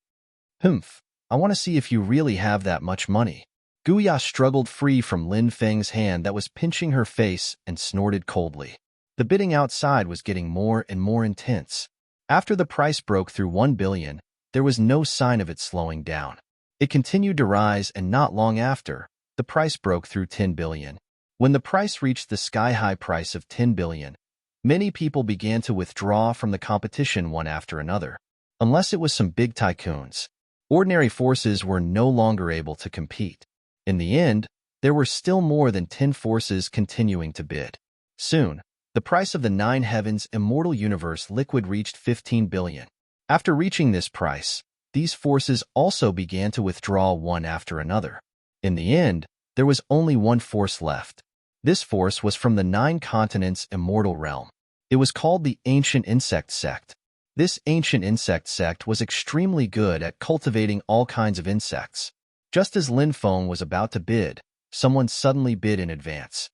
"Humph, I want to see if you really have that much money." Guya struggled free from Lin Feng's hand that was pinching her face and snorted coldly. The bidding outside was getting more and more intense. After the price broke through 1 billion, there was no sign of it slowing down. It continued to rise, and not long after, the price broke through 10 billion. When the price reached the sky-high price of 10 billion, many people began to withdraw from the competition one after another. Unless it was some big tycoons, ordinary forces were no longer able to compete. In the end, there were still more than 10 forces continuing to bid. Soon, the price of the Nine Heavens Immortal Universe Liquid reached 15 billion. After reaching this price, these forces also began to withdraw one after another. In the end, there was only one force left. This force was from the 9 continents immortal realm. It was called the Ancient Insect Sect. This Ancient Insect Sect was extremely good at cultivating all kinds of insects. Just as Lin Feng was about to bid, someone suddenly bid in advance.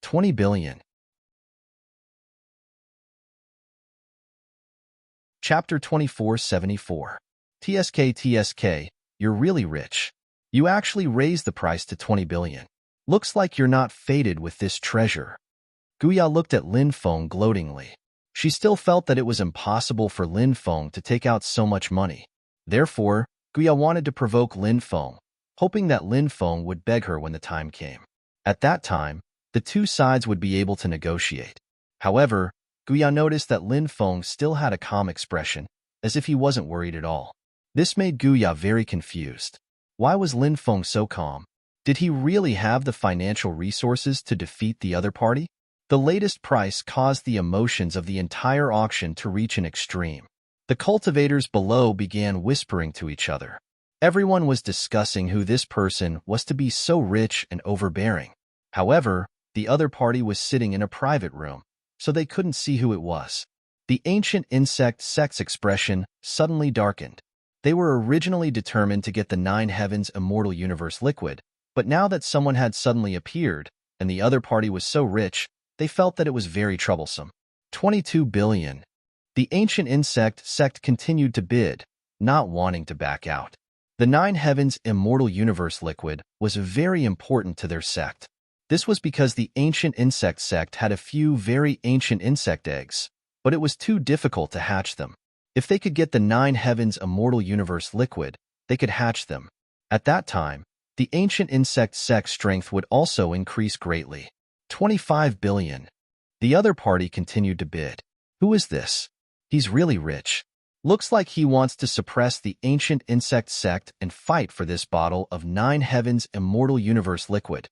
20 billion. Chapter 2474. TSK, you're really rich. You actually raised the price to 20 billion. Looks like you're not fated with this treasure. Guya looked at Lin Feng gloatingly. She still felt that it was impossible for Lin Feng to take out so much money. Therefore, Guya wanted to provoke Lin Feng, hoping that Lin Feng would beg her when the time came. At that time, the two sides would be able to negotiate. However, Guya noticed that Lin Feng still had a calm expression, as if he wasn't worried at all. This made Guya very confused. Why was Lin Feng so calm? Did he really have the financial resources to defeat the other party? The latest price caused the emotions of the entire auction to reach an extreme. The cultivators below began whispering to each other. Everyone was discussing who this person was to be so rich and overbearing. However, the other party was sitting in a private room, so they couldn't see who it was. The Ancient Insect Sect's expression suddenly darkened. They were originally determined to get the Nine Heavens Immortal Universe Liquid, but now that someone had suddenly appeared, and the other party was so rich, they felt that it was very troublesome. 22 billion. The Ancient Insect Sect continued to bid, not wanting to back out. The Nine Heavens Immortal Universe Liquid was very important to their sect. This was because the Ancient Insect Sect had a few very ancient insect eggs, but it was too difficult to hatch them. If they could get the Nine Heavens Immortal Universe Liquid, they could hatch them. At that time, the Ancient Insect Sect's strength would also increase greatly. 25 billion. The other party continued to bid. Who is this? He's really rich. Looks like he wants to suppress the Ancient Insect Sect and fight for this bottle of Nine Heavens Immortal Universe Liquid.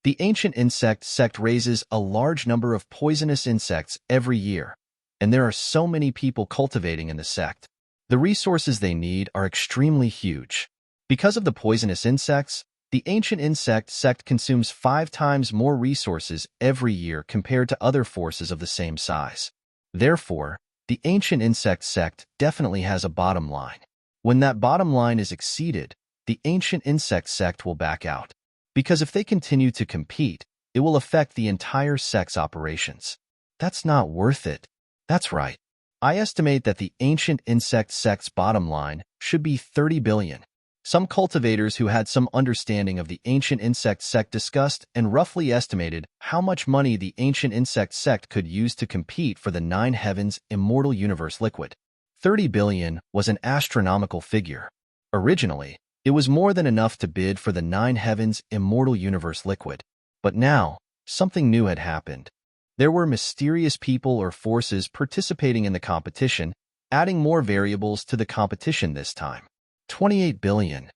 The Ancient Insect Sect raises a large number of poisonous insects every year, and there are so many people cultivating in the sect. The resources they need are extremely huge. Because of the poisonous insects, the Ancient Insect Sect consumes 5 times more resources every year compared to other forces of the same size. Therefore, the ancient insect sect definitely has a bottom line. When that bottom line is exceeded, the ancient insect sect will back out. Because if they continue to compete, it will affect the entire sect's operations. That's not worth it. That's right. I estimate that the ancient insect sect's bottom line should be 30 billion. Some cultivators who had some understanding of the ancient insect sect discussed and roughly estimated how much money the ancient insect sect could use to compete for the 9 heavens immortal universe liquid. 30 billion was an astronomical figure. Originally, it was more than enough to bid for the 9 heavens immortal universe liquid. But now, something new had happened. There were mysterious people or forces participating in the competition, adding more variables to the competition this time. 28 billion.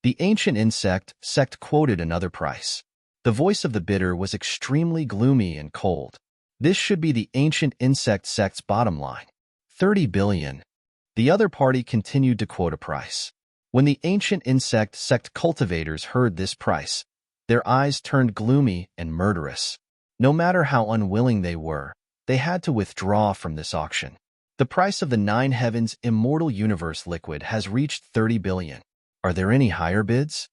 The ancient insect sect quoted another price. The voice of the bidder was extremely gloomy and cold. This should be the ancient insect sect's bottom line. 30 billion. The other party continued to quote a price. When the ancient insect sect cultivators heard this price, their eyes turned gloomy and murderous. No matter how unwilling they were, they had to withdraw from this auction. The price of the 9 heavens immortal universe liquid has reached 30 billion. Are there any higher bids?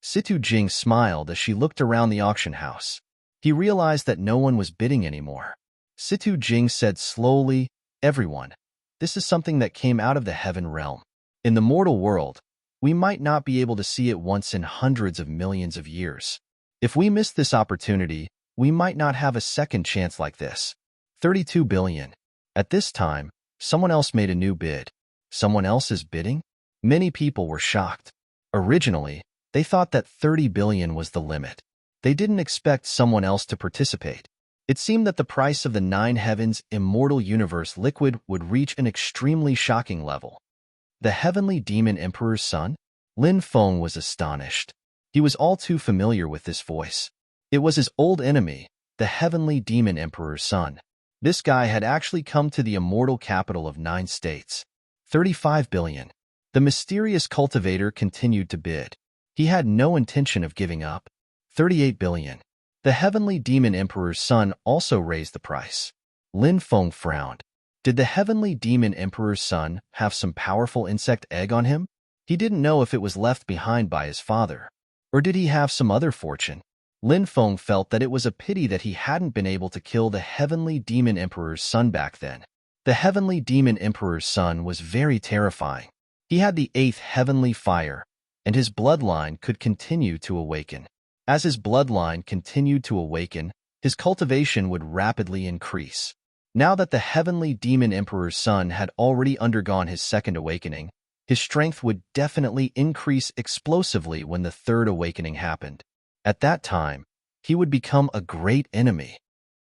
Situ Jing smiled as she looked around the auction house. He realized that no one was bidding anymore. Situ Jing said slowly, "Everyone, this is something that came out of the heaven realm. In the mortal world, we might not be able to see it once in hundreds of millions of years. If we miss this opportunity, we might not have a second chance like this." 32 billion. At this time, someone else made a new bid. Someone else is bidding? Many people were shocked. Originally, they thought that 30 billion was the limit. They didn't expect someone else to participate. It seemed that the price of the 9 heavens immortal universe liquid would reach an extremely shocking level. The heavenly demon emperor's son? Lin Feng was astonished. He was all too familiar with this voice. It was his old enemy, the heavenly demon emperor's son. This guy had actually come to the immortal capital of 9 states. 35 billion. The mysterious cultivator continued to bid. He had no intention of giving up. 38 billion. The heavenly demon emperor's son also raised the price. Lin Feng frowned. Did the heavenly demon emperor's son have some powerful insect egg on him? He didn't know if it was left behind by his father. Or did he have some other fortune? Lin Feng felt that it was a pity that he hadn't been able to kill the heavenly demon emperor's son back then. The heavenly demon emperor's son was very terrifying. He had the 8th heavenly fire, and his bloodline could continue to awaken. As his bloodline continued to awaken, his cultivation would rapidly increase. Now that the heavenly demon emperor's son had already undergone his second awakening, his strength would definitely increase explosively when the third awakening happened. At that time, he would become a great enemy.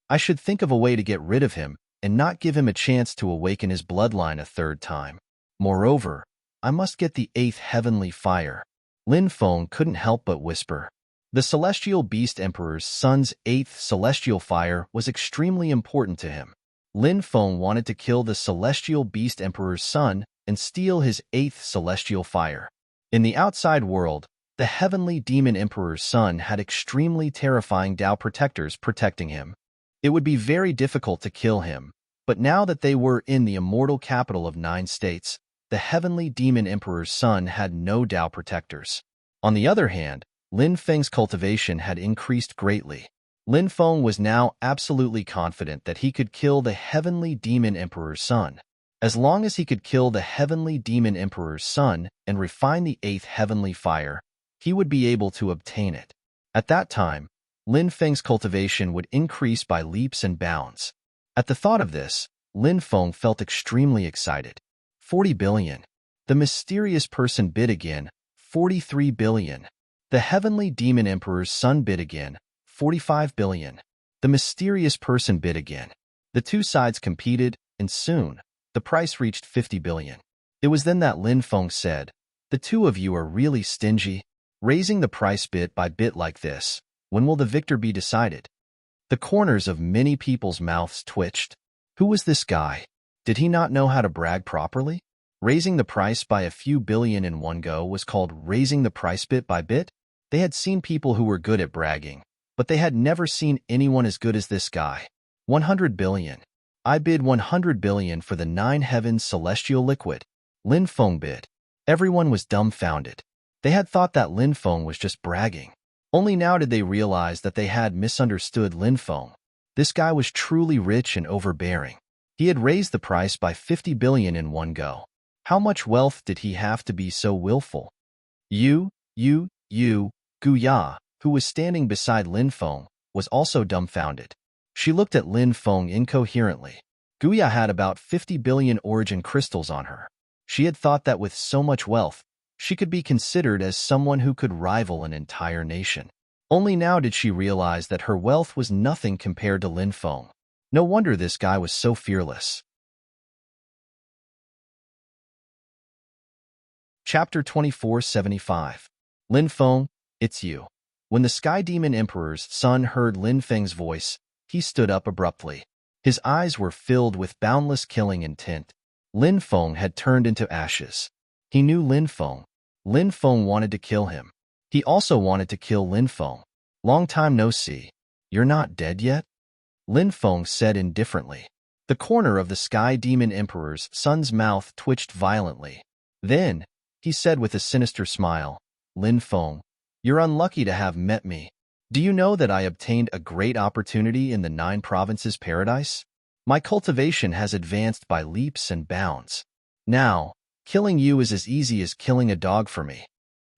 I should think of a way to get rid of him and not give him a chance to awaken his bloodline a third time. Moreover, I must get the 8th heavenly fire. Lin Feng couldn't help but whisper. The celestial beast emperor's son's 8th celestial fire was extremely important to him. Lin Feng wanted to kill the celestial beast emperor's son and steal his 8th celestial fire. In the outside world, the heavenly demon emperor's son had extremely terrifying Tao protectors protecting him. It would be very difficult to kill him, but now that they were in the immortal capital of 9 states, the heavenly demon emperor's son had no Tao protectors. On the other hand, Lin Feng's cultivation had increased greatly. Lin Feng was now absolutely confident that he could kill the heavenly demon emperor's son. As long as he could kill the heavenly demon emperor's son and refine the 8th heavenly fire, he would be able to obtain it. At that time, Lin Feng's cultivation would increase by leaps and bounds. At the thought of this, Lin Feng felt extremely excited. 40 billion. The mysterious person bid again. 43 billion. The heavenly demon emperor's son bid again. 45 billion. The mysterious person bid again. The two sides competed, and soon, the price reached 50 billion. It was then that Lin Feng said, "The two of you are really stingy. Raising the price bit by bit like this, when will the victor be decided?" The corners of many people's mouths twitched. Who was this guy? Did he not know how to brag properly? Raising the price by a few billion in one go was called raising the price bit by bit? They had seen people who were good at bragging, but they had never seen anyone as good as this guy. 100 billion. I bid 100 billion for the 9 heavens celestial liquid. Lin Feng bid. Everyone was dumbfounded. They had thought that Lin Feng was just bragging. Only now did they realize that they had misunderstood Lin Feng. This guy was truly rich and overbearing. He had raised the price by 50 billion in one go. How much wealth did he have to be so willful? You, Guya, who was standing beside Lin Feng, was also dumbfounded. She looked at Lin Feng incoherently. Guya had about 50 billion origin crystals on her. She had thought that with so much wealth, she could be considered as someone who could rival an entire nation. Only now did she realize that her wealth was nothing compared to Lin Feng. No wonder this guy was so fearless. Chapter 2475. Lin Feng, it's you. When the Sky Demon Emperor's son heard Lin Feng's voice, he stood up abruptly. His eyes were filled with boundless killing intent. Lin Feng had turned into ashes. He knew Lin Feng. Lin Feng wanted to kill him. He also wanted to kill Lin Feng. Long time no see. You're not dead yet? Lin Feng said indifferently. The corner of the Sky Demon Emperor's son's mouth twitched violently. Then, he said with a sinister smile, Lin Feng, you're unlucky to have met me. Do you know that I obtained a great opportunity in the 9 provinces paradise? My cultivation has advanced by leaps and bounds. Now, killing you is as easy as killing a dog for me.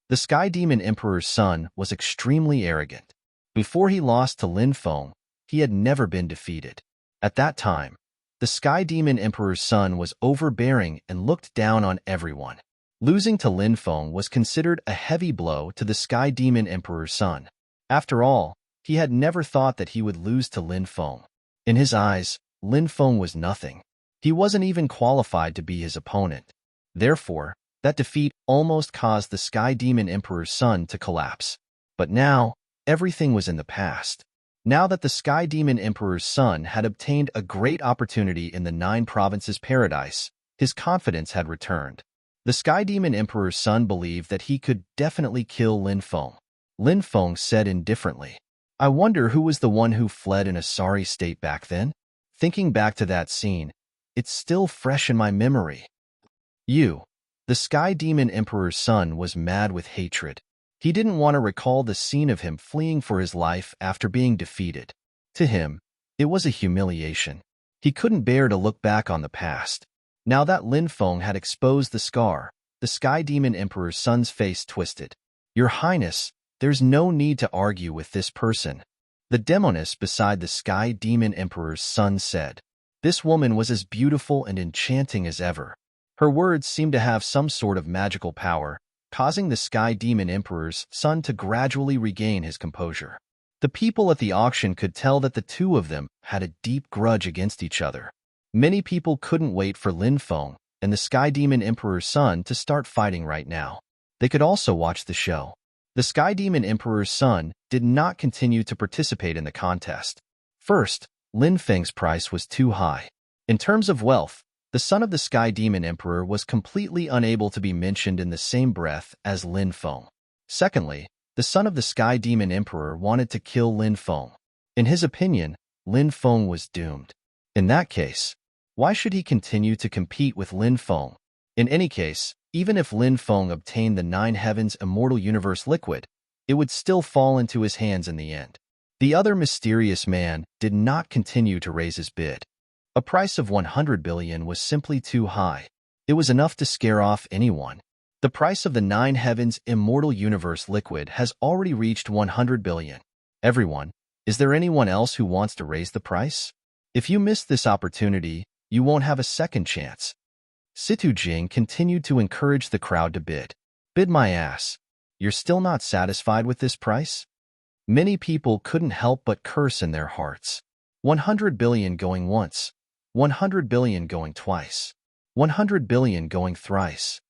The Sky Demon Emperor's son was extremely arrogant. Before he lost to Lin Feng, he had never been defeated. At that time, the Sky Demon Emperor's son was overbearing and looked down on everyone. Losing to Lin Feng was considered a heavy blow to the Sky Demon Emperor's son. After all, he had never thought that he would lose to Lin Feng. In his eyes, Lin Feng was nothing. He wasn't even qualified to be his opponent. Therefore, that defeat almost caused the Sky Demon Emperor's son to collapse. But now, everything was in the past. Now that the Sky Demon Emperor's son had obtained a great opportunity in the 9 provinces paradise, his confidence had returned. The Sky Demon Emperor's son believed that he could definitely kill Lin Feng. Lin Feng said indifferently, I wonder who was the one who fled in a sorry state back then? Thinking back to that scene, it's still fresh in my memory. The Sky Demon Emperor's son was mad with hatred. He didn't want to recall the scene of him fleeing for his life after being defeated. To him, it was a humiliation. He couldn't bear to look back on the past. Now that Lin Feng had exposed the scar, the Sky Demon Emperor's son's face twisted. Your Highness, there's no need to argue with this person. The demoness beside the Sky Demon Emperor's son said. This woman was as beautiful and enchanting as ever. Her words seemed to have some sort of magical power, causing the Sky Demon Emperor's son to gradually regain his composure. The people at the auction could tell that the two of them had a deep grudge against each other. Many people couldn't wait for Lin Feng and the Sky Demon Emperor's son to start fighting right now. They could also watch the show. The Sky Demon Emperor's son did not continue to participate in the contest. First, Lin Feng's price was too high. In terms of wealth, the son of the Sky Demon Emperor was completely unable to be mentioned in the same breath as Lin Feng. Secondly, the son of the Sky Demon Emperor wanted to kill Lin Feng. In his opinion, Lin Feng was doomed. In that case, why should he continue to compete with Lin Feng? In any case, even if Lin Feng obtained the 9 heavens immortal universe liquid, it would still fall into his hands in the end. The other mysterious man did not continue to raise his bid. A price of 100 billion was simply too high. It was enough to scare off anyone. The price of the 9 heavens immortal universe liquid has already reached 100 billion. Everyone, is there anyone else who wants to raise the price? If you miss this opportunity, you won't have a second chance. Situ Jing continued to encourage the crowd to bid. Bid my ass. You're still not satisfied with this price? Many people couldn't help but curse in their hearts. 100 billion going once. 100 billion going twice. 100 billion going thrice.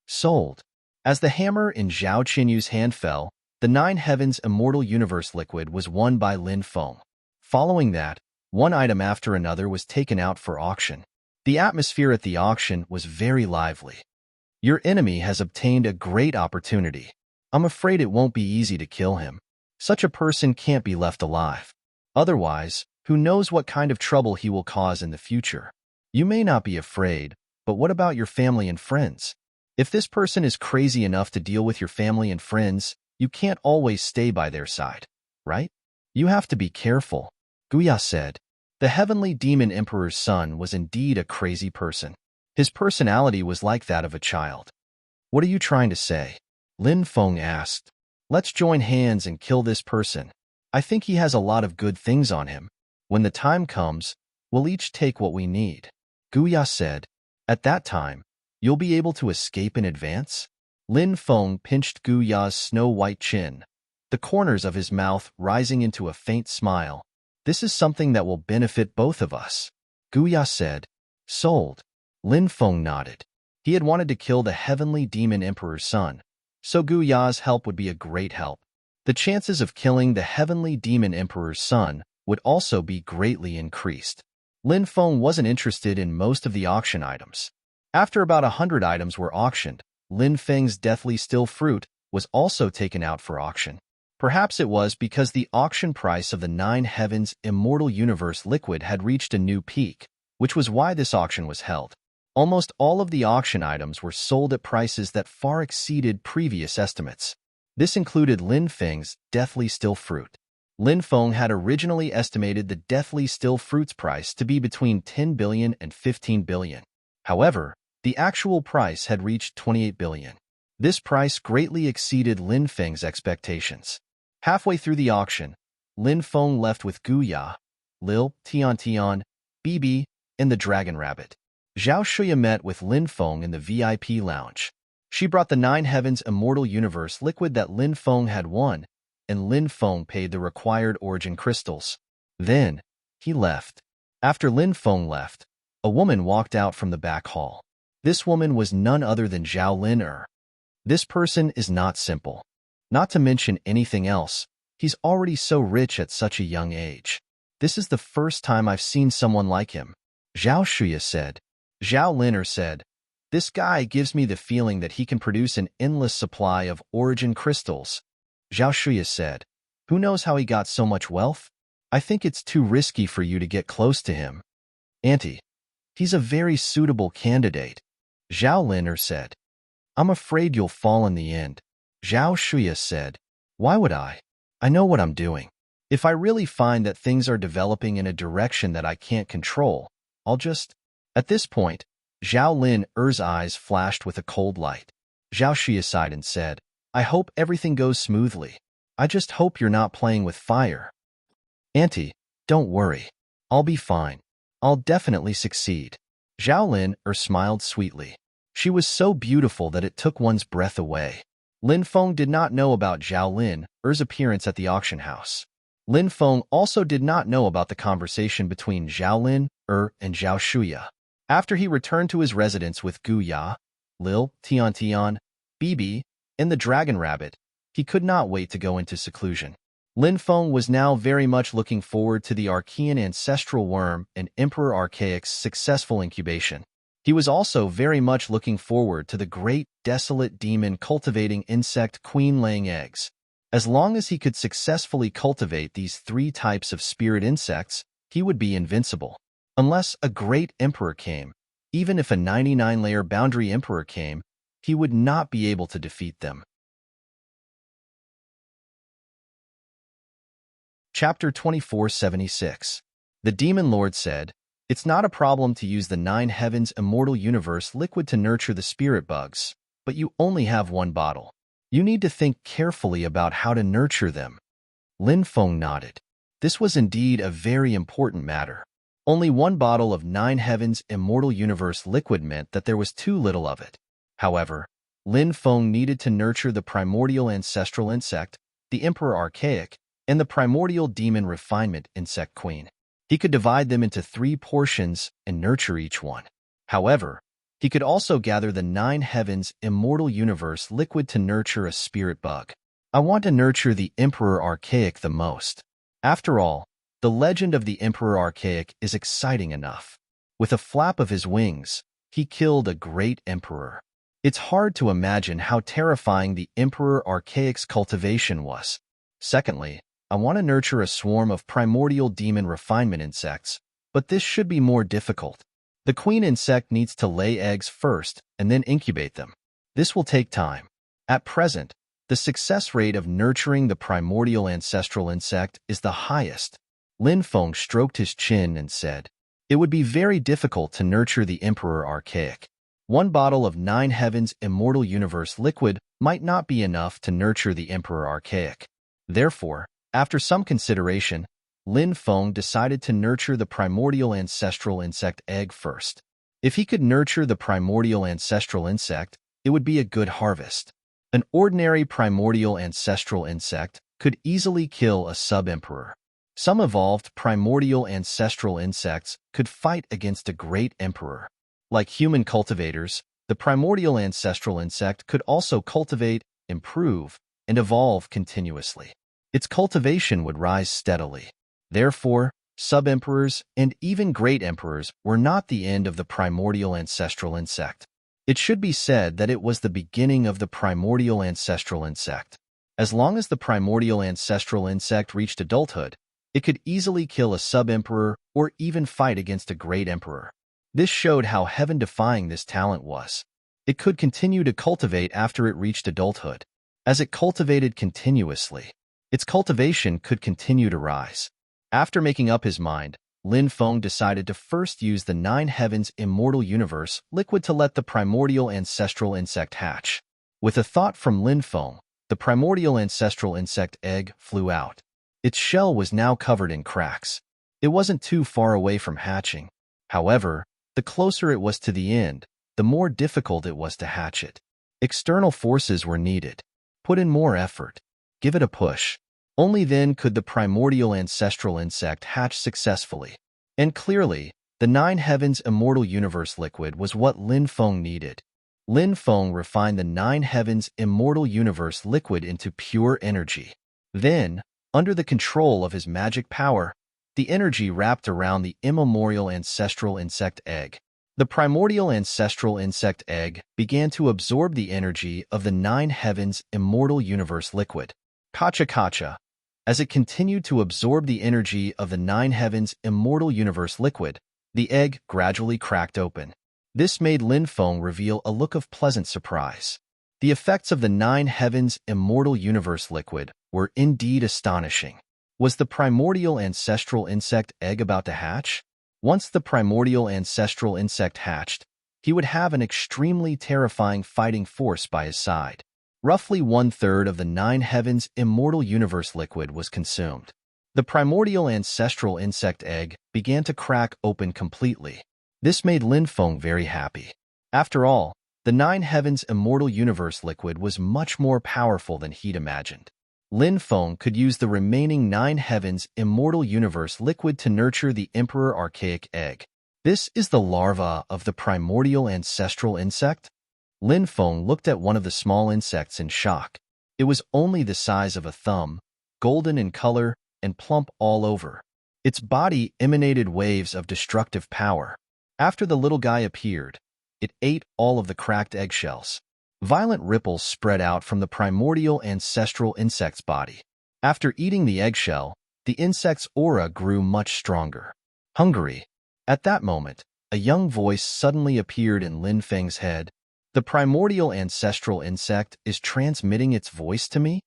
Sold. As the hammer in Zhao Qinyu's hand fell, the 9 heavens immortal universe liquid was won by Lin Feng. Following that, one item after another was taken out for auction. The atmosphere at the auction was very lively. Your enemy has obtained a great opportunity. I'm afraid it won't be easy to kill him. Such a person can't be left alive. Otherwise, Who knows what kind of trouble he will cause in the future? You may not be afraid, but what about your family and friends? If this person is crazy enough to deal with your family and friends, you can't always stay by their side, right? You have to be careful, Guya said. The heavenly demon emperor's son was indeed a crazy person. His personality was like that of a child. What are you trying to say? Lin Feng asked. Let's join hands and kill this person. I think he has a lot of good things on him. When the time comes, we'll each take what we need. Guya said. At that time, you'll be able to escape in advance? Lin Feng pinched Guya's snow-white chin, the corners of his mouth rising into a faint smile. This is something that will benefit both of us. Guya said. Sold. Lin Feng nodded. He had wanted to kill the heavenly demon emperor's son, so Guya's help would be a great help. The chances of killing the heavenly demon emperor's son would also be greatly increased. Lin Feng wasn't interested in most of the auction items. After about 100 items were auctioned, Lin Feng's deathly still fruit was also taken out for auction. Perhaps it was because the auction price of the 9 Heavens Immortal Universe liquid had reached a new peak, which was why this auction was held. Almost all of the auction items were sold at prices that far exceeded previous estimates. This included Lin Feng's deathly still fruit. Lin Feng had originally estimated the deathly still fruit's price to be between 10 billion and 15 billion. However, the actual price had reached 28 billion. This price greatly exceeded Lin Feng's expectations. Halfway through the auction, Lin Feng left with Guya, Lil, Tian, Bibi, and the Dragon Rabbit. Zhao Shuya met with Lin Feng in the VIP lounge. She brought the 9 Heavens Immortal Universe liquid that Lin Feng had won, and Lin Feng paid the required origin crystals. Then, he left. After Lin Feng left, a woman walked out from the back hall. This woman was none other than Zhao Lin. This person is not simple. Not to mention anything else, he's already so rich at such a young age. This is the first time I've seen someone like him, Zhao Shuya said. Zhao Lin said, this guy gives me the feeling that he can produce an endless supply of origin crystals. Zhao Shuya said, who knows how he got so much wealth? I think it's too risky for you to get close to him. Auntie, he's a very suitable candidate, Zhao Lin said. I'm afraid you'll fall in the end. Zhao Shuya said, why would I? I know what I'm doing. If I really find that things are developing in a direction that I can't control, I'll just... At this point, Zhao Lin's eyes flashed with a cold light. Zhao Shuya sighed and said, I hope everything goes smoothly. I just hope you're not playing with fire. Auntie, don't worry. I'll be fine. I'll definitely succeed. Zhao Lin smiled sweetly. She was so beautiful that it took one's breath away. Lin Feng did not know about Zhao Lin's appearance at the auction house. Lin Feng also did not know about the conversation between Zhao Lin and Zhao Shuya. After he returned to his residence with Guya, Lil, Tian, Bibi, and the Dragon Rabbit, he could not wait to go into seclusion. Lin Feng was now very much looking forward to the Archean ancestral worm and Emperor Archaic's successful incubation. He was also very much looking forward to the great desolate demon cultivating insect queen laying eggs. As long as he could successfully cultivate these 3 types of spirit insects, he would be invincible. Unless a great emperor came, even if a 99-layer boundary emperor came, he would not be able to defeat them. Chapter 2476. The Demon Lord said, it's not a problem to use the 9 Heavens Immortal Universe liquid to nurture the spirit bugs, but you only have 1 bottle. You need to think carefully about how to nurture them. Lin Feng nodded. This was indeed a very important matter. Only 1 bottle of 9 Heavens Immortal Universe liquid meant that there was too little of it. However, Lin Feng needed to nurture the primordial ancestral insect, the Emperor Archaic, and the primordial demon refinement insect queen. He could divide them into 3 portions and nurture each one. However, he could also gather the 9 Heavens Immortal Universe liquid to nurture a spirit bug. I want to nurture the Emperor Archaic the most. After all, the legend of the Emperor Archaic is exciting enough. With a flap of his wings, he killed a great emperor. It's hard to imagine how terrifying the Emperor Archaic's cultivation was. Secondly, I want to nurture a swarm of primordial demon refinement insects, but this should be more difficult. The queen insect needs to lay eggs first and then incubate them. This will take time. At present, the success rate of nurturing the primordial ancestral insect is the highest. Lin Feng stroked his chin and said, "It would be very difficult to nurture the Emperor Archaic. One bottle of 9 Heavens Immortal Universe liquid might not be enough to nurture the Emperor Archaic." Therefore, after some consideration, Lin Feng decided to nurture the primordial ancestral insect egg first. If he could nurture the primordial ancestral insect, it would be a good harvest. An ordinary primordial ancestral insect could easily kill a sub-emperor. Some evolved primordial ancestral insects could fight against a great emperor. Like human cultivators, the primordial ancestral insect could also cultivate, improve, and evolve continuously. Its cultivation would rise steadily. Therefore, sub-emperors and even great emperors were not the end of the primordial ancestral insect. It should be said that it was the beginning of the primordial ancestral insect. As long as the primordial ancestral insect reached adulthood, it could easily kill a sub-emperor or even fight against a great emperor. This showed how heaven-defying this talent was. It could continue to cultivate after it reached adulthood. As it cultivated continuously, its cultivation could continue to rise. After making up his mind, Lin Feng decided to first use the 9 Heavens Immortal Universe liquid to let the primordial ancestral insect hatch. With a thought from Lin Feng, the primordial ancestral insect egg flew out. Its shell was now covered in cracks. It wasn't too far away from hatching. However, the closer it was to the end, the more difficult it was to hatch it. External forces were needed. Put in more effort. Give it a push. Only then could the primordial ancestral insect hatch successfully. And clearly, the 9 Heavens Immortal Universe liquid was what Lin Feng needed. Lin Feng refined the 9 Heavens Immortal Universe liquid into pure energy. Then, under the control of his magic power, the energy wrapped around the immemorial ancestral insect egg. The primordial ancestral insect egg began to absorb the energy of the 9 Heavens Immortal Universe liquid. Kacha kacha. As it continued to absorb the energy of the 9 Heavens Immortal Universe liquid, the egg gradually cracked open. This made Lin Feng reveal a look of pleasant surprise. The effects of the 9 Heavens Immortal Universe liquid were indeed astonishing. Was the primordial ancestral insect egg about to hatch? Once the primordial ancestral insect hatched, he would have an extremely terrifying fighting force by his side. Roughly 1/3 of the 9 Heavens Immortal Universe liquid was consumed. The primordial ancestral insect egg began to crack open completely. This made Lin Feng very happy. After all, the 9 Heavens Immortal Universe liquid was much more powerful than he'd imagined. Lin Feng could use the remaining 9 Heavens Immortal Universe liquid to nurture the Emperor Archaic egg. This is the larva of the primordial ancestral insect? Lin Feng looked at one of the small insects in shock. It was only the size of a thumb, golden in color, and plump all over. Its body emanated waves of destructive power. After the little guy appeared, it ate all of the cracked eggshells. Violent ripples spread out from the primordial ancestral insect's body. After eating the eggshell, the insect's aura grew much stronger. Hungry. At that moment, a young voice suddenly appeared in Lin Feng's head. The primordial ancestral insect is transmitting its voice to me?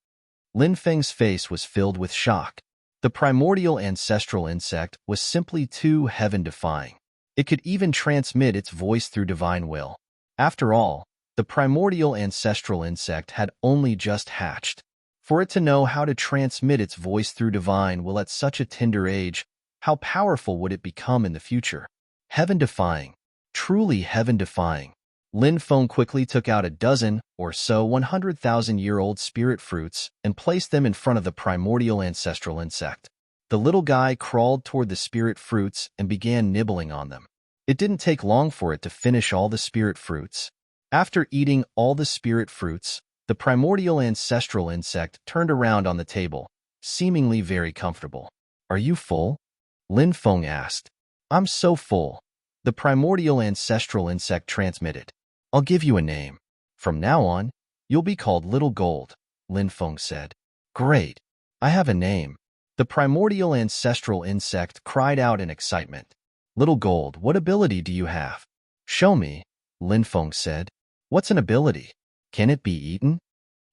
Lin Feng's face was filled with shock. The primordial ancestral insect was simply too heaven-defying. It could even transmit its voice through divine will. After all, the primordial ancestral insect had only just hatched. For it to know how to transmit its voice through divine will at such a tender age, how powerful would it become in the future? Heaven-defying. Truly heaven-defying. Lin Feng quickly took out a dozen or so 100,000-year-old spirit fruits and placed them in front of the primordial ancestral insect. The little guy crawled toward the spirit fruits and began nibbling on them. It didn't take long for it to finish all the spirit fruits. After eating all the spirit fruits, the primordial ancestral insect turned around on the table, seemingly very comfortable. "Are you full?" Lin Feng asked. "I'm so full," the primordial ancestral insect transmitted. "I'll give you a name. From now on, you'll be called Little Gold," Lin Feng said. "Great. I have a name. The primordial ancestral insect cried out in excitement. Little Gold, what ability do you have? Show me, Lin Feng said. What's an ability? Can it be eaten?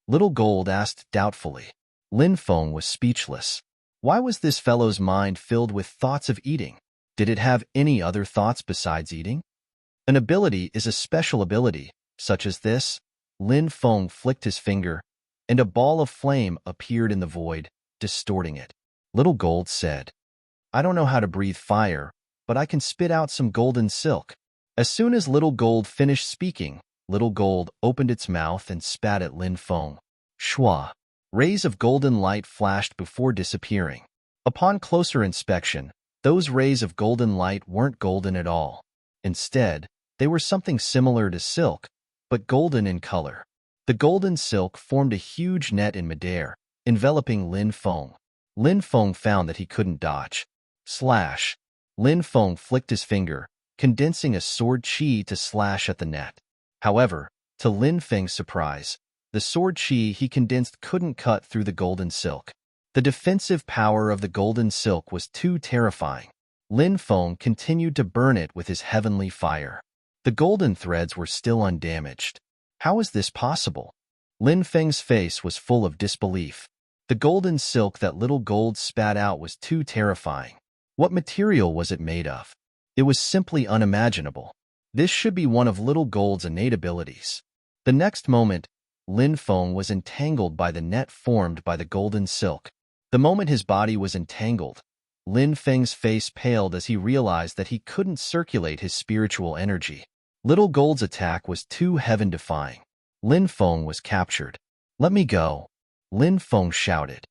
Little Gold asked doubtfully. Lin Feng was speechless. Why was this fellow's mind filled with thoughts of eating? Did it have any other thoughts besides eating? An ability is a special ability, such as this. Lin Feng flicked his finger, and a ball of flame appeared in the void, distorting it. Little Gold said, I don't know how to breathe fire, but I can spit out some golden silk. As soon as Little Gold finished speaking, Little Gold opened its mouth and spat at Lin Feng. Shwa! Rays of golden light flashed before disappearing. Upon closer inspection, those rays of golden light weren't golden at all. Instead, they were something similar to silk, but golden in color. The golden silk formed a huge net in midair, enveloping Lin Feng. Lin Feng found that he couldn't dodge. Slash! Lin Feng flicked his finger, condensing a sword chi to slash at the net. However, to Lin Feng's surprise, the sword chi he condensed couldn't cut through the golden silk. The defensive power of the golden silk was too terrifying. Lin Feng continued to burn it with his heavenly fire. The golden threads were still undamaged. How is this possible? Lin Feng's face was full of disbelief. The golden silk that Little Gold spat out was too terrifying. What material was it made of? It was simply unimaginable. This should be one of Little Gold's innate abilities. The next moment, Lin Feng was entangled by the net formed by the golden silk. The moment his body was entangled, Lin Feng's face paled as he realized that he couldn't circulate his spiritual energy. Little Gold's attack was too heaven-defying. Lin Feng was captured. Let me go, Lin Feng shouted.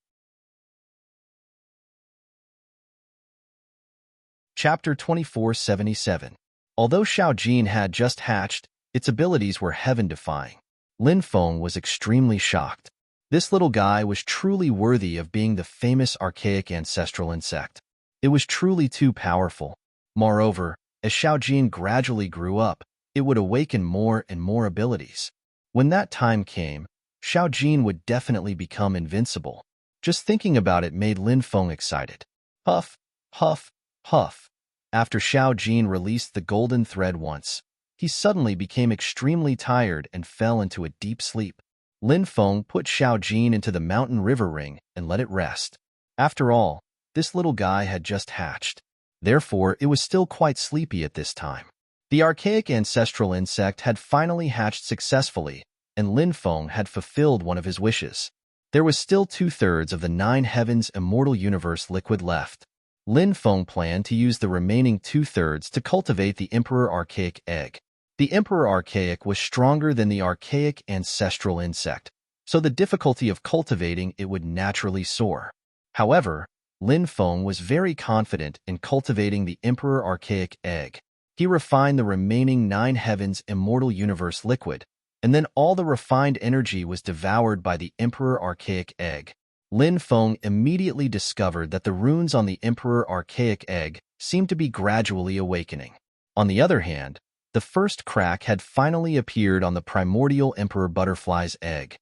Chapter 2477. Although Xiao Jin had just hatched, its abilities were heaven-defying. Lin Feng was extremely shocked. This little guy was truly worthy of being the famous archaic ancestral insect. It was truly too powerful. Moreover, as Xiao Jin gradually grew up, it would awaken more and more abilities. When that time came, Xiao Jin would definitely become invincible. Just thinking about it made Lin Feng excited. Huff, huff, huff. After Xiao Jin released the golden thread once, he suddenly became extremely tired and fell into a deep sleep. Lin Feng put Xiao Jin into the mountain river ring and let it rest. After all, this little guy had just hatched. Therefore, it was still quite sleepy at this time. The archaic ancestral insect had finally hatched successfully, and Lin Feng had fulfilled one of his wishes. There was still 2/3 of the 9 heavens immortal universe liquid left. Lin Feng planned to use the remaining 2/3 to cultivate the Emperor Archaic egg. The Emperor Archaic was stronger than the archaic ancestral insect, so the difficulty of cultivating it would naturally soar. However, Lin Feng was very confident in cultivating the Emperor Archaic egg. He refined the remaining 9 heavens immortal universe liquid, and then all the refined energy was devoured by the Emperor Archaic egg. Lin Feng immediately discovered that the runes on the Emperor Archaic egg seemed to be gradually awakening. On the other hand, the first crack had finally appeared on the primordial Emperor Butterfly's egg.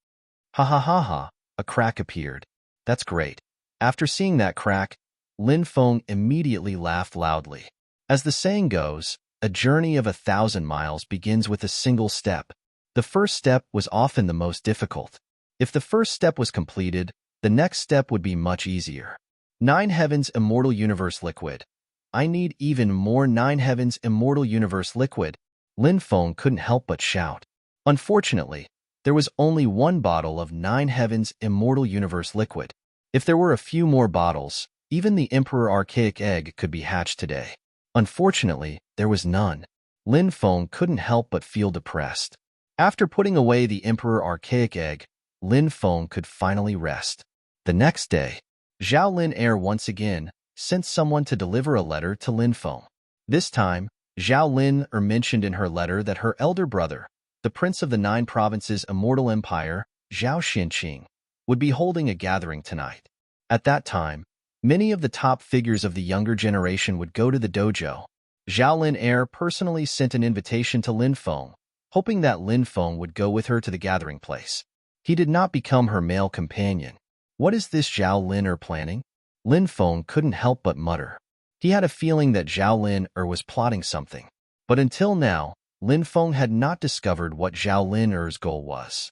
Ha ha ha ha, a crack appeared. That's great. After seeing that crack, Lin Feng immediately laughed loudly. As the saying goes, a journey of 1,000 miles begins with a single step. The first step was often the most difficult. If the first step was completed, the next step would be much easier. 9 heavens immortal universe liquid. I need even more 9 heavens immortal universe liquid, Lin Feng couldn't help but shout. Unfortunately, there was only 1 bottle of 9 heavens immortal universe liquid. If there were a few more bottles, even the Emperor Archaic egg could be hatched today. Unfortunately, there was none. Lin Feng couldn't help but feel depressed. After putting away the Emperor Archaic egg, Lin Feng could finally rest. The next day, Zhao Lin Air once again sent someone to deliver a letter to Lin Feng. This time, Zhao Lin mentioned in her letter that her elder brother, the Prince of the 9 Provinces Immortal Empire, Zhao Xinqing, would be holding a gathering tonight. At that time, many of the top figures of the younger generation would go to the dojo. Zhao Lin Air personally sent an invitation to Lin Feng, hoping that Lin Feng would go with her to the gathering place. He did not become her male companion. What is this Zhao Lin planning? Lin Feng couldn't help but mutter. He had a feeling that Zhao Lin was plotting something. But until now, Lin Feng had not discovered what Zhao Lin goal was.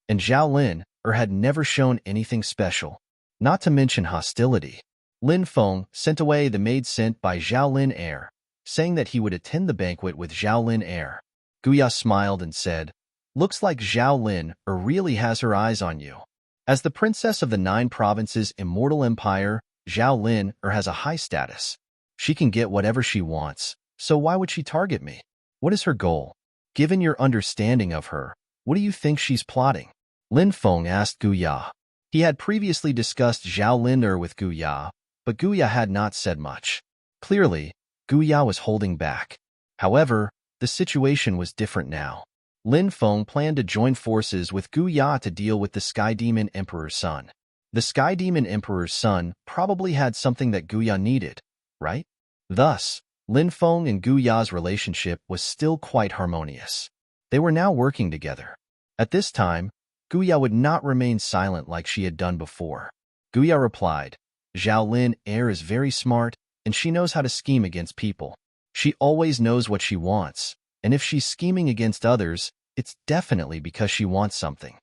And Zhao Lin had never shown anything special, not to mention hostility. Lin Feng sent away the maid sent by Zhao Lin, saying that he would attend the banquet with Zhao Lin. Guya smiled and said, "Looks like Zhao Lin really has her eyes on you." As the princess of the 9 provinces immortal empire, Zhao Lin has a high status. She can get whatever she wants, so why would she target me? What is her goal? Given your understanding of her, what do you think she's plotting? Lin Feng asked Guya. He had previously discussed Zhao Lin with Guya, but Guya had not said much. Clearly, Guya was holding back. However, the situation was different now. Lin Feng planned to join forces with Guya to deal with the Sky Demon Emperor's son. The Sky Demon Emperor's son probably had something that Guya needed, right? Thus, Lin Feng and Guya's relationship was still quite harmonious. They were now working together. At this time, Guya would not remain silent like she had done before. Guya replied, "Zhao Lin is very smart, and she knows how to scheme against people. She always knows what she wants, and if she's scheming against others, it's definitely because she wants something."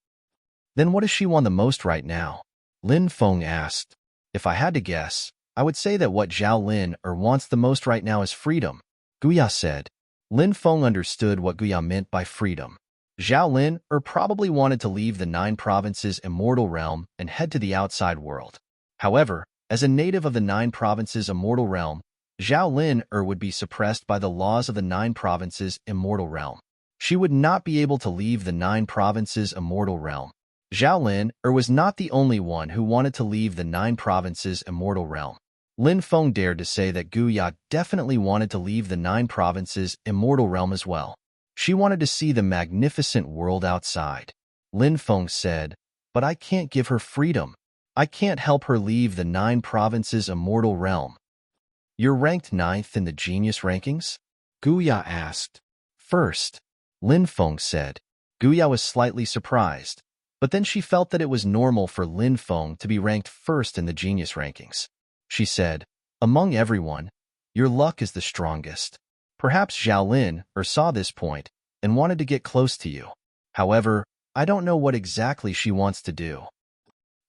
"Then what does she want the most right now?" Lin Feng asked. "If I had to guess, I would say that what Zhao Lin wants the most right now is freedom," Guya said. Lin Feng understood what Guya meant by freedom. Zhao Lin probably wanted to leave the 9 provinces immortal realm and head to the outside world. However, as a native of the 9 provinces immortal realm, Zhao Lin would be suppressed by the laws of the 9 provinces immortal realm. She would not be able to leave the 9 provinces immortal realm. Zhao Lin was not the only one who wanted to leave the 9 provinces immortal realm. Lin Feng dared to say that Guya definitely wanted to leave the 9 provinces immortal realm as well. She wanted to see the magnificent world outside. Lin Feng said, "But I can't give her freedom. I can't help her leave the 9 provinces immortal realm." "You're ranked 9th in the genius rankings?" Guya asked. "First," Lin Feng said. Guya was slightly surprised, but then she felt that it was normal for Lin Feng to be ranked 1st in the genius rankings. She said, "Among everyone, your luck is the strongest." Perhaps Zhao Lin saw this point and wanted to get close to you. However, I don't know what exactly she wants to do.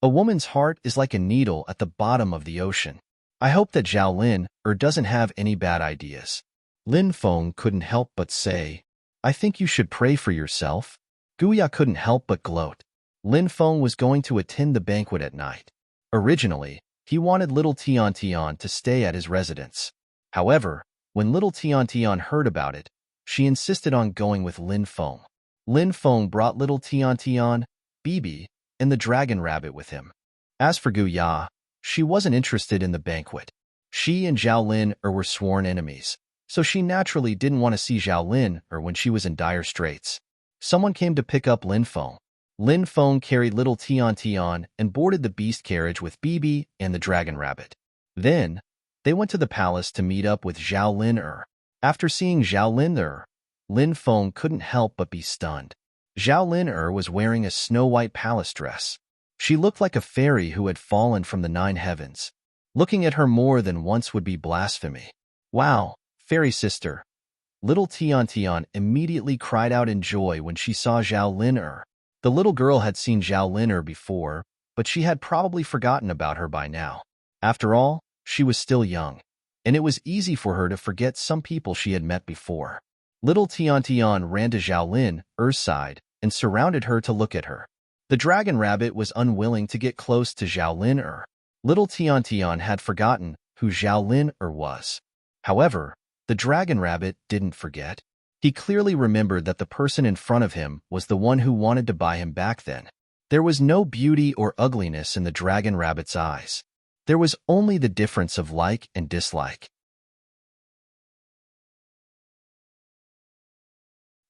A woman's heart is like a needle at the bottom of the ocean. I hope that Zhao Lin doesn't have any bad ideas. Lin Feng couldn't help but say, "I think you should pray for yourself." Guya couldn't help but gloat. Lin Feng was going to attend the banquet at night. Originally, he wanted little Tian Tian to stay at his residence. However, when little Tian Tian heard about it, she insisted on going with Lin Feng. Lin Feng brought little Tian Tian, Bibi, and the dragon rabbit with him. As for Guya, she wasn't interested in the banquet. She and Zhao Lin were sworn enemies, so she naturally didn't want to see Zhao Lin when she was in dire straits. Someone came to pick up Lin Feng. Lin Feng carried little Tian Tian and boarded the beast carriage with Bibi and the dragon rabbit. Then, they went to the palace to meet up with Zhao Lin. After seeing Zhao Lin, Lin Feng couldn't help but be stunned. Zhao Lin was wearing a snow-white palace dress. She looked like a fairy who had fallen from the 9 heavens. Looking at her more than once would be blasphemy. "Wow, fairy sister." Little Tian Tian immediately cried out in joy when she saw Zhao Lin. The little girl had seen Zhao Lin before, but she had probably forgotten about her by now. After all, she was still young, and it was easy for her to forget some people she had met before. Little Tian Tian ran to Zhao Lin's side and surrounded her to look at her. The dragon rabbit was unwilling to get close to Zhao Lin. Little Tian Tian had forgotten who Zhao Lin was. However, the dragon rabbit didn't forget. He clearly remembered that the person in front of him was the one who wanted to buy him back then. There was no beauty or ugliness in the dragon rabbit's eyes. There was only the difference of like and dislike.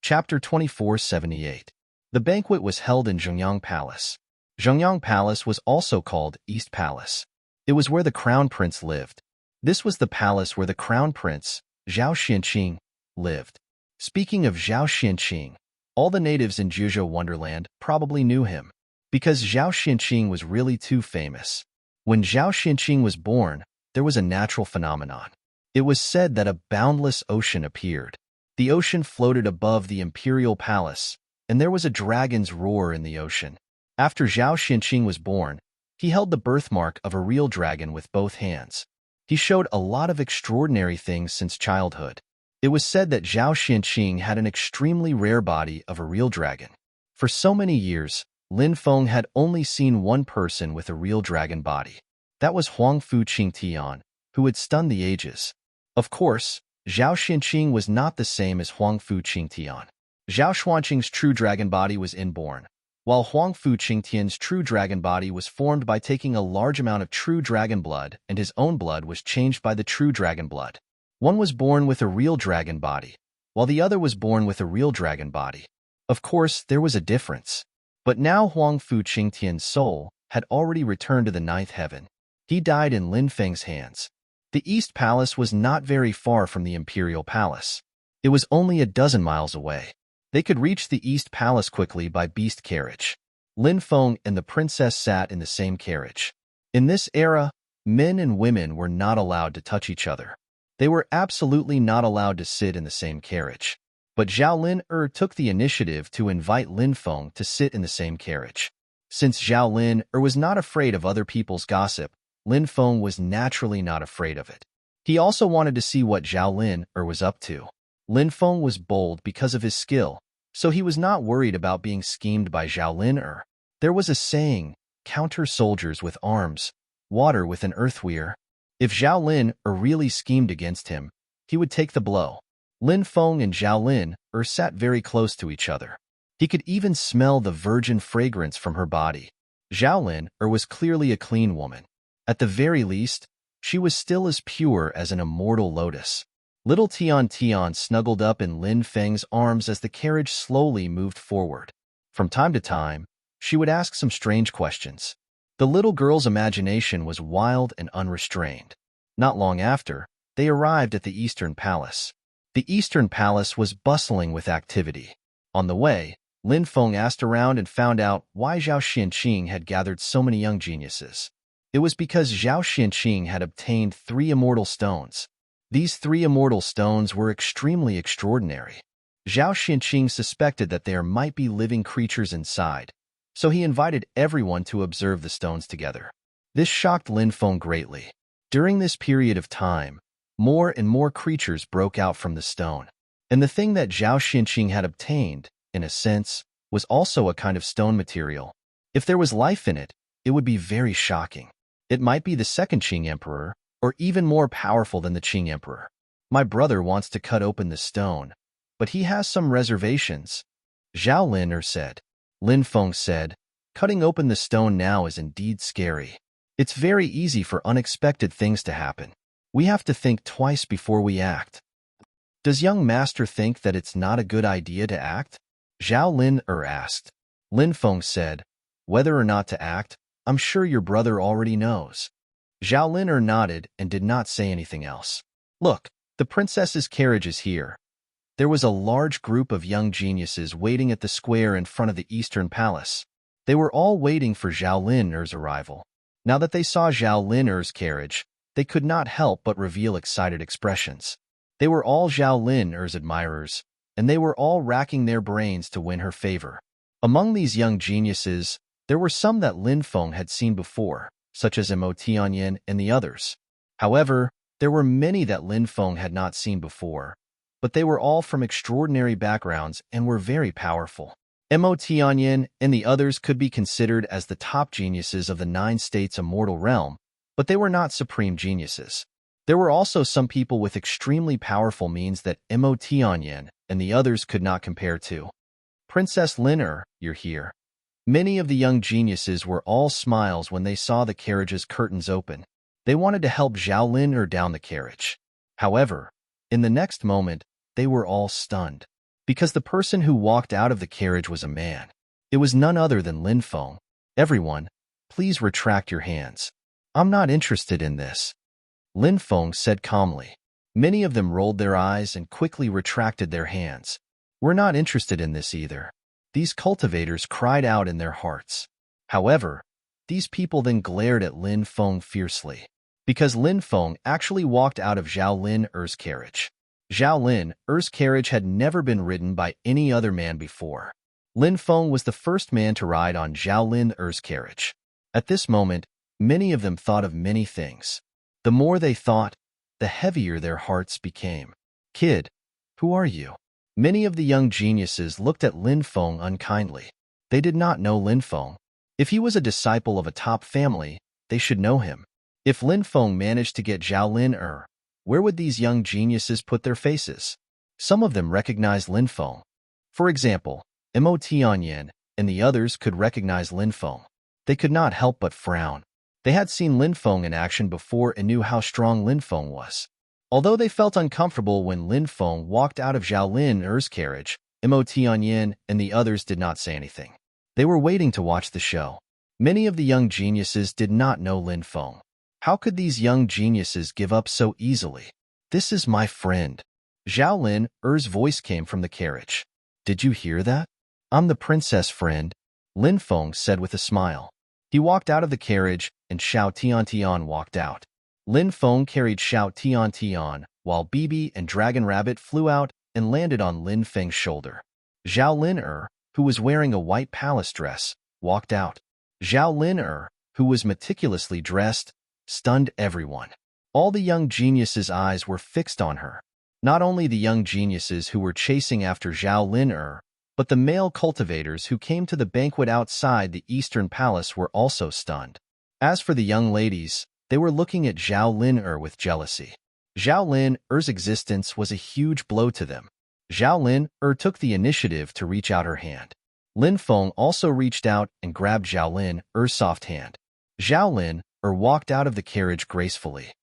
Chapter 2478. The banquet was held in Zhengyang Palace. Zhengyang Palace was also called East Palace. It was where the Crown Prince lived. This was the palace where the Crown Prince, Zhao Xianqing, lived. Speaking of Zhao Xianqing, all the natives in Zhuzhou Wonderland probably knew him, because Zhao Xianqing was really too famous. When Zhao Xinqing was born, there was a natural phenomenon. It was said that a boundless ocean appeared. The ocean floated above the imperial palace, and there was a dragon's roar in the ocean. After Zhao Xinqing was born, he held the birthmark of a real dragon with both hands. He showed a lot of extraordinary things since childhood. It was said that Zhao Xinqing had an extremely rare body of a real dragon. For so many years, Lin Feng had only seen one person with a real dragon body. That was Huang Fu Qingtian, who had stunned the ages. Of course, Zhao Xinqing was not the same as Huang Fu Qingtian. Zhao Xuanqing's true dragon body was inborn, while Huang Fu Qingtian's true dragon body was formed by taking a large amount of true dragon blood, and his own blood was changed by the true dragon blood. One was born with a real dragon body, while the other was born with a real dragon body. Of course, there was a difference. But now Huang Fu Qingtian's soul had already returned to the ninth heaven. He died in Lin Feng's hands. The East Palace was not very far from the Imperial Palace. It was only a dozen miles away. They could reach the East Palace quickly by beast carriage. Lin Feng and the princess sat in the same carriage. In this era, men and women were not allowed to touch each other. They were absolutely not allowed to sit in the same carriage. But Zhao Lin took the initiative to invite Lin Feng to sit in the same carriage. Since Zhao Lin was not afraid of other people's gossip, Lin Feng was naturally not afraid of it. He also wanted to see what Zhao Lin was up to. Lin Feng was bold because of his skill, so he was not worried about being schemed by Zhao Lin. There was a saying, counter soldiers with arms, water with an earthweir. If Zhao Lin really schemed against him, he would take the blow. Lin Feng and Zhao Lin sat very close to each other. He could even smell the virgin fragrance from her body. Zhao Lin was clearly a clean woman. At the very least, she was still as pure as an immortal lotus. Little Tian Tian snuggled up in Lin Feng's arms as the carriage slowly moved forward. From time to time, she would ask some strange questions. The little girl's imagination was wild and unrestrained. Not long after, they arrived at the Eastern Palace. The Eastern Palace was bustling with activity. On the way, Lin Feng asked around and found out why Zhao Xinqing had gathered so many young geniuses. It was because Zhao Xinqing had obtained 3 immortal stones. These 3 immortal stones were extremely extraordinary. Zhao Xinqing suspected that there might be living creatures inside, so he invited everyone to observe the stones together. This shocked Lin Feng greatly. During this period of time, more and more creatures broke out from the stone. And the thing that Zhao Xinqing had obtained, in a sense, was also a kind of stone material. If there was life in it, it would be very shocking. It might be the second Qing Emperor, or even more powerful than the Qing Emperor. My brother wants to cut open the stone, but he has some reservations, Zhao Lin said. Lin Feng said, cutting open the stone now is indeed scary. It's very easy for unexpected things to happen. We have to think twice before we act. Does young master think that it's not a good idea to act? Zhao Lin asked. Lin Feng said, whether or not to act, I'm sure your brother already knows. Zhao Lin nodded and did not say anything else. Look, the princess's carriage is here. There was a large group of young geniuses waiting at the square in front of the Eastern Palace. They were all waiting for Zhao Lin's arrival. Now that they saw Zhao Lin's carriage, they could not help but reveal excited expressions. They were all Zhao Lin's admirers, and they were all racking their brains to win her favor. Among these young geniuses, there were some that Lin Feng had seen before, such as Mo Tianyan and the others. However, there were many that Lin Feng had not seen before, but they were all from extraordinary backgrounds and were very powerful. Mo Tianyan and the others could be considered as the top geniuses of the 9 states immortal realm, but they were not supreme geniuses. There were also some people with extremely powerful means that Mo Tianyan and the others could not compare to. Princess Lin, you're here. Many of the young geniuses were all smiles when they saw the carriage's curtains open. They wanted to help Zhao Lin down the carriage. However, in the next moment, they were all stunned, because the person who walked out of the carriage was a man. It was none other than Lin Feng. Everyone, please retract your hands. I'm not interested in this, Lin Feng said calmly. Many of them rolled their eyes and quickly retracted their hands. We're not interested in this either. These cultivators cried out in their hearts. However, These people then glared at Lin Feng fiercely, because Lin Feng actually walked out of Zhao Lin Er's carriage. Zhao Lin Er's carriage had never been ridden by any other man before. Lin Feng was the first man to ride on Zhao Lin Er's carriage. At this moment, many of them thought of many things. The more they thought, the heavier their hearts became. Kid, who are you? Many of the young geniuses looked at Lin Feng unkindly. They did not know Lin Feng. If he was a disciple of a top family, they should know him. If Lin Feng managed to get Zhao Lin Er, where would these young geniuses put their faces? Some of them recognized Lin Feng. For example, Mo Tianyan and the others could recognize Lin Feng. They could not help but frown. They had seen Lin Feng in action before and knew how strong Lin Feng was. Although they felt uncomfortable when Lin Feng walked out of Zhao Lin Er's carriage, Mo Tianyan and the others did not say anything. They were waiting to watch the show. Many of the young geniuses did not know Lin Feng. How could these young geniuses give up so easily? This is my friend. Zhao Lin Er's voice came from the carriage. Did you hear that? I'm the princess friend, Lin Feng said with a smile. He walked out of the carriage and Xiao Tiantian walked out. Lin Feng carried Xiao Tiantian, while Bibi and Dragon Rabbit flew out and landed on Lin Feng's shoulder. Zhao Lin Er, who was wearing a white palace dress, walked out. Zhao Lin Er, who was meticulously dressed, stunned everyone. All the young geniuses' eyes were fixed on her. Not only the young geniuses who were chasing after Zhao Lin Er, but the male cultivators who came to the banquet outside the Eastern Palace were also stunned. As for the young ladies, they were looking at Zhao Lin Er with jealousy. Zhao Lin Er's existence was a huge blow to them. Zhao Lin Er took the initiative to reach out her hand. Lin Feng also reached out and grabbed Zhao Lin Er's soft hand. Zhao Lin Er walked out of the carriage gracefully.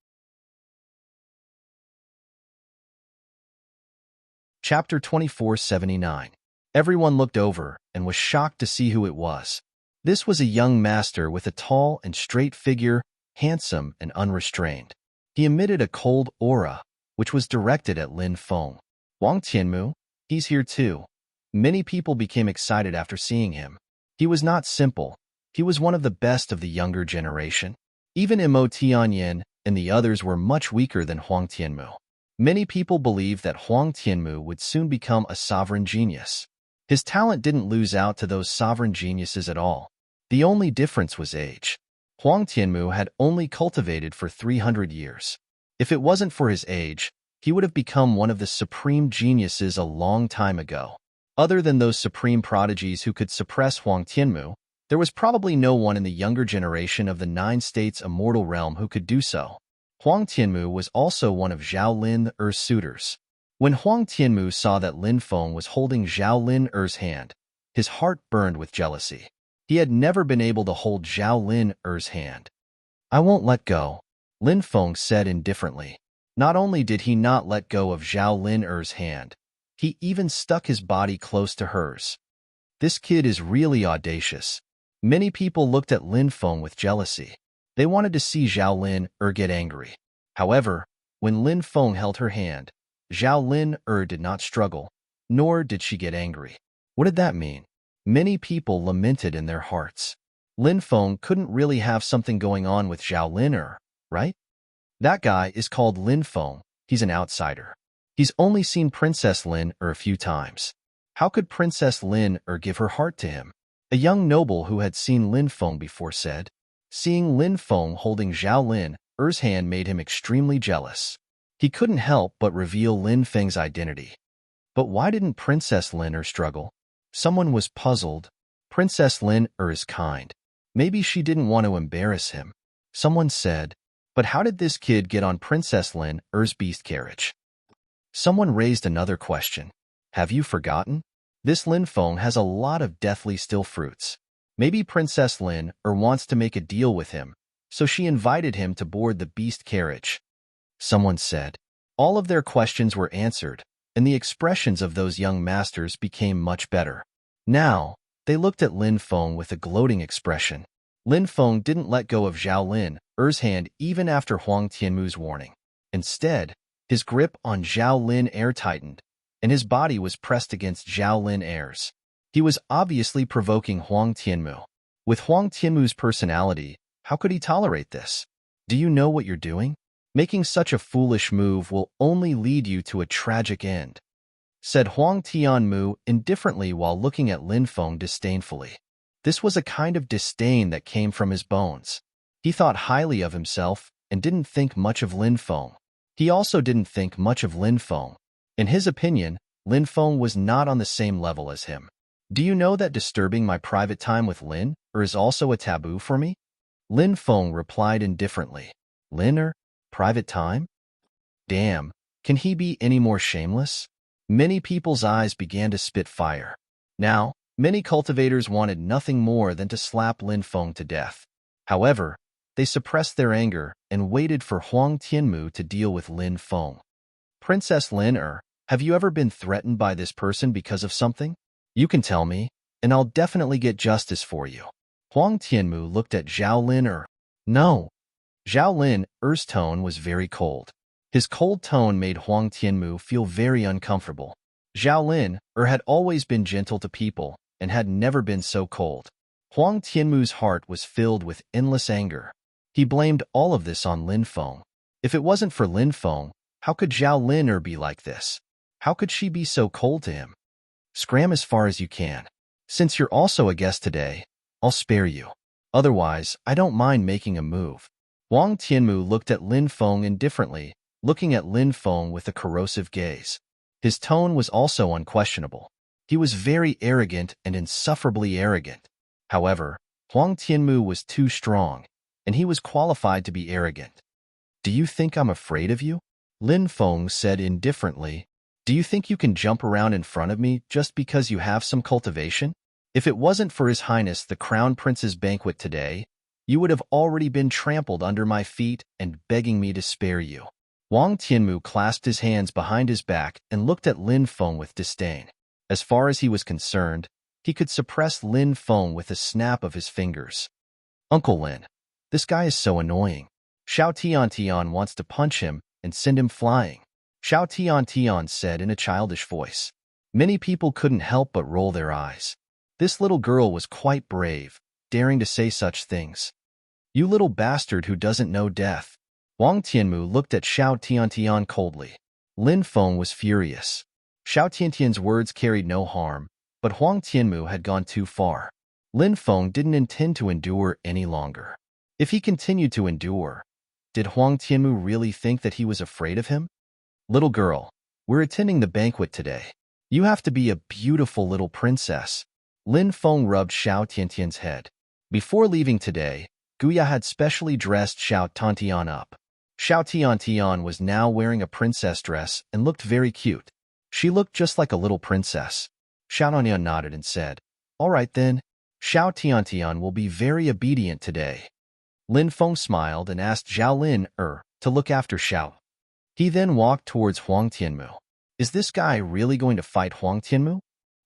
Chapter 2479. Everyone looked over and was shocked to see who it was. This was a young master with a tall and straight figure, handsome and unrestrained. He emitted a cold aura, which was directed at Lin Feng. Wang Tianmu, he's here too. Many people became excited after seeing him. He was not simple. He was one of the best of the younger generation. Even Mo Tianyan and the others were much weaker than Huang Tianmu. Many people believed that Huang Tianmu would soon become a sovereign genius. His talent didn't lose out to those sovereign geniuses at all. The only difference was age. Huang Tianmu had only cultivated for 300 years. If it wasn't for his age, he would have become one of the supreme geniuses a long time ago. Other than those supreme prodigies who could suppress Huang Tianmu, there was probably no one in the younger generation of the 9 states immortal realm who could do so. Huang Tianmu was also one of Zhao Lin Er's suitors. When Huang Tianmu saw that Lin Feng was holding Zhao Lin Er's hand, his heart burned with jealousy. He had never been able to hold Zhao Lin Er's hand. I won't let go, Lin Feng said indifferently. Not only did he not let go of Zhao Lin Er's hand, he even stuck his body close to hers. This kid is really audacious. Many people looked at Lin Feng with jealousy. They wanted to see Zhao Lin Er get angry. However, when Lin Feng held her hand, Zhao Lin Er did not struggle, nor did she get angry. What did that mean? Many people lamented in their hearts. Lin Feng couldn't really have something going on with Zhao Lin Er, right? That guy is called Lin Feng. He's an outsider. He's only seen Princess Lin Er a few times. How could Princess Lin Er give her heart to him? A young noble who had seen Lin Feng before said. Seeing Lin Feng holding Zhao Lin Er's hand made him extremely jealous. He couldn't help but reveal Lin Feng's identity. But why didn't Princess Lin Er struggle? Someone was puzzled. Princess Lin Er is kind. Maybe she didn't want to embarrass him. Someone said, but how did this kid get on Princess Lin Er's beast carriage? Someone raised another question. Have you forgotten? This Lin Feng has a lot of deathly still fruits. Maybe Princess Lin Er wants to make a deal with him, so she invited him to board the beast carriage. Someone said. All of their questions were answered, and the expressions of those young masters became much better. Now, they looked at Lin Feng with a gloating expression. Lin Feng didn't let go of Zhao Lin Er's hand even after Huang Tianmu's warning. Instead, his grip on Zhao Lin Er tightened, and his body was pressed against Zhao Lin Er's. He was obviously provoking Huang Tianmu. With Huang Tianmu's personality, how could he tolerate this? Do you know what you're doing? Making such a foolish move will only lead you to a tragic end, said Huang Tianmu indifferently while looking at Lin Feng disdainfully. This was a kind of disdain that came from his bones. He thought highly of himself and didn't think much of Lin Feng. He also didn't think much of Lin Feng. In his opinion, Lin Feng was not on the same level as him. Do you know that disturbing my private time with Lin is also a taboo for me? Lin Feng replied indifferently. Lin private time? Damn, can he be any more shameless? Many people's eyes began to spit fire. Now, many cultivators wanted nothing more than to slap Lin Feng to death. However, they suppressed their anger and waited for Huang Tianmu to deal with Lin Feng. Princess Lin have you ever been threatened by this person because of something? You can tell me, and I'll definitely get justice for you. Huang Tianmu looked at Zhao Lin No. Zhao Lin tone was very cold. His cold tone made Huang Tianmu feel very uncomfortable. Zhao Lin had always been gentle to people and had never been so cold. Huang Tianmu's heart was filled with endless anger. He blamed all of this on Lin Feng. If it wasn't for Lin Feng, how could Zhao Lin be like this? How could she be so cold to him? Scram as far as you can. Since you're also a guest today, I'll spare you. Otherwise, I don't mind making a move. Huang Tianmu looked at Lin Feng indifferently, looking at Lin Feng with a corrosive gaze. His tone was also unquestionable. He was very arrogant and insufferably arrogant. However, Huang Tianmu was too strong, and he was qualified to be arrogant. Do you think I'm afraid of you? Lin Feng said indifferently. Do you think you can jump around in front of me just because you have some cultivation? If it wasn't for His Highness the Crown Prince's banquet today, you would have already been trampled under my feet and begging me to spare you. Huang Tianmu clasped his hands behind his back and looked at Lin Feng with disdain. As far as he was concerned, he could suppress Lin Feng with a snap of his fingers. Uncle Lin, this guy is so annoying. Xiao Tian wants to punch him and send him flying, Xiao Tian said in a childish voice. Many people couldn't help but roll their eyes. This little girl was quite brave, daring to say such things. You little bastard who doesn't know death. Huang Tianmu looked at Xiao Tian coldly. Lin Feng was furious. Xiao Tian's words carried no harm, but Huang Tianmu had gone too far. Lin Feng didn't intend to endure any longer. If he continued to endure, did Huang Tianmu really think that he was afraid of him? Little girl, we're attending the banquet today. You have to be a beautiful little princess. Lin Feng rubbed Xiao Tian's head. Before leaving today, Guya had specially dressed Xiao Tian up. Xiao Tian was now wearing a princess dress and looked very cute. She looked just like a little princess. Xiao Tian nodded and said, All right then, Xiao Tian will be very obedient today. Lin Feng smiled and asked Zhao Lin to look after Xiao. He then walked towards Huang Tianmu. Is this guy really going to fight Huang Tianmu?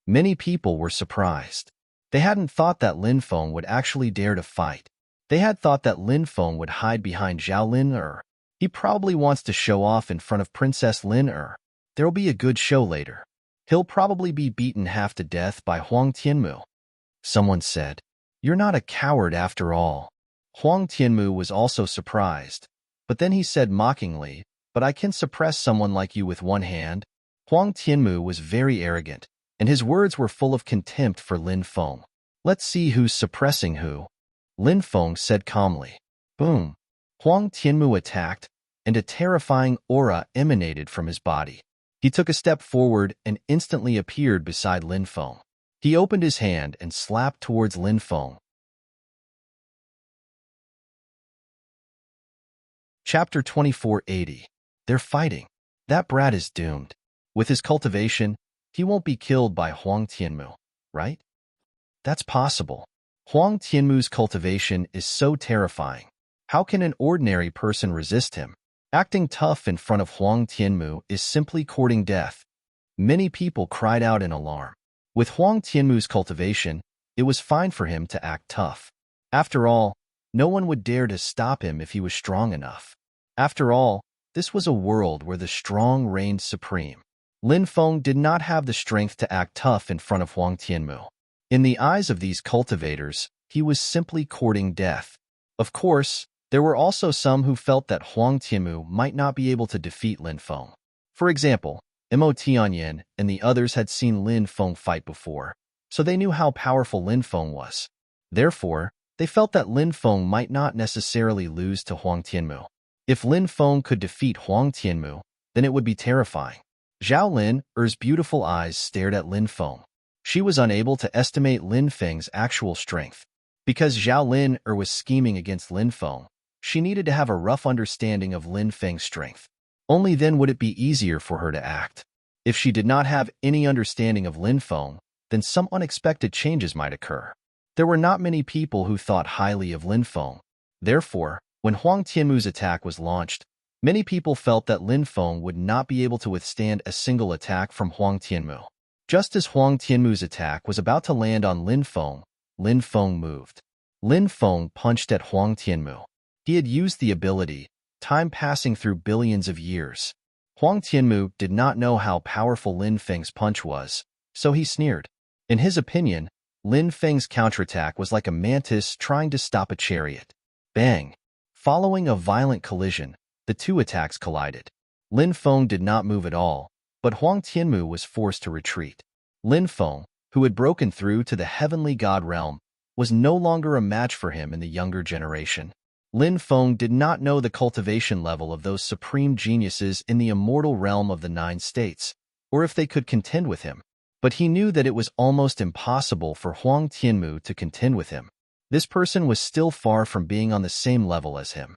Many people were surprised. They hadn't thought that Lin Feng would actually dare to fight. They had thought that Lin Feng would hide behind Zhao Lin He probably wants to show off in front of Princess Lin There'll be a good show later. He'll probably be beaten half to death by Huang Tianmu. Someone said, You're not a coward after all. Huang Tianmu was also surprised, but then he said mockingly, But I can suppress someone like you with one hand. Huang Tianmu was very arrogant, and his words were full of contempt for Lin Feng. Let's see who's suppressing who. Lin Feng said calmly. Boom. Huang Tianmu attacked, and a terrifying aura emanated from his body. He took a step forward and instantly appeared beside Lin Feng. He opened his hand and slapped towards Lin Feng. Chapter 2480. They're fighting. That brat is doomed. With his cultivation, he won't be killed by Huang Tianmu, right? That's possible. Huang Tianmu's cultivation is so terrifying. How can an ordinary person resist him? Acting tough in front of Huang Tianmu is simply courting death. Many people cried out in alarm. With Huang Tianmu's cultivation, it was fine for him to act tough. After all, no one would dare to stop him if he was strong enough. After all, this was a world where the strong reigned supreme. Lin Feng did not have the strength to act tough in front of Huang Tianmu. In the eyes of these cultivators, he was simply courting death. Of course, there were also some who felt that Huang Tianmu might not be able to defeat Lin Feng. For example, Mo Tianyan and the others had seen Lin Feng fight before, so they knew how powerful Lin Feng was. Therefore, they felt that Lin Feng might not necessarily lose to Huang Tianmu. If Lin Feng could defeat Huang Tianmu, then it would be terrifying. Zhao Lin's beautiful eyes stared at Lin Feng. She was unable to estimate Lin Feng's actual strength. Because Zhao Lin was scheming against Lin Feng, she needed to have a rough understanding of Lin Feng's strength. Only then would it be easier for her to act. If she did not have any understanding of Lin Feng, then some unexpected changes might occur. There were not many people who thought highly of Lin Feng. Therefore, when Huang Tianmu's attack was launched, many people felt that Lin Feng would not be able to withstand a single attack from Huang Tianmu. Just as Huang Tianmu's attack was about to land on Lin Feng moved. Lin Feng punched at Huang Tianmu. He had used the ability, time passing through billions of years. Huang Tianmu did not know how powerful Lin Feng's punch was, so he sneered. In his opinion, Lin Feng's counterattack was like a mantis trying to stop a chariot. Bang! Following a violent collision, the two attacks collided. Lin Feng did not move at all, but Huang Tianmu was forced to retreat. Lin Feng, who had broken through to the heavenly god realm, was no longer a match for him in the younger generation. Lin Feng did not know the cultivation level of those supreme geniuses in the immortal realm of the 9 states, or if they could contend with him. But he knew that it was almost impossible for Huang Tianmu to contend with him. This person was still far from being on the same level as him.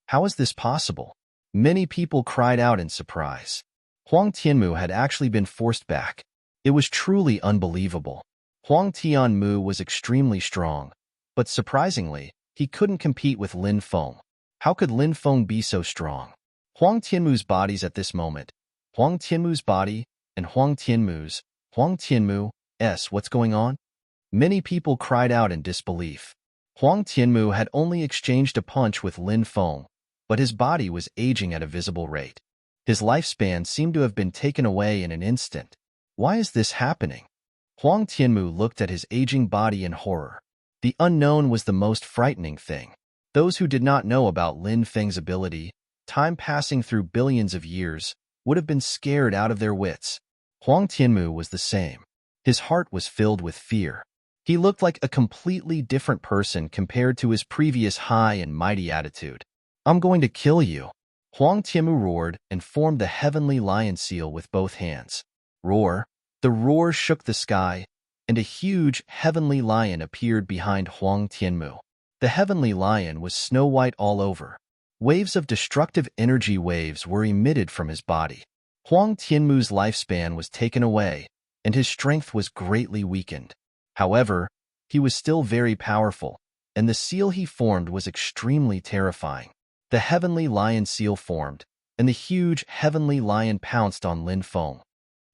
How is this possible? Many people cried out in surprise. Huang Tianmu had actually been forced back. It was truly unbelievable. Huang Tianmu was extremely strong, but surprisingly, he couldn't compete with Lin Feng. How could Lin Feng be so strong? Huang Tianmu's bodies at this moment. Huang Tianmu's body and Huang Tianmu's. What's going on? Many people cried out in disbelief. Huang Tianmu had only exchanged a punch with Lin Feng, but his body was aging at a visible rate. His lifespan seemed to have been taken away in an instant. Why is this happening? Huang Tianmu looked at his aging body in horror. The unknown was the most frightening thing. Those who did not know about Lin Feng's ability, time passing through billions of years, would have been scared out of their wits. Huang Tianmu was the same. His heart was filled with fear. He looked like a completely different person compared to his previous high and mighty attitude. I'm going to kill you. Huang Tianmu roared and formed the heavenly lion seal with both hands. Roar! The roar shook the sky, and a huge heavenly lion appeared behind Huang Tianmu. The heavenly lion was snow-white all over. Waves of destructive energy waves were emitted from his body. Huang Tianmu's lifespan was taken away, and his strength was greatly weakened. However, he was still very powerful, and the seal he formed was extremely terrifying. The heavenly lion seal formed, and the huge heavenly lion pounced on Lin Feng.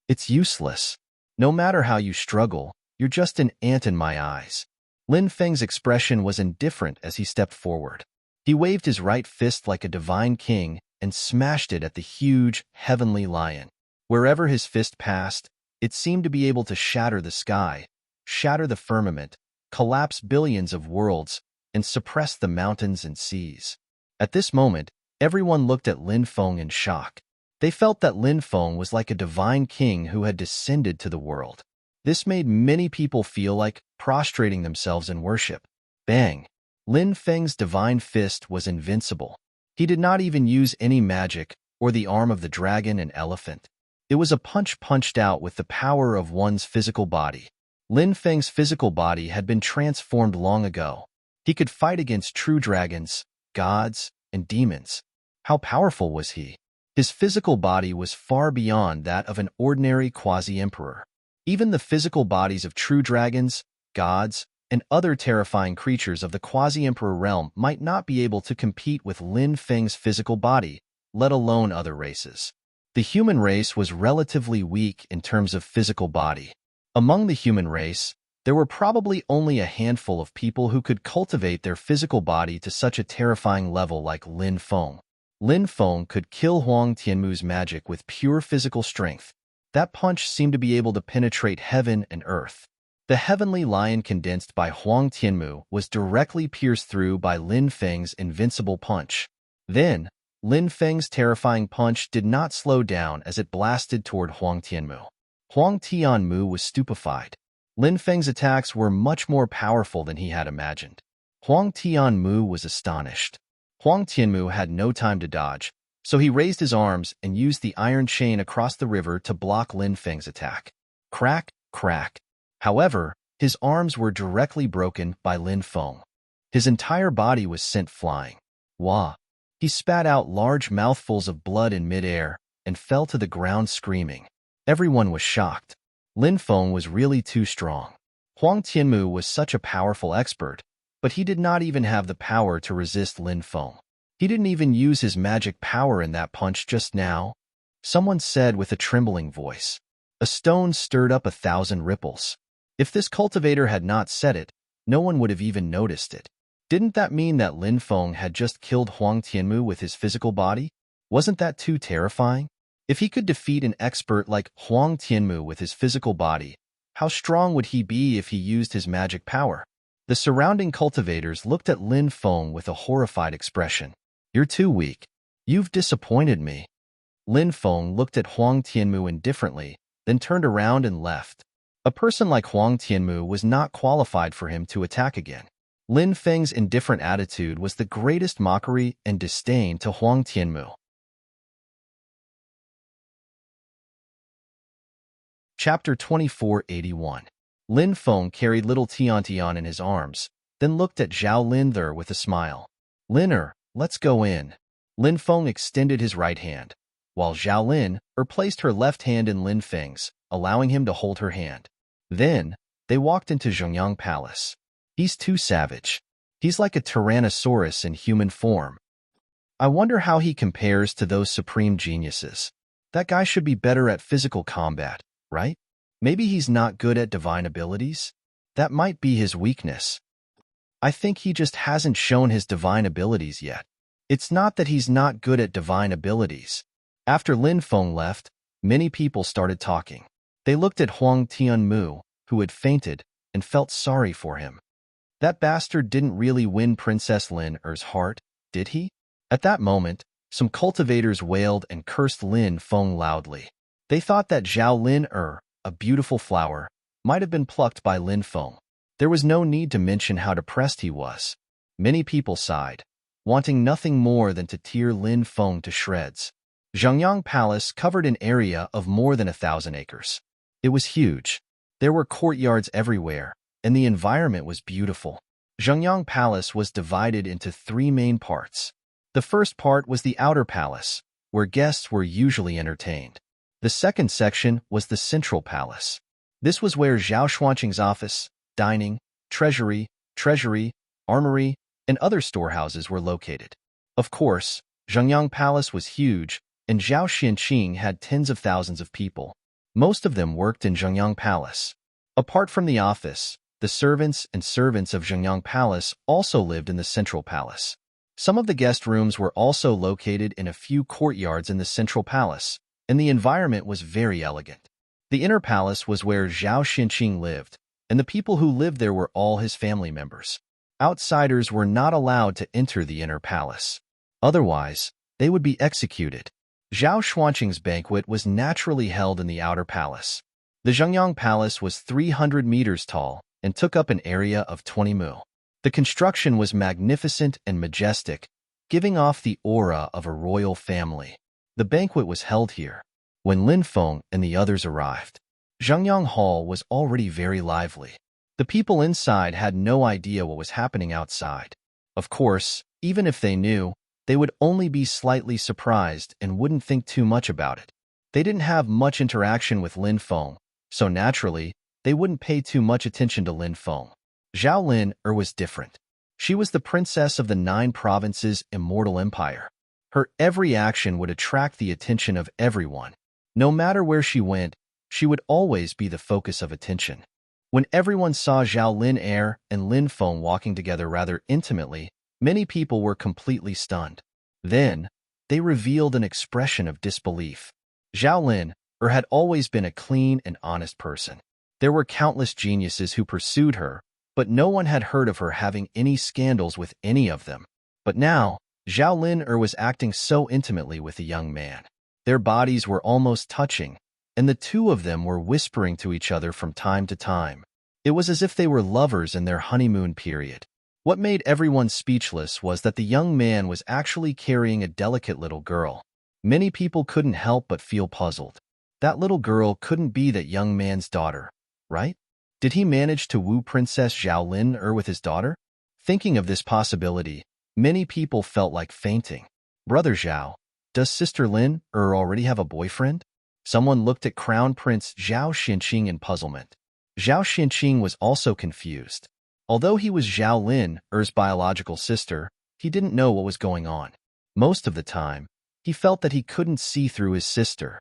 It's useless. No matter how you struggle, you're just an ant in my eyes. Lin Feng's expression was indifferent as he stepped forward. He waved his right fist like a divine king and smashed it at the huge heavenly lion. Wherever his fist passed, it seemed to be able to shatter the sky, shatter the firmament, collapse billions of worlds, and suppress the mountains and seas. At this moment, everyone looked at Lin Feng in shock. They felt that Lin Feng was like a divine king who had descended to the world. This made many people feel like prostrating themselves in worship. Bang! Lin Feng's divine fist was invincible. He did not even use any magic or the arm of the dragon and elephant. It was a punch punched out with the power of one's physical body. Lin Feng's physical body had been transformed long ago. He could fight against true dragons, gods, and demons. How powerful was he? His physical body was far beyond that of an ordinary quasi-emperor. Even the physical bodies of true dragons, gods, and other terrifying creatures of the quasi-emperor realm might not be able to compete with Lin Feng's physical body, let alone other races. The human race was relatively weak in terms of physical body. Among the human race, there were probably only a handful of people who could cultivate their physical body to such a terrifying level like Lin Feng. Lin Feng could kill Huang Tianmu's magic with pure physical strength. That punch seemed to be able to penetrate heaven and earth. The heavenly lion condensed by Huang Tianmu was directly pierced through by Lin Feng's invincible punch. Then, Lin Feng's terrifying punch did not slow down as it blasted toward Huang Tianmu. Huang Tianmu was stupefied. Lin Feng's attacks were much more powerful than he had imagined. Huang Tianmu was astonished. Huang Tianmu had no time to dodge, so he raised his arms and used the iron chain across the river to block Lin Feng's attack. Crack, crack. However, his arms were directly broken by Lin Feng. His entire body was sent flying. Wah! He spat out large mouthfuls of blood in midair and fell to the ground screaming. Everyone was shocked. Lin Feng was really too strong. Huang Tianmu was such a powerful expert, but he did not even have the power to resist Lin Feng. He didn't even use his magic power in that punch just now. Someone said with a trembling voice. A stone stirred up 1,000 ripples. If this cultivator had not said it, no one would have even noticed it. Didn't that mean that Lin Feng had just killed Huang Tianmu with his physical body? Wasn't that too terrifying? If he could defeat an expert like Huang Tianmu with his physical body, how strong would he be if he used his magic power? The surrounding cultivators looked at Lin Feng with a horrified expression. You're too weak. You've disappointed me. Lin Feng looked at Huang Tianmu indifferently, then turned around and left. A person like Huang Tianmu was not qualified for him to attack again. Lin Feng's indifferent attitude was the greatest mockery and disdain to Huang Tianmu. Chapter 2481. Lin Feng carried little Tiantian in his arms, then looked at Zhao Lin with a smile. Lin let's go in. Lin Feng extended his right hand, while Zhao Lin placed her left hand in Lin Feng's, allowing him to hold her hand. Then, they walked into Zhongyang Palace. He's too savage. He's like a tyrannosaurus in human form. I wonder how he compares to those supreme geniuses. That guy should be better at physical combat, right? Maybe he's not good at divine abilities? That might be his weakness. I think he just hasn't shown his divine abilities yet. It's not that he's not good at divine abilities. After Lin Feng left, many people started talking. They looked at Huang Tianmu, who had fainted, and felt sorry for him. That bastard didn't really win Princess Lin Er's heart, did he? At that moment, some cultivators wailed and cursed Lin Feng loudly. They thought that Zhao Lin a beautiful flower, might have been plucked by Lin Feng. There was no need to mention how depressed he was. Many people sighed, wanting nothing more than to tear Lin Feng to shreds. Zhongyang Palace covered an area of more than 1,000 acres. It was huge. There were courtyards everywhere, and the environment was beautiful. Zhongyang Palace was divided into 3 main parts. The first part was the outer palace, where guests were usually entertained. The second section was the central palace. This was where Zhao Xuanqing's office, dining, treasury, armory, and other storehouses were located. Of course, Zhongyang Palace was huge, and Zhao Xuanqing had tens of thousands of people. Most of them worked in Zhongyang Palace. Apart from the office, the servants of Zhongyang Palace also lived in the central palace. Some of the guest rooms were also located in a few courtyards in the central palace, and the environment was very elegant. The inner palace was where Zhao Xuanqing lived, and the people who lived there were all his family members. Outsiders were not allowed to enter the inner palace. Otherwise, they would be executed. Zhao Xuanqing's banquet was naturally held in the outer palace. The Zhongyang Palace was 300 meters tall and took up an area of 20 mu. The construction was magnificent and majestic, giving off the aura of a royal family. The banquet was held here. When Lin Feng and the others arrived, Zhongyang Hall was already very lively. The people inside had no idea what was happening outside. Of course, even if they knew, they would only be slightly surprised and wouldn't think too much about it. They didn't have much interaction with Lin Feng, so naturally, they wouldn't pay too much attention to Lin Feng. Zhao Lin was different. She was the princess of the 9 provinces' immortal empire. Her every action would attract the attention of everyone. No matter where she went, she would always be the focus of attention. When everyone saw Zhao Lin and Lin Feng walking together rather intimately, many people were completely stunned. Then, they revealed an expression of disbelief. Zhao Lin had always been a clean and honest person. There were countless geniuses who pursued her, but no one had heard of her having any scandals with any of them. But now, Zhao Lin was acting so intimately with a young man. Their bodies were almost touching, and the two of them were whispering to each other from time to time. It was as if they were lovers in their honeymoon period. What made everyone speechless was that the young man was actually carrying a delicate little girl. Many people couldn't help but feel puzzled. That little girl couldn't be that young man's daughter, right? Did he manage to woo Princess Zhao Lin with his daughter? Thinking of this possibility, many people felt like fainting. Brother Zhao, does Sister Lin already have a boyfriend? Someone looked at Crown Prince Zhao Xinqing in puzzlement. Zhao Xinqing was also confused. Although he was Zhao Lin's biological sister, he didn't know what was going on. Most of the time, he felt that he couldn't see through his sister.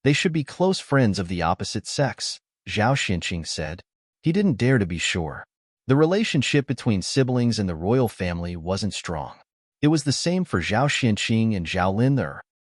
They should be close friends of the opposite sex, Zhao Xinqing said. He didn't dare to be sure. The relationship between siblings in the royal family wasn't strong. It was the same for Zhao Xinqing and Zhao Lin.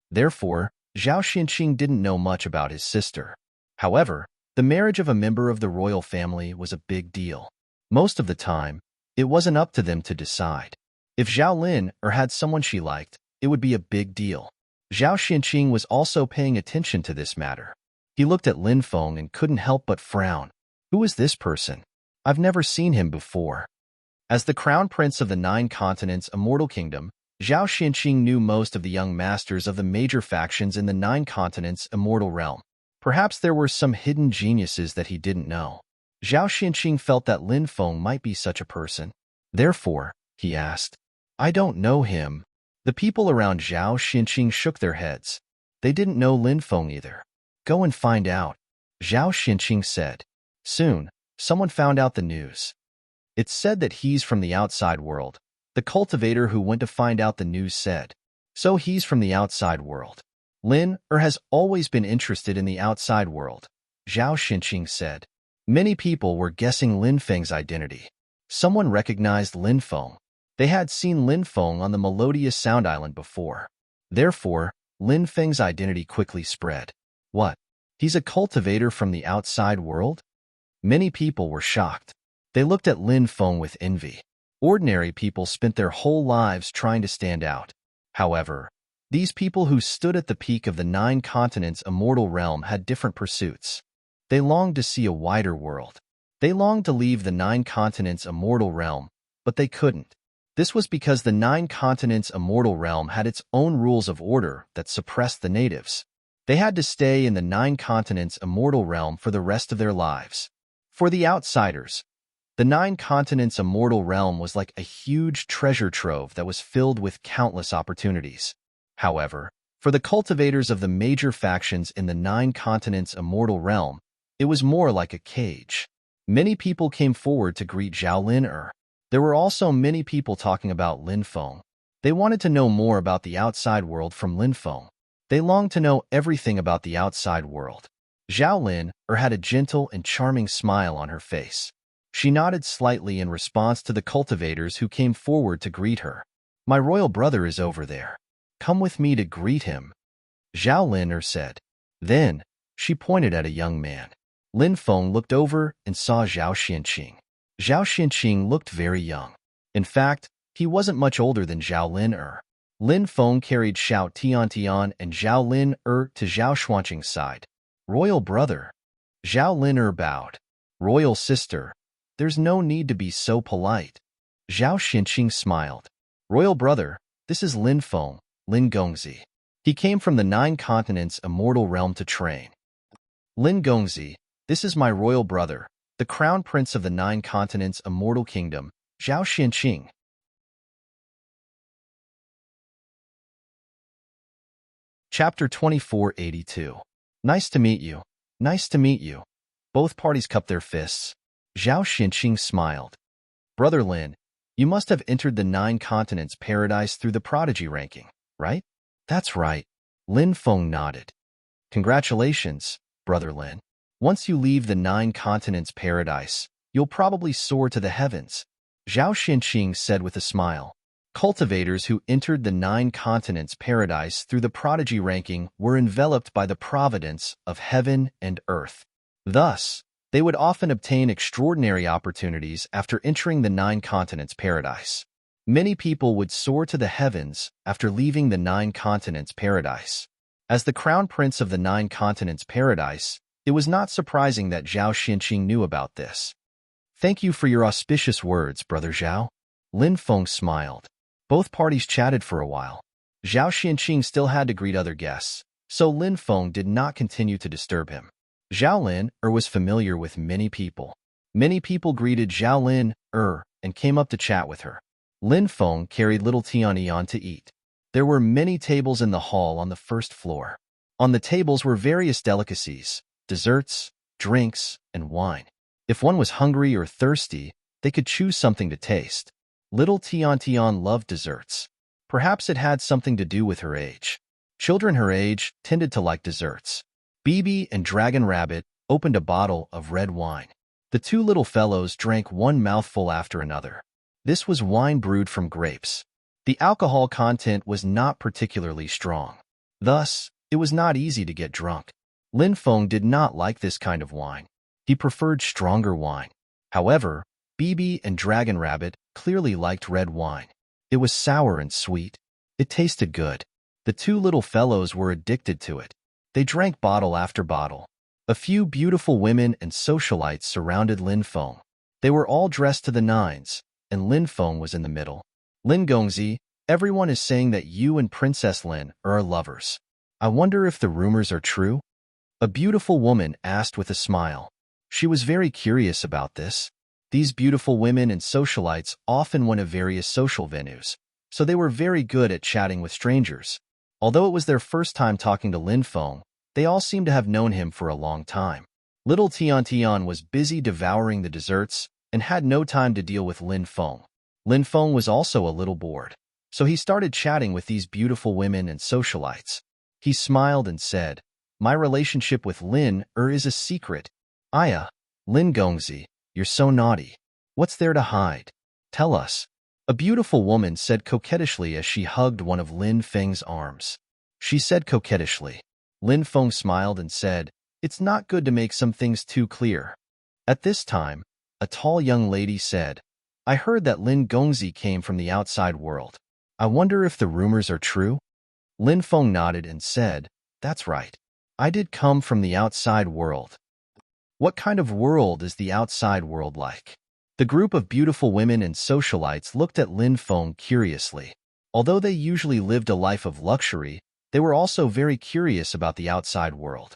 Therefore, Zhao Xinqing didn't know much about his sister. However, the marriage of a member of the royal family was a big deal. Most of the time, it wasn't up to them to decide. If Zhao Lin had someone she liked, it would be a big deal. Zhao Xinqing was also paying attention to this matter. He looked at Lin Feng and couldn't help but frown. Who is this person? I've never seen him before. As the crown prince of the 9 continents Immortal Kingdom, Zhao Xinqing knew most of the young masters of the major factions in the 9 continents Immortal Realm. Perhaps there were some hidden geniuses that he didn't know. Zhao Xinqing felt that Lin Feng might be such a person. Therefore, he asked, I don't know him. The people around Zhao Xinqing shook their heads. They didn't know Lin Feng either. Go and find out, Zhao Xinqing said. Soon, someone found out the news. It's said that he's from the outside world. The cultivator who went to find out the news said. So he's from the outside world. Lin has always been interested in the outside world, Zhao Xinqing said. Many people were guessing Lin Feng's identity. Someone recognized Lin Feng. They had seen Lin Feng on the melodious Sound Island before. Therefore, Lin Feng's identity quickly spread. What? He's a cultivator from the outside world? Many people were shocked. They looked at Lin Feng with envy. Ordinary people spent their whole lives trying to stand out. However, these people who stood at the peak of the 9 continents Immortal Realm had different pursuits. They longed to see a wider world. They longed to leave the 9 continents Immortal Realm, but they couldn't. This was because the 9 continents Immortal Realm had its own rules of order that suppressed the natives. They had to stay in the 9 continents Immortal Realm for the rest of their lives. For the outsiders, the 9 continents Immortal Realm was like a huge treasure trove that was filled with countless opportunities. However, for the cultivators of the major factions in the 9 continents Immortal Realm, it was more like a cage. Many people came forward to greet Zhao Lin. There were also many people talking about Lin Feng. They wanted to know more about the outside world from Lin Feng. They longed to know everything about the outside world. Zhao Lin had a gentle and charming smile on her face. She nodded slightly in response to the cultivators who came forward to greet her. My royal brother is over there. Come with me to greet him, Zhao Lin said. Then, she pointed at a young man. Lin Feng looked over and saw Zhao Xinqing. Zhao Xinqing looked very young. In fact, he wasn't much older than Zhao Lin. Lin Feng carried Xiao Tiantian and Zhao Lin to Zhao Xuanqing's side. Royal brother. Zhao Lin bowed. Royal sister. There's no need to be so polite. Zhao Xinqing smiled. Royal brother, this is Lin Feng, Lin Gongzi. He came from the 9 continents Immortal Realm to train. Lin Gongzi, this is my royal brother, the crown prince of the 9 continents Immortal Kingdom, Zhao Xinqing. Chapter 2482. Nice to meet you. Nice to meet you. Both parties cupped their fists. Zhao Xinqing smiled. Brother Lin, you must have entered the 9 continents paradise through the prodigy ranking, right? That's right. Lin Feng nodded. Congratulations, Brother Lin. Once you leave the 9 continents paradise, you'll probably soar to the heavens, Zhao Xinqing said with a smile. Cultivators who entered the 9 continents paradise through the prodigy ranking were enveloped by the providence of heaven and earth. Thus, They would often obtain extraordinary opportunities after entering the Nine Continents Paradise. Many people would soar to the heavens after leaving the Nine Continents Paradise. As the crown prince of the Nine Continents Paradise, it was not surprising that Zhao Xinqing knew about this. "Thank you for your auspicious words, Brother Zhao." Lin Feng smiled. Both parties chatted for a while. Zhao Xinqing still had to greet other guests, so Lin Feng did not continue to disturb him. Zhao Lin was familiar with many people. Many people greeted Zhao Lin and came up to chat with her. Lin Feng carried little Tian to eat. There were many tables in the hall on the first floor. On the tables were various delicacies, desserts, drinks, and wine. If one was hungry or thirsty, they could choose something to taste. Little Tian loved desserts. Perhaps it had something to do with her age. Children her age tended to like desserts. Bibi and Dragon Rabbit opened a bottle of red wine. The two little fellows drank one mouthful after another. This was wine brewed from grapes. The alcohol content was not particularly strong. Thus, it was not easy to get drunk. Lin Feng did not like this kind of wine. He preferred stronger wine. However, Bibi and Dragon Rabbit clearly liked red wine. It was sour and sweet. It tasted good. The two little fellows were addicted to it. They drank bottle after bottle. A few beautiful women and socialites surrounded Lin Feng. They were all dressed to the nines, and Lin Feng was in the middle. "Lin Gongzi, everyone is saying that you and Princess Lin are lovers. I wonder if the rumors are true?" A beautiful woman asked with a smile. She was very curious about this. These beautiful women and socialites often went to various social venues, so they were very good at chatting with strangers. Although it was their first time talking to Lin Feng, they all seemed to have known him for a long time. Little Tian was busy devouring the desserts and had no time to deal with Lin Feng. Lin Feng was also a little bored, so he started chatting with these beautiful women and socialites. He smiled and said, "My relationship with Lin is a secret. Aya, Lin Gongzi, you're so naughty. What's there to hide? Tell us." A beautiful woman said coquettishly as she hugged one of Lin Feng's arms. She said coquettishly. Lin Feng smiled and said, "It's not good to make some things too clear." At this time, a tall young lady said, "I heard that Lin Gongzi came from the outside world. I wonder if the rumors are true?" Lin Feng nodded and said, "That's right. I did come from the outside world." "What kind of world is the outside world like?" The group of beautiful women and socialites looked at Lin Feng curiously. Although they usually lived a life of luxury, they were also very curious about the outside world.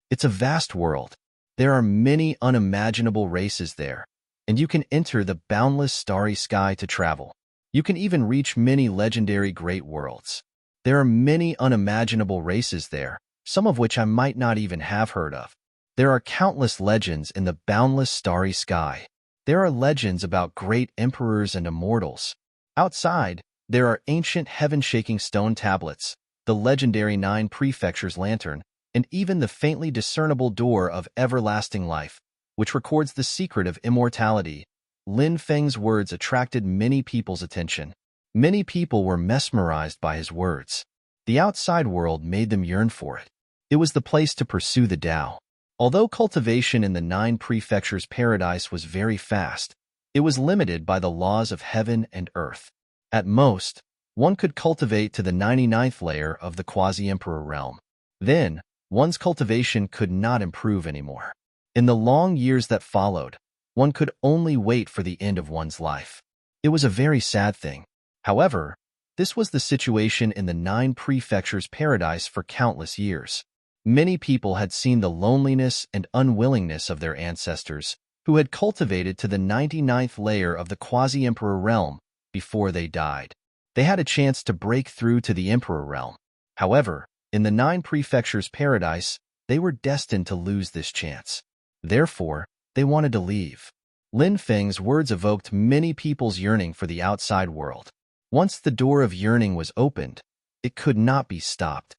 "It's a vast world. There are many unimaginable races there, and you can enter the boundless starry sky to travel. You can even reach many legendary great worlds. There are many unimaginable races there, some of which I might not even have heard of. There are countless legends in the boundless starry sky. There are legends about great emperors and immortals. Outside, there are ancient heaven-shaking stone tablets, the legendary 9 Prefectures lantern, and even the faintly discernible door of everlasting life, which records the secret of immortality." Lin Feng's words attracted many people's attention. Many people were mesmerized by his words. The outside world made them yearn for it. It was the place to pursue the Tao. Although cultivation in the 9 Prefectures paradise was very fast, it was limited by the laws of heaven and earth. At most, one could cultivate to the 99th layer of the quasi-emperor realm. Then, one's cultivation could not improve anymore. In the long years that followed, one could only wait for the end of one's life. It was a very sad thing. However, this was the situation in the 9 Prefectures paradise for countless years. Many people had seen the loneliness and unwillingness of their ancestors, who had cultivated to the 99th layer of the quasi-emperor realm before they died. They had a chance to break through to the emperor realm. However, in the 9 Prefectures paradise, they were destined to lose this chance. Therefore, they wanted to leave. Lin Feng's words evoked many people's yearning for the outside world. Once the door of yearning was opened, it could not be stopped.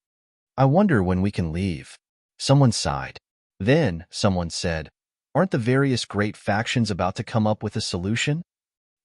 "I wonder when we can leave." Someone sighed. Then, someone said, "Aren't the various great factions about to come up with a solution?"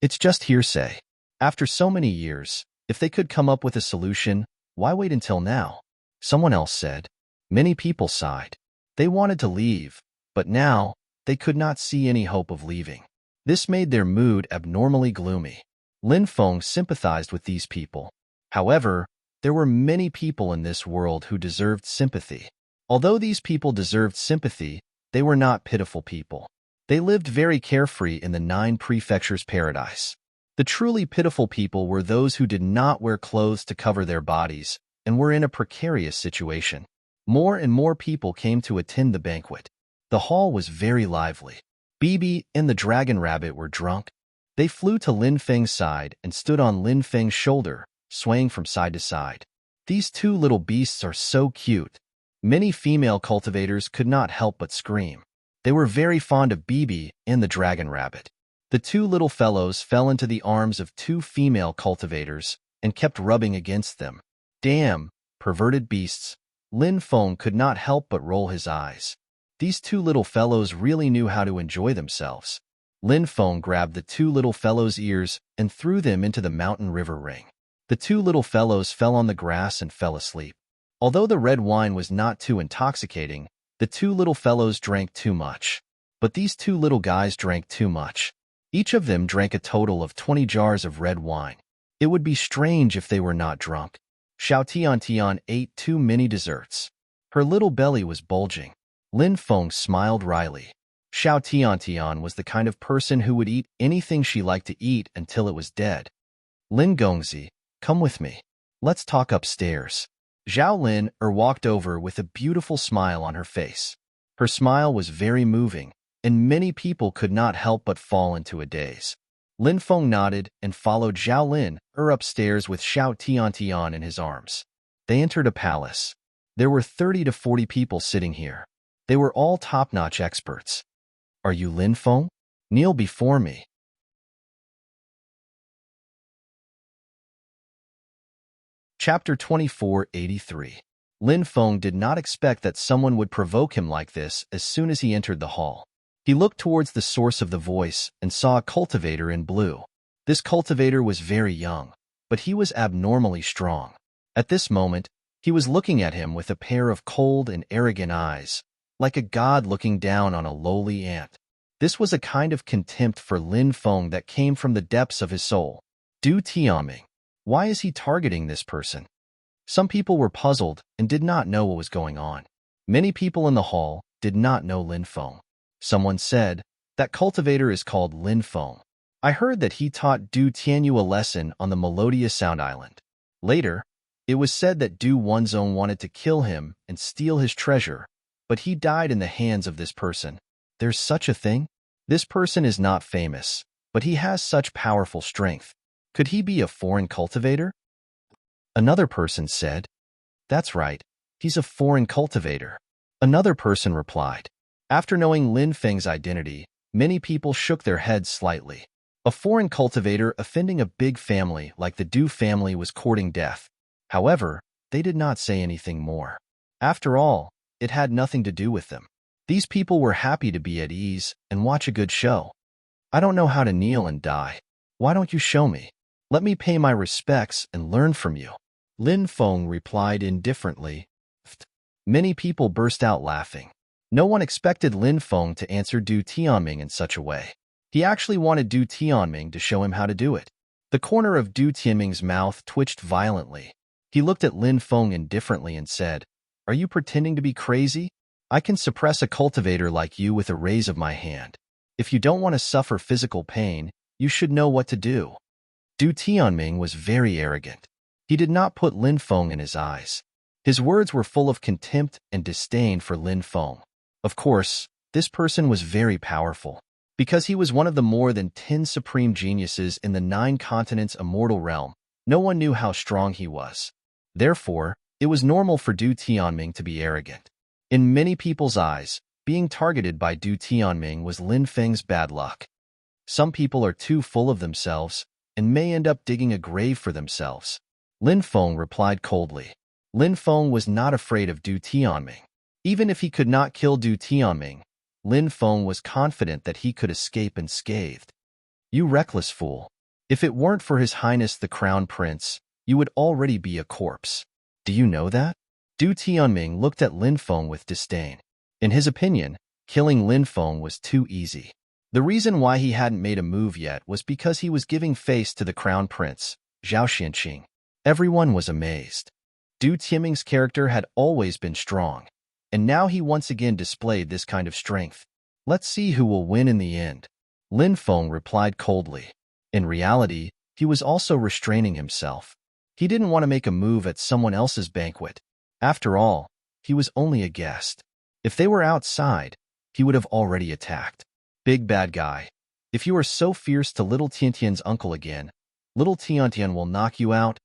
"It's just hearsay. After so many years, if they could come up with a solution, why wait until now?" Someone else said. Many people sighed. They wanted to leave, but now, they could not see any hope of leaving. This made their mood abnormally gloomy. Lin Feng sympathized with these people. However, there were many people in this world who deserved sympathy. Although these people deserved sympathy, they were not pitiful people. They lived very carefree in the 9 prefectures' paradise. The truly pitiful people were those who did not wear clothes to cover their bodies and were in a precarious situation. More and more people came to attend the banquet. The hall was very lively. Bibi and the dragon rabbit were drunk. They flew to Lin Feng's side and stood on Lin Feng's shoulder, swaying from side to side. These 2 little beasts are so cute. Many female cultivators could not help but scream. They were very fond of Bibi and the dragon rabbit. The 2 little fellows fell into the arms of 2 female cultivators and kept rubbing against them. Damn, perverted beasts. Lin Feng could not help but roll his eyes. These 2 little fellows really knew how to enjoy themselves. Lin Feng grabbed the 2 little fellows' ears and threw them into the mountain river ring. The 2 little fellows fell on the grass and fell asleep. Although the red wine was not too intoxicating, the 2 little fellows drank too much. But these 2 little guys drank too much. Each of them drank a total of 20 jars of red wine. It would be strange if they were not drunk. Xiao Tian ate too many desserts. Her little belly was bulging. Lin Feng smiled wryly. Xiao Tian was the kind of person who would eat anything she liked to eat until it was dead. Lin Gongzi, come with me. Let's talk upstairs. Zhao Lin walked over with a beautiful smile on her face. Her smile was very moving, and many people could not help but fall into a daze. Lin Feng nodded and followed Zhao Lin upstairs with Xiao Tian in his arms. They entered a palace. There were 30 to 40 people sitting here. They were all top-notch experts. Are you Lin Feng? Kneel before me. Chapter 2483. Lin Feng did not expect that someone would provoke him like this as soon as he entered the hall. He looked towards the source of the voice and saw a cultivator in blue. This cultivator was very young, but he was abnormally strong. At this moment, he was looking at him with a pair of cold and arrogant eyes, like a god looking down on a lowly ant. This was a kind of contempt for Lin Feng that came from the depths of his soul. Du Tianming. Why is he targeting this person? Some people were puzzled and did not know what was going on. Many people in the hall did not know Lin Feng. Someone said, that cultivator is called Lin Feng. I heard that he taught Du Tianyu a lesson on the Melodious Sound Island. Later, it was said that Du Wenzong wanted to kill him and steal his treasure, but he died in the hands of this person. There's such a thing? This person is not famous, but he has such powerful strength. Could he be a foreign cultivator? Another person said, that's right, he's a foreign cultivator. Another person replied. After knowing Lin Feng's identity, many people shook their heads slightly. A foreign cultivator offending a big family like the Du family was courting death. However, they did not say anything more. After all, it had nothing to do with them. These people were happy to be at ease and watch a good show. I don't know how to kneel and die. Why don't you show me? Let me pay my respects and learn from you. Lin Feng replied indifferently. Many people burst out laughing. No one expected Lin Feng to answer Du Tianming in such a way. He actually wanted Du Tianming to show him how to do it. The corner of Du Tianming's mouth twitched violently. He looked at Lin Feng indifferently and said, are you pretending to be crazy? I can suppress a cultivator like you with a raise of my hand. If you don't want to suffer physical pain, you should know what to do. Du Tianming was very arrogant. He did not put Lin Feng in his eyes. His words were full of contempt and disdain for Lin Feng. Of course, this person was very powerful. Because he was one of the more than 10 supreme geniuses in the 9 continents immortal realm, no one knew how strong he was. Therefore, it was normal for Du Tianming to be arrogant. In many people's eyes, being targeted by Du Tianming was Lin Feng's bad luck. Some people are too full of themselves and may end up digging a grave for themselves. Lin Feng replied coldly. Lin Feng was not afraid of Du Tianming. Even if he could not kill Du Tianming, Lin Feng was confident that he could escape unscathed. You reckless fool. If it weren't for His Highness the Crown Prince, you would already be a corpse. Do you know that? Du Tianming looked at Lin Feng with disdain. In his opinion, Killing Lin Feng was too easy. The reason why he hadn't made a move yet was because he was giving face to the crown prince, Zhao Xinqing. Everyone was amazed. Du Tianming's character had always been strong, and now he once again displayed this kind of strength. Let's see who will win in the end. Lin Feng replied coldly. In reality, he was also restraining himself. He didn't want to make a move at someone else's banquet. After all, he was only a guest. If they were outside, he would have already attacked. Big bad guy. If you are so fierce to little Tiantian's uncle again, little Tiantian will knock you out.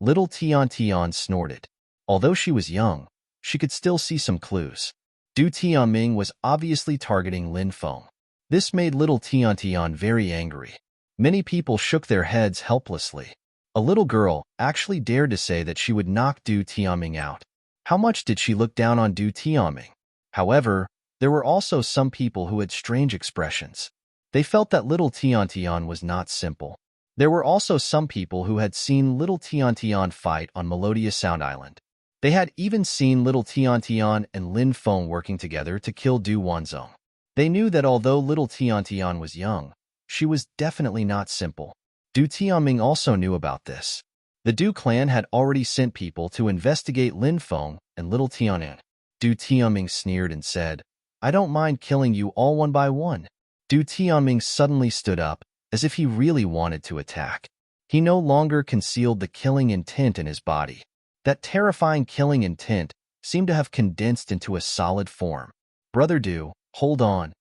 Little Tiantian snorted. Although she was young, she could still see some clues. Du Tianming was obviously targeting Lin Feng. This made little Tiantian very angry. Many people shook their heads helplessly. A little girl actually dared to say that she would knock Du Tianming out. How much did she look down on Du Tianming? However, there were also some people who had strange expressions. They felt that little Tiantian was not simple. There were also some people who had seen little Tiantian fight on Melodious Sound Island. They had even seen little Tiantian and Lin Feng working together to kill Du Wanzong. They knew that although little Tiantian was young, she was definitely not simple. Du Tianming also knew about this. The Du clan had already sent people to investigate Lin Feng and little Tian'an. Du Tianming sneered and said, "I don't mind killing you all one by one." Du Tianming suddenly stood up, as if he really wanted to attack. He no longer concealed the killing intent in his body. That terrifying killing intent seemed to have condensed into a solid form. "Brother Du, hold on."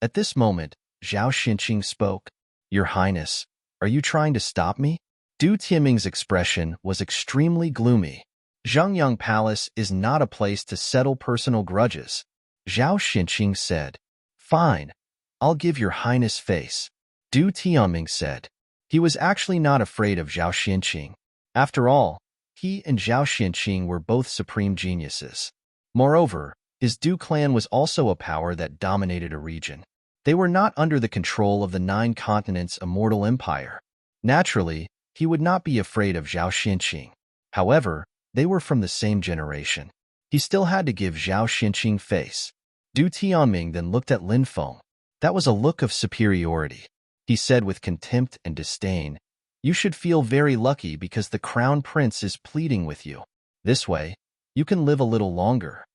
At this moment, Zhao Xinqing spoke. "Your Highness, are you trying to stop me?" Du Tianming's expression was extremely gloomy. Zhengyang Palace is not a place to settle personal grudges. Zhao Xinqing said. "Fine, I'll give your Highness face." Du Tianming said. He was actually not afraid of Zhao Xinqing. After all, he and Zhao Xinqing were both supreme geniuses. Moreover, his Du clan was also a power that dominated a region. They were not under the control of the 9 continents' immortal empire. Naturally, he would not be afraid of Zhao Xinqing. However, they were from the same generation. He still had to give Zhao Xinqing face. Du Tianming then looked at Lin Feng. That was a look of superiority. He said with contempt and disdain, "You should feel very lucky because the crown prince is pleading with you. This way, you can live a little longer."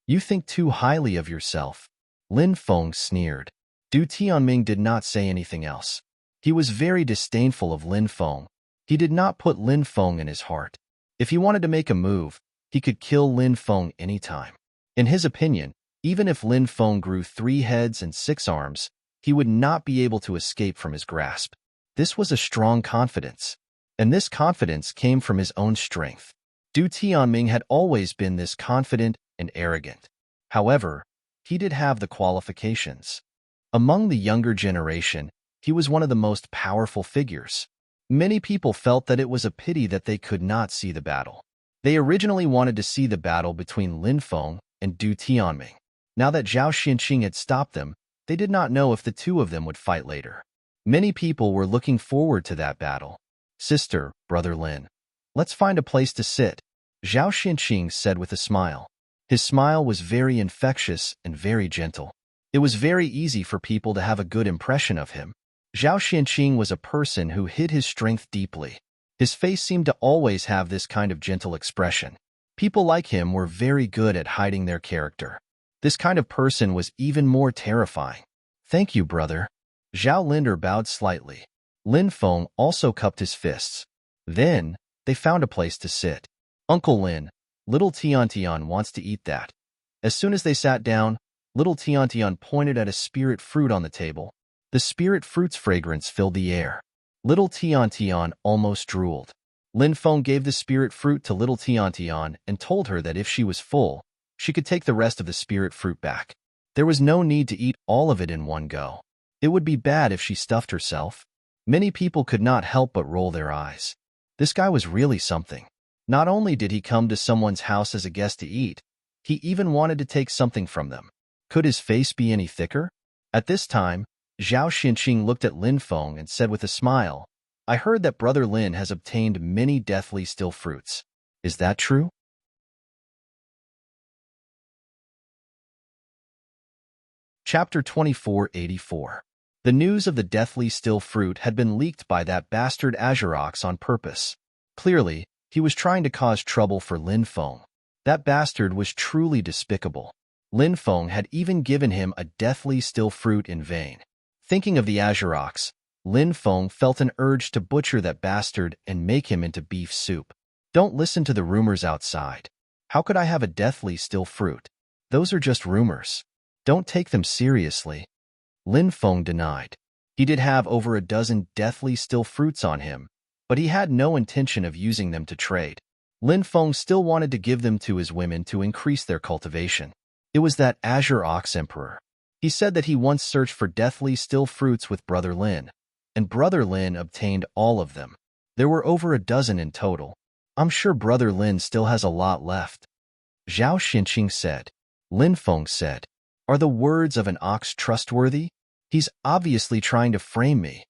"You think too highly of yourself." Lin Feng sneered. Du Tianming did not say anything else. He was very disdainful of Lin Feng. He did not put Lin Feng in his heart. If he wanted to make a move, he could kill Lin Feng anytime. In his opinion, even if Lin Feng grew 3 heads and 6 arms, he would not be able to escape from his grasp. This was a strong confidence, and this confidence came from his own strength. Du Tianming had always been this confident and arrogant. However, he did have the qualifications. Among the younger generation, he was one of the most powerful figures. Many people felt that it was a pity that they could not see the battle. They originally wanted to see the battle between Lin Feng and Du Tianming. Now that Zhao Xinqing had stopped them, they did not know if the two of them would fight later. Many people were looking forward to that battle. "Sister, Brother Lin, let's find a place to sit," Zhao Xinqing said with a smile. His smile was very infectious and very gentle. It was very easy for people to have a good impression of him. Zhao Xinqing was a person who hid his strength deeply. His face seemed to always have this kind of gentle expression. People like him were very good at hiding their character. This kind of person was even more terrifying. "Thank you, brother." Zhao Linder bowed slightly. Lin Feng also cupped his fists. Then, they found a place to sit. "Uncle Lin, little Tiantian wants to eat that." As soon as they sat down, little Tiantian pointed at a spirit fruit on the table. The spirit fruit's fragrance filled the air. Little Tiantian almost drooled. Lin Feng gave the spirit fruit to little Tiantian and told her that if she was full, she could take the rest of the spirit fruit back. There was no need to eat all of it in one go. It would be bad if she stuffed herself. Many people could not help but roll their eyes. This guy was really something. Not only did he come to someone's house as a guest to eat, he even wanted to take something from them. Could his face be any thicker? At this time, Zhao Xinqing looked at Lin Feng and said with a smile, "I heard that Brother Lin has obtained many deathly still fruits. Is that true?" Chapter 2484. The news of the deathly still fruit had been leaked by that bastard Azurox on purpose. Clearly, he was trying to cause trouble for Lin Feng. That bastard was truly despicable. Lin Feng had even given him a deathly still fruit in vain. Thinking of the Azurox, Lin Feng felt an urge to butcher that bastard and make him into beef soup. Don't listen to the rumors outside. How could I have a deathly still fruit? Those are just rumors. Don't take them seriously. Lin Feng denied. He did have over a dozen deathly still fruits on him, but he had no intention of using them to trade. Lin Feng still wanted to give them to his women to increase their cultivation. It was that Azure Ox Emperor. He said that he once searched for deathly still fruits with Brother Lin, and Brother Lin obtained all of them. There were over a dozen in total. I'm sure Brother Lin still has a lot left. Zhao Xinqing said. Lin Feng said, "Are the words of an ox trustworthy? He's obviously trying to frame me."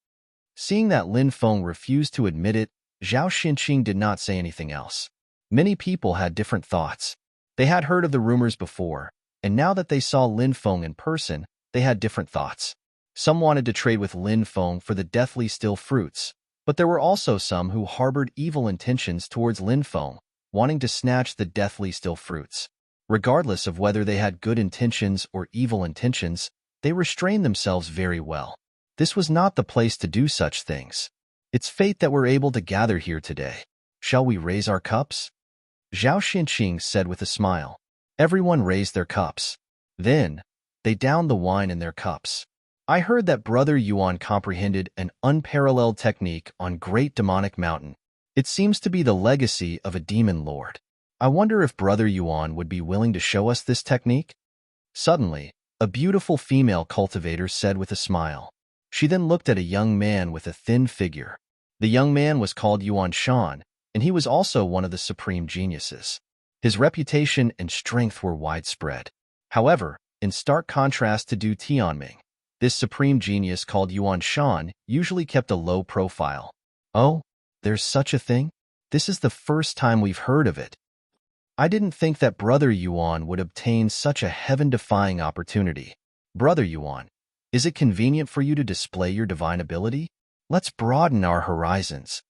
Seeing that Lin Feng refused to admit it, Zhao Xinqing did not say anything else. Many people had different thoughts. They had heard of the rumors before, and now that they saw Lin Feng in person, they had different thoughts. Some wanted to trade with Lin Feng for the deathly still fruits, but there were also some who harbored evil intentions towards Lin Feng, wanting to snatch the deathly still fruits. Regardless of whether they had good intentions or evil intentions, they restrained themselves very well. This was not the place to do such things. It's fate that we're able to gather here today. Shall we raise our cups? Zhao Xinqing said with a smile. Everyone raised their cups. Then, they downed the wine in their cups. I heard that Brother Yuan comprehended an unparalleled technique on Great Demonic Mountain. It seems to be the legacy of a demon lord. I wonder if Brother Yuan would be willing to show us this technique? Suddenly, a beautiful female cultivator said with a smile. She then looked at a young man with a thin figure. The young man was called Yuan Shan, and he was also one of the supreme geniuses. His reputation and strength were widespread. However, in stark contrast to Du Tianming, this supreme genius called Yuan Shan usually kept a low profile. Oh, there's such a thing? This is the first time we've heard of it. I didn't think that Brother Yuan would obtain such a heaven-defying opportunity. Brother Yuan, is it convenient for you to display your divine ability? Let's broaden our horizons.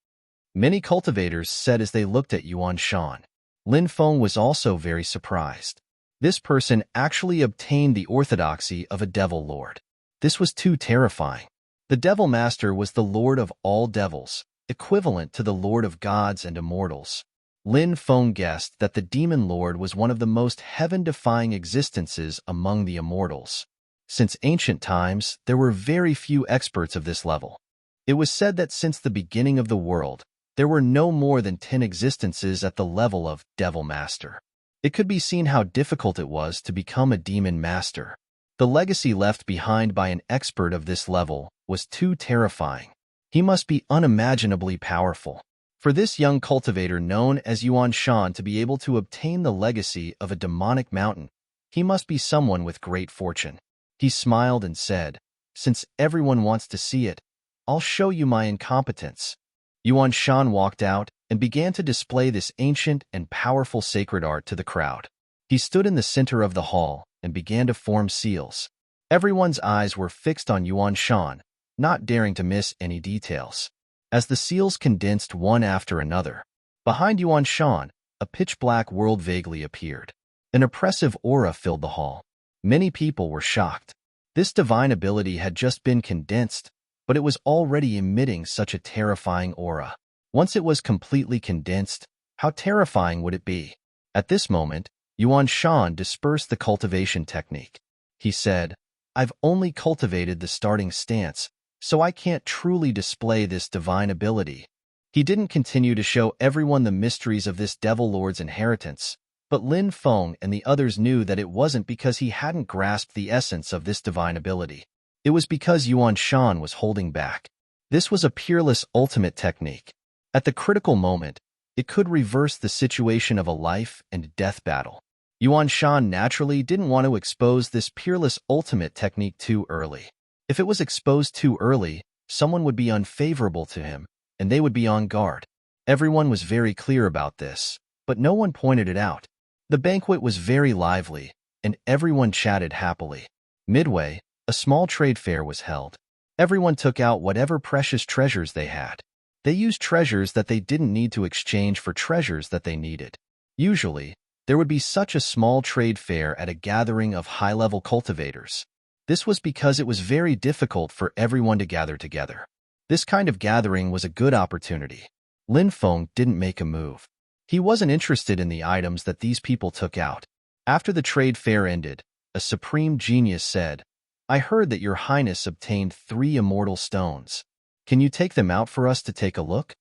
Many cultivators said as they looked at Yuan Shan. Lin Feng was also very surprised. This person actually obtained the orthodoxy of a devil lord. This was too terrifying. The Devil Master was the lord of all devils, equivalent to the lord of gods and immortals. Lin Feng guessed that the demon lord was one of the most heaven-defying existences among the immortals. Since ancient times, there were very few experts of this level. It was said that since the beginning of the world, there were no more than 10 existences at the level of Devil Master. It could be seen how difficult it was to become a demon master. The legacy left behind by an expert of this level was too terrifying. He must be unimaginably powerful. For this young cultivator known as Yuan Shan to be able to obtain the legacy of a demonic mountain, he must be someone with great fortune. He smiled and said, "Since everyone wants to see it, I'll show you my incompetence." Yuan Shan walked out and began to display this ancient and powerful sacred art to the crowd. He stood in the center of the hall and began to form seals. Everyone's eyes were fixed on Yuan Shan, not daring to miss any details. As the seals condensed one after another, behind Yuan Shan, a pitch-black world vaguely appeared. An oppressive aura filled the hall. Many people were shocked. This divine ability had just been condensed, but it was already emitting such a terrifying aura. Once it was completely condensed, how terrifying would it be? At this moment, Yuan Shan dispersed the cultivation technique. He said, "I've only cultivated the starting stance, so I can't truly display this divine ability." He didn't continue to show everyone the mysteries of this Devil Lord's inheritance, but Lin Feng and the others knew that it wasn't because he hadn't grasped the essence of this divine ability. It was because Yuan Shan was holding back. This was a peerless ultimate technique. At the critical moment, it could reverse the situation of a life and death battle. Yuan Shan naturally didn't want to expose this peerless ultimate technique too early. If it was exposed too early, someone would be unfavorable to him, and they would be on guard. Everyone was very clear about this, but no one pointed it out. The banquet was very lively, and everyone chatted happily. Midway, a small trade fair was held. Everyone took out whatever precious treasures they had. They used treasures that they didn't need to exchange for treasures that they needed. Usually, there would be such a small trade fair at a gathering of high-level cultivators. This was because it was very difficult for everyone to gather together. This kind of gathering was a good opportunity. Lin Feng didn't make a move. He wasn't interested in the items that these people took out. After the trade fair ended, a supreme genius said, "I heard that Your Highness obtained 3 immortal stones. Can you take them out for us to take a look?"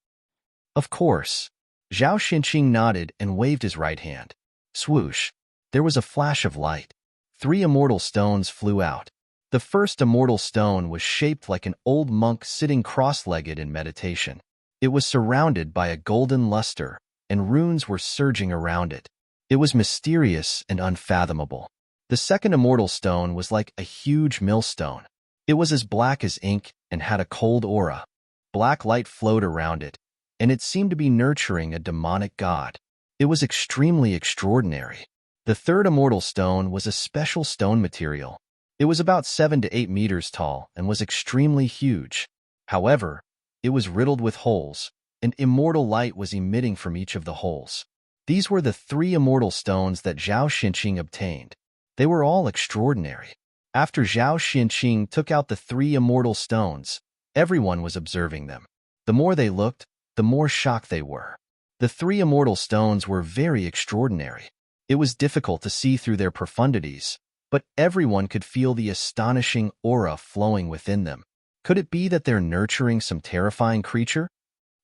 "Of course." Zhao Xinqing nodded and waved his right hand. Swoosh! There was a flash of light. 3 immortal stones flew out. The first immortal stone was shaped like an old monk sitting cross-legged in meditation. It was surrounded by a golden luster, and runes were surging around it. It was mysterious and unfathomable. The second immortal stone was like a huge millstone. It was as black as ink and had a cold aura. Black light flowed around it, and it seemed to be nurturing a demonic god. It was extremely extraordinary. The third immortal stone was a special stone material. It was about 7 to 8 meters tall and was extremely huge. However, it was riddled with holes, and immortal light was emitting from each of the holes. These were the 3 immortal stones that Zhao Xinqing obtained. They were all extraordinary. After Zhao Xinqing took out the 3 immortal stones, everyone was observing them. The more they looked, the more shocked they were. The 3 immortal stones were very extraordinary. It was difficult to see through their profundities, but everyone could feel the astonishing aura flowing within them. Could it be that they're nurturing some terrifying creature?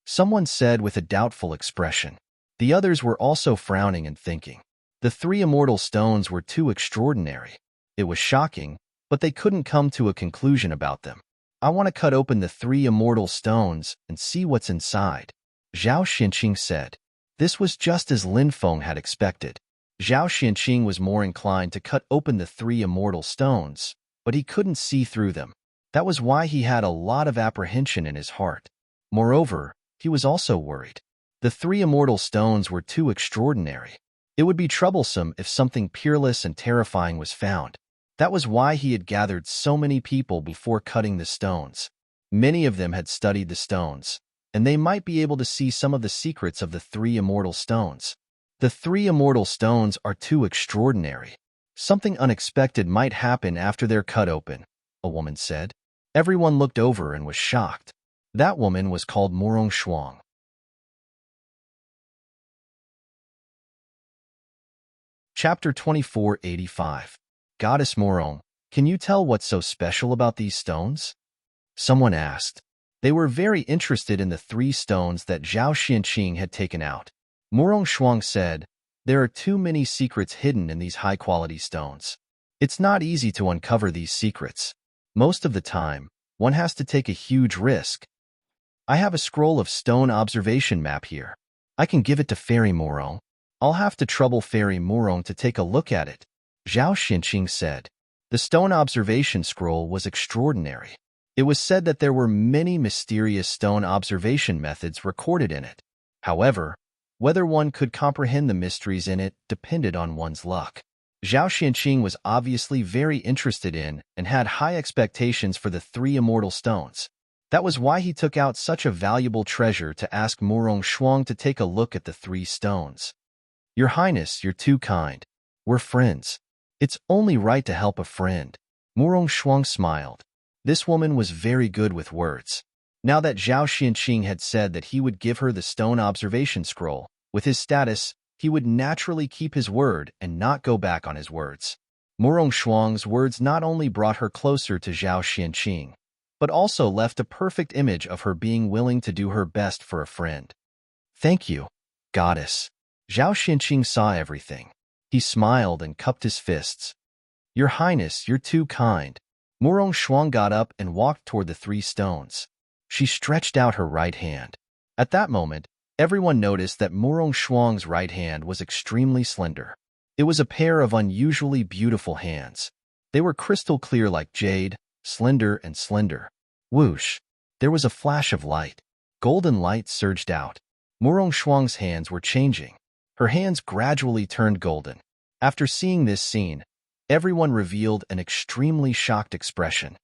Someone said with a doubtful expression. The others were also frowning and thinking. The 3 immortal stones were too extraordinary. It was shocking, but they couldn't come to a conclusion about them. "I want to cut open the 3 immortal stones and see what's inside," Zhao Xinqing said. This was just as Lin Feng had expected. Zhao Xinqing was more inclined to cut open the 3 immortal stones, but he couldn't see through them. That was why he had a lot of apprehension in his heart. Moreover, he was also worried. The 3 immortal stones were too extraordinary. It would be troublesome if something peerless and terrifying was found. That was why he had gathered so many people before cutting the stones. Many of them had studied the stones, and they might be able to see some of the secrets of the 3 immortal stones. The 3 immortal stones are too extraordinary. Something unexpected might happen after they're cut open, a woman said. Everyone looked over and was shocked. That woman was called Morong Shuang. Chapter 2485. Goddess Morong, can you tell what's so special about these stones? Someone asked. They were very interested in the 3 stones that Zhao Xinqing had taken out. Morong Shuang said, "There are too many secrets hidden in these high-quality stones. It's not easy to uncover these secrets. Most of the time, one has to take a huge risk. I have a scroll of stone observation map here. I can give it to Fairy Morong. I'll have to trouble Fairy Morong to take a look at it," Zhao Xinqing said. The stone observation scroll was extraordinary. It was said that there were many mysterious stone observation methods recorded in it. However, whether one could comprehend the mysteries in it depended on one's luck. Zhao Xinqing was obviously very interested in and had high expectations for the 3 immortal stones. That was why he took out such a valuable treasure to ask Morong Shuang to take a look at the 3 stones. "Your Highness, you're too kind. We're friends. It's only right to help a friend." Morong Shuang smiled. This woman was very good with words. Now that Zhao Xinqing had said that he would give her the stone observation scroll, with his status, he would naturally keep his word and not go back on his words. Morong Shuang's words not only brought her closer to Zhao Xinqing, but also left a perfect image of her being willing to do her best for a friend. "Thank you, goddess." Zhao Xinqing saw everything. He smiled and cupped his fists. "Your Highness, you're too kind." Morong Shuang got up and walked toward the 3 stones. She stretched out her right hand. At that moment, everyone noticed that Morong Shuang's right hand was extremely slender. It was a pair of unusually beautiful hands. They were crystal clear like jade, slender and slender. Whoosh! There was a flash of light. Golden light surged out. Morong Shuang's hands were changing. Her hands gradually turned golden. After seeing this scene, Everyone revealed an extremely shocked expression.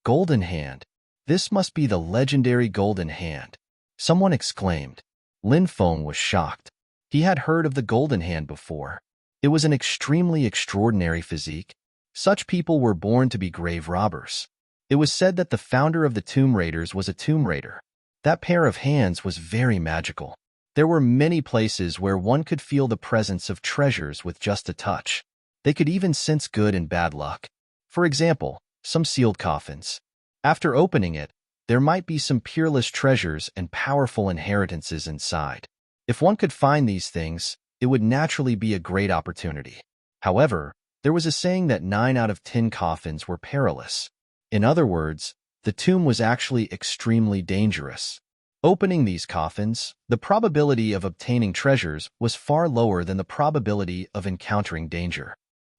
Golden hand. This must be the legendary golden hand. Someone exclaimed. Lin Feng was shocked. He had heard of the golden hand before. It was an extremely extraordinary physique. Such people were born to be grave robbers. It was said that the founder of the Tomb Raiders was a tomb raider. That pair of hands was very magical. There were many places where one could feel the presence of treasures with just a touch. They could even sense good and bad luck. For example, some sealed coffins. After opening it, there might be some peerless treasures and powerful inheritances inside. If one could find these things, it would naturally be a great opportunity. However, there was a saying that 9 out of 10 coffins were perilous. In other words, the tomb was actually extremely dangerous. Opening these coffins, the probability of obtaining treasures was far lower than the probability of encountering danger.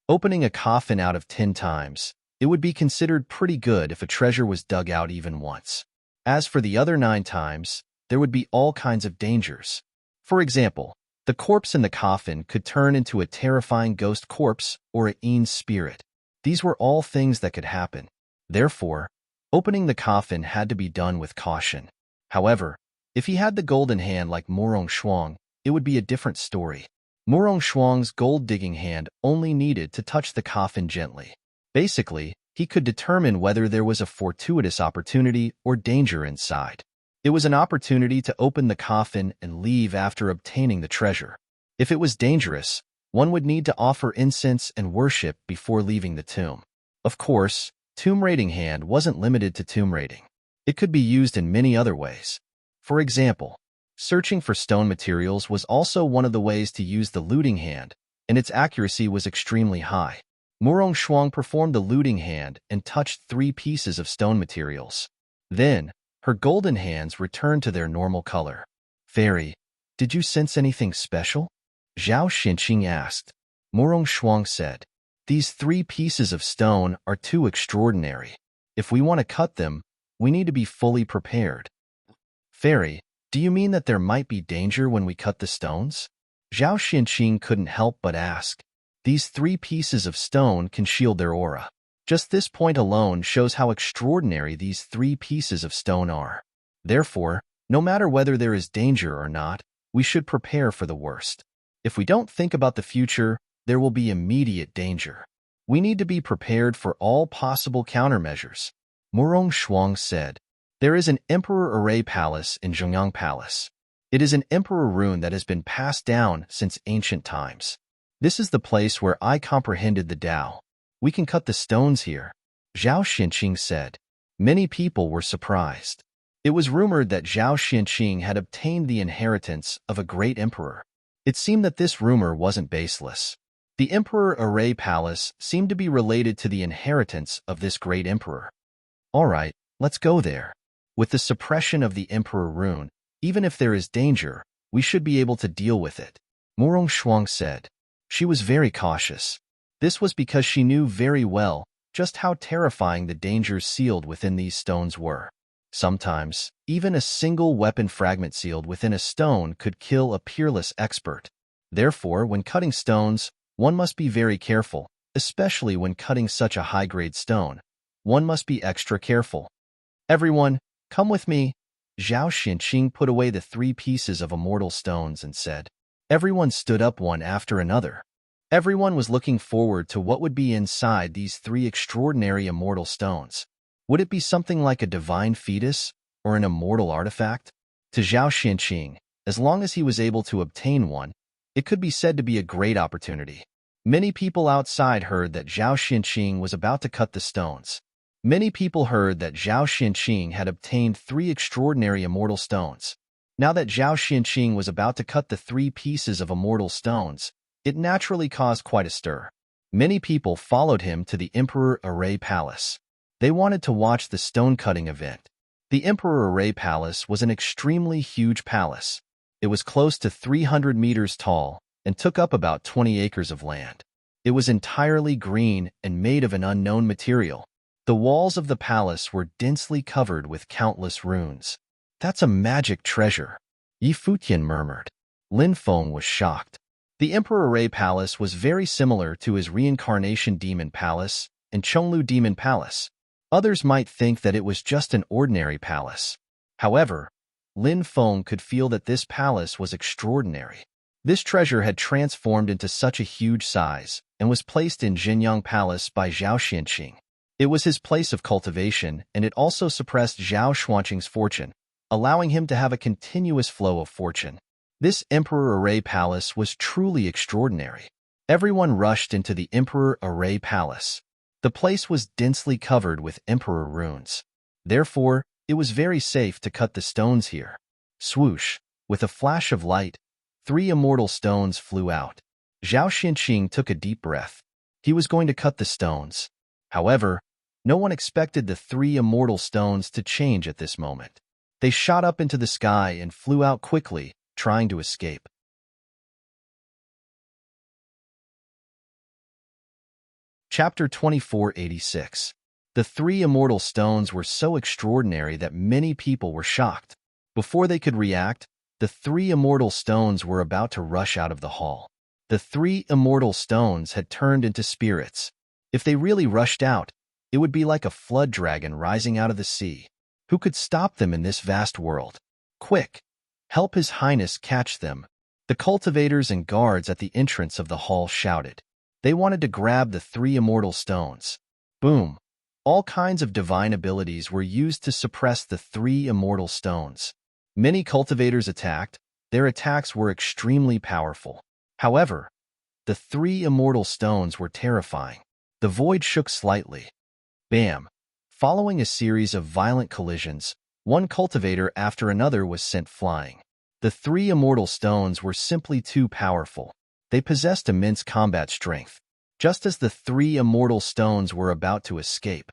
Opening a coffin out of 10 times, it would be considered pretty good if a treasure was dug out even once. As for the other 9 times, there would be all kinds of dangers. For example, the corpse in the coffin could turn into a terrifying ghost corpse or a Een spirit. These were all things that could happen. Therefore, opening the coffin had to be done with caution. However, if he had the golden hand like Morong Shuang, it would be a different story. Morong Shuang's gold-digging hand only needed to touch the coffin gently. Basically, he could determine whether there was a fortuitous opportunity or danger inside. It was an opportunity to open the coffin and leave after obtaining the treasure. If it was dangerous, one would need to offer incense and worship before leaving the tomb. Of course, tomb raiding hand wasn't limited to tomb raiding. It could be used in many other ways. For example, searching for stone materials was also one of the ways to use the looting hand, and its accuracy was extremely high. Morong Shuang performed the looting hand and touched 3 pieces of stone materials. Then, her golden hands returned to their normal color. Fairy, did you sense anything special? Zhao Xinqing asked. Morong Shuang said, these 3 pieces of stone are too extraordinary. If we want to cut them, we need to be fully prepared. Fairy, do you mean that there might be danger when we cut the stones? Zhao Xinqing couldn't help but ask. These 3 pieces of stone can shield their aura. Just this point alone shows how extraordinary these 3 pieces of stone are. Therefore, no matter whether there is danger or not, we should prepare for the worst. If we don't think about the future, there will be immediate danger. We need to be prepared for all possible countermeasures. Morong Shuang said, there is an Emperor Array Palace in Zhongyang Palace. It is an emperor rune that has been passed down since ancient times. This is the place where I comprehended the Tao. We can cut the stones here, Zhao Xinqing said. Many people were surprised. It was rumored that Zhao Xinqing had obtained the inheritance of a great emperor. It seemed that this rumor wasn't baseless. The Emperor Array Palace seemed to be related to the inheritance of this great emperor. All right, let's go there. With the suppression of the Emperor rune, even if there is danger, we should be able to deal with it, Morong Shuang said. She was very cautious. This was because she knew very well just how terrifying the dangers sealed within these stones were. Sometimes, even a single weapon fragment sealed within a stone could kill a peerless expert. Therefore, when cutting stones, one must be very careful, especially when cutting such a high-grade stone. One must be extra careful. Everyone, come with me. Zhao Xinqing put away the 3 pieces of immortal stones and said. Everyone stood up one after another. Everyone was looking forward to what would be inside these 3 extraordinary immortal stones. Would it be something like a divine fetus or an immortal artifact? To Zhao Xinqing, as long as he was able to obtain one, it could be said to be a great opportunity. Many people outside heard that Zhao Xinqing was about to cut the stones. Many people heard that Zhao Xinqing had obtained 3 extraordinary immortal stones. Now that Zhao Xinqing was about to cut the 3 pieces of immortal stones, it naturally caused quite a stir. Many people followed him to the Emperor Array Palace. They wanted to watch the stone-cutting event. The Emperor Array Palace was an extremely huge palace. It was close to 300 meters tall and took up about 20 acres of land. It was entirely green and made of an unknown material. The walls of the palace were densely covered with countless runes. That's a magic treasure, Yi Futian murmured. Lin Feng was shocked. The Emperor Ray Palace was very similar to his reincarnation demon palace and Chonglu demon palace. Others might think that it was just an ordinary palace. However, Lin Feng could feel that this palace was extraordinary. This treasure had transformed into such a huge size and was placed in Jinyang Palace by Zhao Xianqing. It was his place of cultivation, and it also suppressed Zhao Xuanqing's fortune, allowing him to have a continuous flow of fortune. This Emperor Array Palace was truly extraordinary. Everyone rushed into the Emperor Array Palace. The place was densely covered with Emperor runes. Therefore, it was very safe to cut the stones here. Swoosh! With a flash of light, 3 immortal stones flew out. Zhao Xianqing took a deep breath. He was going to cut the stones. However, no one expected the 3 immortal stones to change at this moment. They shot up into the sky and flew out quickly, trying to escape. Chapter 2486. The 3 immortal stones were so extraordinary that many people were shocked. Before they could react, the 3 immortal stones were about to rush out of the hall. The 3 immortal stones had turned into spirits. If they really rushed out, it would be like a flood dragon rising out of the sea. Who could stop them in this vast world? Quick! Help His Highness catch them. The cultivators and guards at the entrance of the hall shouted. They wanted to grab the 3 immortal stones. Boom! All kinds of divine abilities were used to suppress the 3 immortal stones. Many cultivators attacked. Their attacks were extremely powerful. However, the 3 immortal stones were terrifying. The void shook slightly. Bam! Following a series of violent collisions, one cultivator after another was sent flying. The 3 immortal stones were simply too powerful. They possessed immense combat strength. Just as the 3 immortal stones were about to escape,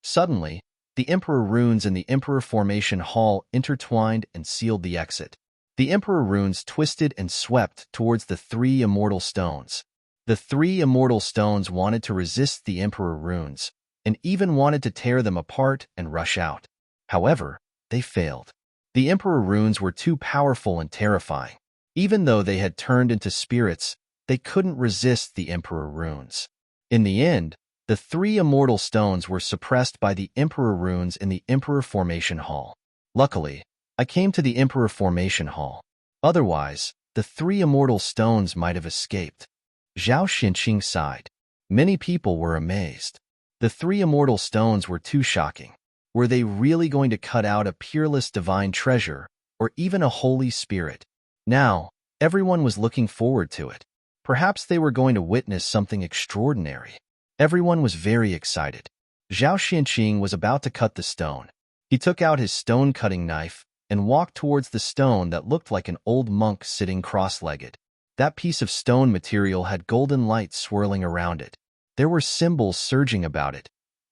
suddenly, the Emperor runes in the Emperor Formation Hall intertwined and sealed the exit. The Emperor runes twisted and swept towards the 3 immortal stones. The 3 immortal stones wanted to resist the Emperor runes, and even wanted to tear them apart and rush out. However, they failed. The Emperor runes were too powerful and terrifying. Even though they had turned into spirits, they couldn't resist the Emperor runes. In the end, the 3 immortal stones were suppressed by the Emperor runes in the Emperor Formation Hall. Luckily, I came to the Emperor Formation Hall. Otherwise, the 3 immortal stones might have escaped. Zhao Xianqing sighed. Many people were amazed. The 3 immortal stones were too shocking. Were they really going to cut out a peerless divine treasure, or even a holy spirit? Now, everyone was looking forward to it. Perhaps they were going to witness something extraordinary. Everyone was very excited. Zhao Xianqing was about to cut the stone. He took out his stone-cutting knife and walked towards the stone that looked like an old monk sitting cross-legged. That piece of stone material had golden light swirling around it. There were symbols surging about it.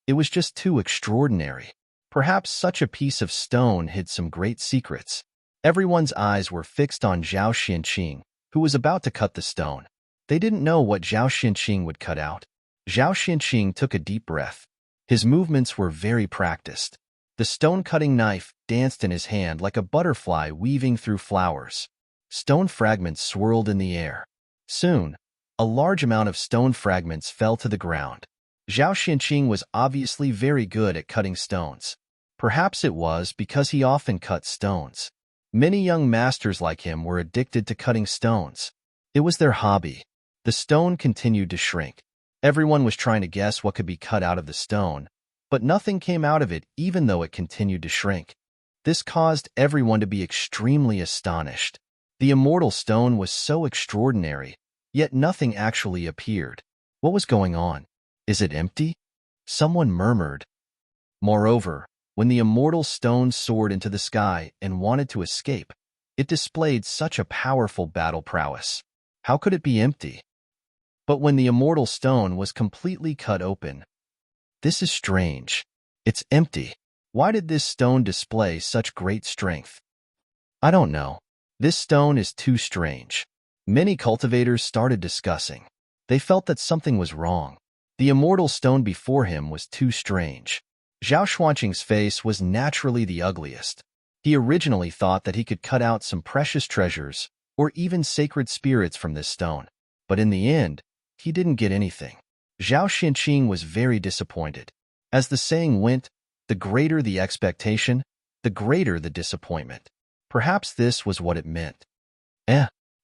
It was just too extraordinary. Perhaps such a piece of stone hid some great secrets. Everyone's eyes were fixed on Zhao Xianqing, who was about to cut the stone. They didn't know what Zhao Xianqing would cut out. Zhao Xianqing took a deep breath. His movements were very practiced. The stone-cutting knife danced in his hand like a butterfly weaving through flowers. Stone fragments swirled in the air. Soon, a large amount of stone fragments fell to the ground. Zhao Xianqing was obviously very good at cutting stones. Perhaps it was because he often cut stones. Many young masters like him were addicted to cutting stones. It was their hobby. The stone continued to shrink. Everyone was trying to guess what could be cut out of the stone, but nothing came out of it even though it continued to shrink. This caused everyone to be extremely astonished. The immortal stone was so extraordinary, yet nothing actually appeared. What was going on? Is it empty? Someone murmured. Moreover, when the immortal stone soared into the sky and wanted to escape, it displayed such a powerful battle prowess. How could it be empty? But when the immortal stone was completely cut open, this is strange. It's empty. Why did this stone display such great strength? I don't know. This stone is too strange. Many cultivators started discussing. They felt that something was wrong. The immortal stone before him was too strange. Zhao Xuanqing's face was naturally the ugliest. He originally thought that he could cut out some precious treasures or even sacred spirits from this stone. But in the end, he didn't get anything. Zhao Xinqing was very disappointed. As the saying went, the greater the expectation, the greater the disappointment. Perhaps this was what it meant.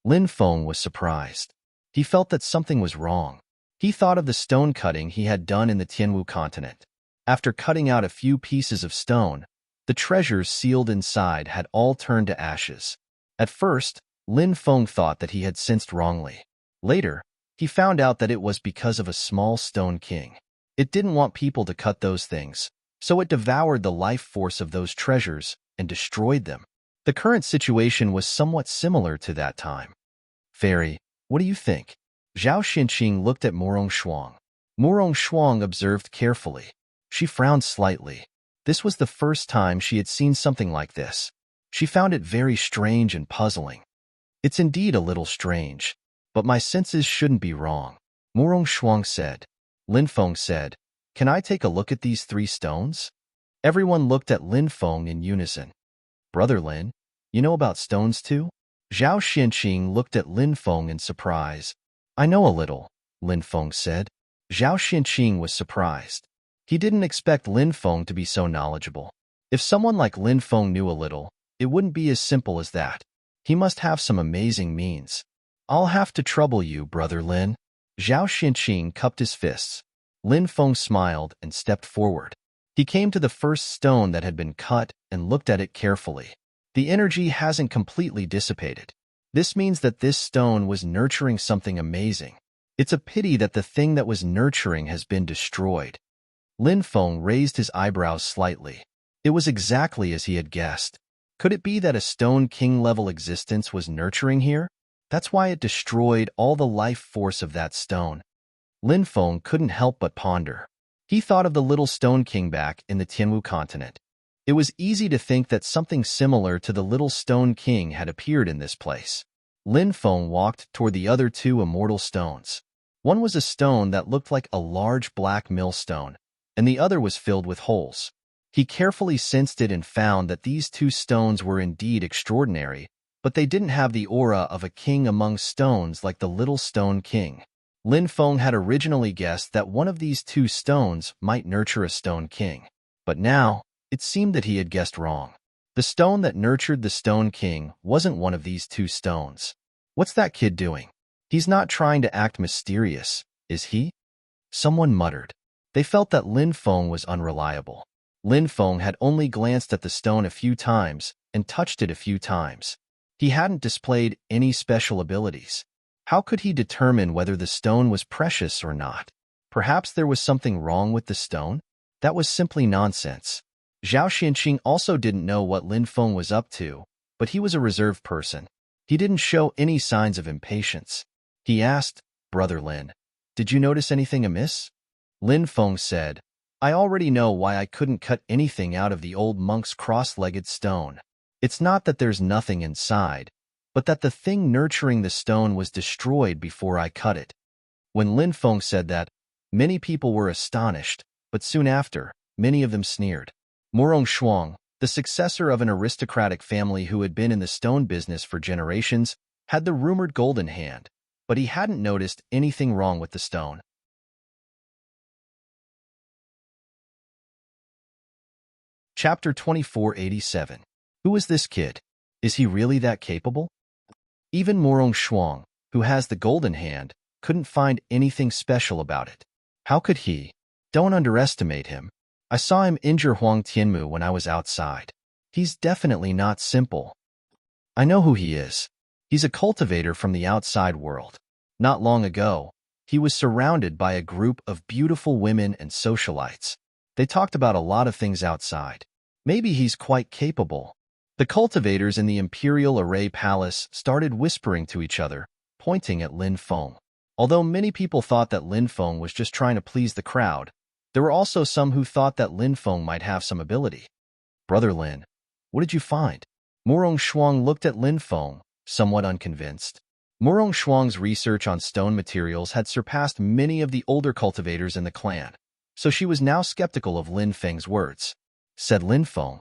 Lin Feng was surprised. He felt that something was wrong. He thought of the stone cutting he had done in the Tianwu continent. After cutting out a few pieces of stone, the treasures sealed inside had all turned to ashes. At first, Lin Feng thought that he had sensed wrongly. Later, he found out that it was because of a small stone king. It didn't want people to cut those things, so it devoured the life force of those treasures and destroyed them. The current situation was somewhat similar to that time. Fairy, what do you think? Zhao Xinqing looked at Morong Shuang. Morong Shuang observed carefully. She frowned slightly. This was the first time she had seen something like this. She found it very strange and puzzling. It's indeed a little strange, but my senses shouldn't be wrong, Morong Shuang said. Lin Feng said, "Can I take a look at these 3 stones?" Everyone looked at Lin Feng in unison. Brother Lin, you know about stones too? Zhao Xinqing looked at Lin Feng in surprise. I know a little, Lin Feng said. Zhao Xinqing was surprised. He didn't expect Lin Feng to be so knowledgeable. If someone like Lin Feng knew a little, it wouldn't be as simple as that. He must have some amazing means. I'll have to trouble you, Brother Lin. Zhao Xinqing cupped his fists. Lin Feng smiled and stepped forward. He came to the first stone that had been cut and looked at it carefully. The energy hasn't completely dissipated. This means that this stone was nurturing something amazing. It's a pity that the thing that was nurturing has been destroyed. Lin Feng raised his eyebrows slightly. It was exactly as he had guessed. Could it be that a stone king-level existence was nurturing here? That's why it destroyed all the life force of that stone. Lin Feng couldn't help but ponder. He thought of the little stone king back in the Tianwu continent. It was easy to think that something similar to the little stone king had appeared in this place. Lin Feng walked toward the other 2 immortal stones. One was a stone that looked like a large black millstone, and the other was filled with holes. He carefully sensed it and found that these 2 stones were indeed extraordinary, but they didn't have the aura of a king among stones like the little stone king. Lin Feng had originally guessed that one of these 2 stones might nurture a stone king. But now, it seemed that he had guessed wrong. The stone that nurtured the stone king wasn't one of these 2 stones. What's that kid doing? He's not trying to act mysterious, is he? Someone muttered. They felt that Lin Feng was unreliable. Lin Feng had only glanced at the stone a few times and touched it a few times. He hadn't displayed any special abilities. How could he determine whether the stone was precious or not? Perhaps there was something wrong with the stone? That was simply nonsense. Zhao Xinqing also didn't know what Lin Feng was up to, but he was a reserved person. He didn't show any signs of impatience. He asked, Brother Lin, did you notice anything amiss? Lin Feng said, I already know why I couldn't cut anything out of the old monk's cross-legged stone. It's not that there's nothing inside, but that the thing nurturing the stone was destroyed before I cut it. When Lin Feng said that, many people were astonished, but soon after, many of them sneered. Morong Shuang, the successor of an aristocratic family who had been in the stone business for generations, had the rumored golden hand, but he hadn't noticed anything wrong with the stone. Chapter 2487. Who is this kid? Is he really that capable? Even Morong Shuang, who has the golden hand, couldn't find anything special about it. How could he? Don't underestimate him. I saw him injure Huang Tianmu when I was outside. He's definitely not simple. I know who he is. He's a cultivator from the outside world. Not long ago, he was surrounded by a group of beautiful women and socialites. They talked about a lot of things outside. Maybe he's quite capable. The cultivators in the Imperial Array Palace started whispering to each other, pointing at Lin Feng. Although many people thought that Lin Feng was just trying to please the crowd, there were also some who thought that Lin Feng might have some ability. Brother Lin, what did you find? Morong Shuang looked at Lin Feng, somewhat unconvinced. Morong Shuang's research on stone materials had surpassed many of the older cultivators in the clan, so she was now skeptical of Lin Feng's words. Said Lin Feng,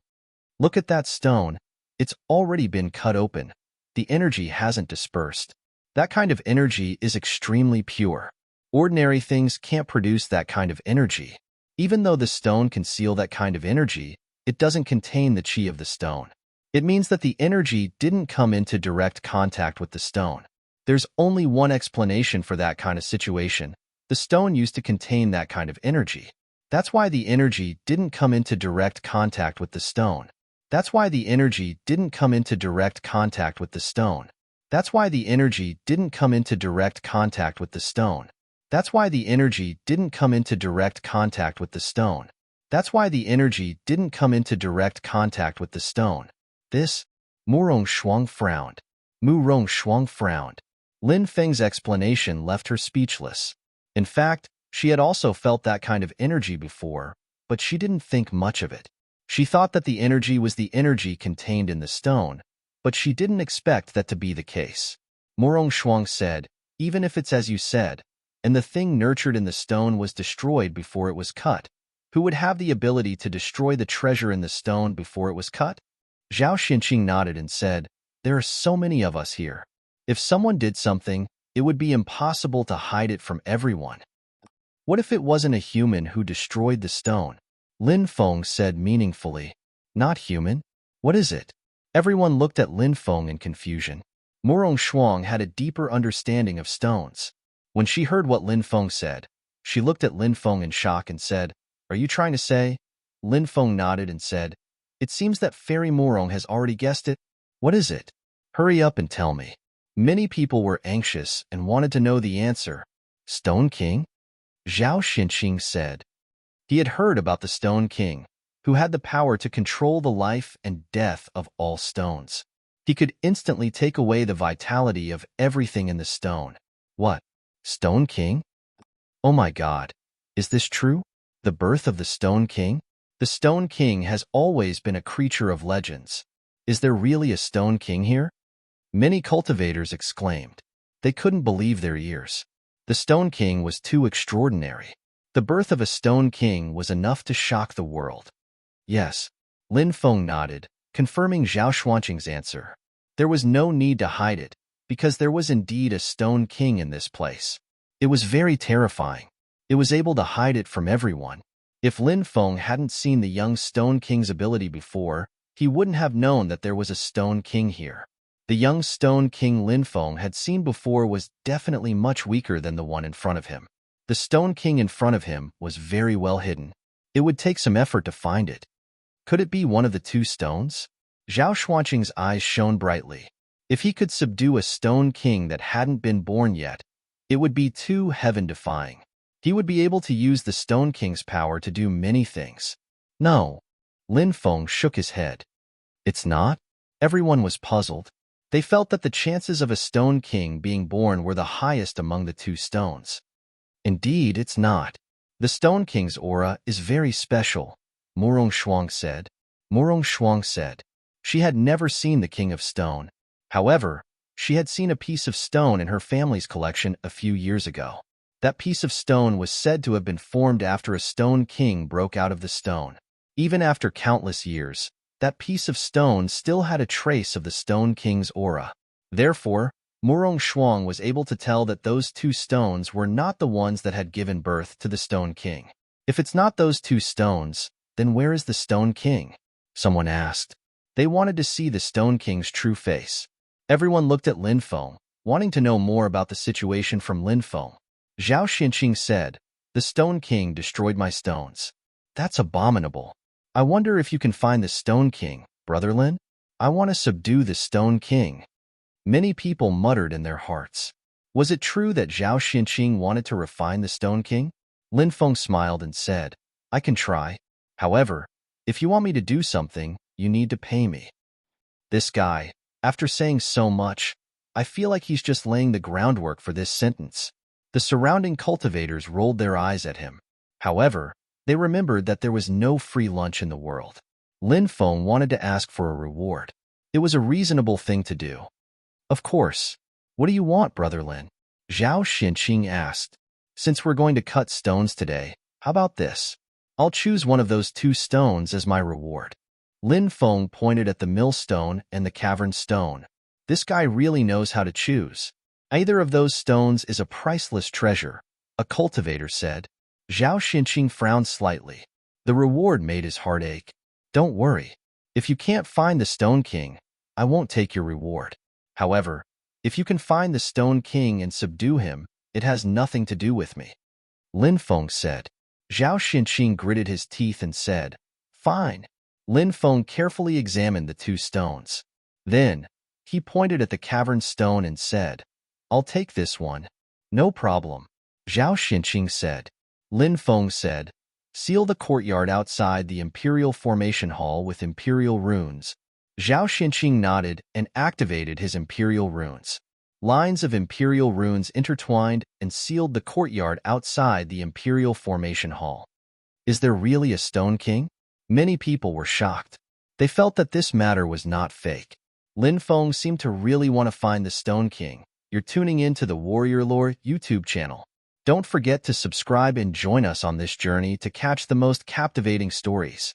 look at that stone. It's already been cut open. The energy hasn't dispersed. That kind of energy is extremely pure. Ordinary things can't produce that kind of energy. Even though the stone can seal that kind of energy, it doesn't contain the chi of the stone. It means that the energy didn't come into direct contact with the stone. There's only one explanation for that kind of situation. The stone used to contain that kind of energy. That's why the energy didn't come into direct contact with the stone. That's why the energy didn't come into direct contact with the stone. That's why the energy didn't come into direct contact with the stone. That's why the energy didn't come into direct contact with the stone. That's why the energy didn't come into direct contact with the stone. This, Mu Rongshuang frowned. Mu Rongshuang frowned. Lin Feng's explanation left her speechless. In fact, she had also felt that kind of energy before, but she didn't think much of it. She thought that the energy was the energy contained in the stone, but she didn't expect that to be the case. Mu Rongshuang said, even if it's as you said, and the thing nurtured in the stone was destroyed before it was cut, who would have the ability to destroy the treasure in the stone before it was cut? Zhao Xinqing nodded and said, there are so many of us here. If someone did something, it would be impossible to hide it from everyone. What if it wasn't a human who destroyed the stone? Lin Feng said meaningfully. Not human? What is it? Everyone looked at Lin Feng in confusion. Mu Rongshuang had a deeper understanding of stones. When she heard what Lin Feng said, she looked at Lin Feng in shock and said, are you trying to say? Lin Feng nodded and said, it seems that Fairy Murong has already guessed it. What is it? Hurry up and tell me. Many people were anxious and wanted to know the answer. Stone King? Zhao Xinqing said. He had heard about the Stone King, who had the power to control the life and death of all stones. He could instantly take away the vitality of everything in the stone. What? Stone King? Oh my God. Is this true? The birth of the Stone King? The Stone King has always been a creature of legends. Is there really a Stone King here? Many cultivators exclaimed. They couldn't believe their ears. The Stone King was too extraordinary. The birth of a Stone King was enough to shock the world. Yes, Lin Feng nodded, confirming Zhao Xuanqing's answer. There was no need to hide it, because there was indeed a Stone King in this place. It was very terrifying. It was able to hide it from everyone. If Lin Feng hadn't seen the young Stone King's ability before, he wouldn't have known that there was a Stone King here. The young Stone King Lin Feng had seen before was definitely much weaker than the one in front of him. The Stone King in front of him was very well hidden. It would take some effort to find it. Could it be one of the two stones? Zhao Xuanqing's eyes shone brightly. If he could subdue a Stone King that hadn't been born yet, it would be too heaven-defying. He would be able to use the Stone King's power to do many things. No. Lin Feng shook his head. It's not? Everyone was puzzled. They felt that the chances of a Stone King being born were the highest among the two stones. Indeed, it's not. The Stone King's aura is very special, Mu Rongshuang said. Mu Rongshuang said. She had never seen the King of Stone. However, she had seen a piece of stone in her family's collection a few years ago. That piece of stone was said to have been formed after a Stone King broke out of the stone. Even after countless years, that piece of stone still had a trace of the Stone King's aura. Therefore, Mu Rongshuang was able to tell that those two stones were not the ones that had given birth to the Stone King. If it's not those two stones, then where is the Stone King? Someone asked. They wanted to see the Stone King's true face. Everyone looked at Lin Feng, wanting to know more about the situation from Lin Feng. Zhao Xinqing said, the Stone King destroyed my stones. That's abominable. I wonder if you can find the Stone King, Brother Lin? I want to subdue the Stone King. Many people muttered in their hearts. Was it true that Zhao Xinqing wanted to refine the Stone King? Lin Feng smiled and said, I can try. However, if you want me to do something, you need to pay me. This guy, after saying so much, I feel like he's just laying the groundwork for this sentence. The surrounding cultivators rolled their eyes at him. However, they remembered that there was no free lunch in the world. Lin Feng wanted to ask for a reward. It was a reasonable thing to do. Of course. What do you want, Brother Lin? Zhao Xinqing asked. Since we're going to cut stones today, how about this? I'll choose one of those two stones as my reward. Lin Feng pointed at the millstone and the cavern stone. This guy really knows how to choose. Either of those stones is a priceless treasure, a cultivator said. Zhao Xinqing frowned slightly. The reward made his heart ache. Don't worry. If you can't find the Stone King, I won't take your reward. However, if you can find the Stone King and subdue him, it has nothing to do with me. Lin Feng said. Zhao Xinqing gritted his teeth and said, Fine. Lin Feng carefully examined the two stones. Then, he pointed at the cavern stone and said, I'll take this one. No problem. Zhao Xinqing said. Lin Feng said, Seal the courtyard outside the Imperial Formation Hall with Imperial runes. Zhao Xinqing nodded and activated his Imperial runes. Lines of Imperial runes intertwined and sealed the courtyard outside the Imperial Formation Hall. Is there really a Stone King? Many people were shocked. They felt that this matter was not fake. Lin Feng seemed to really want to find the Stone King. You're tuning in to the Warrior Lore YouTube channel. Don't forget to subscribe and join us on this journey to catch the most captivating stories.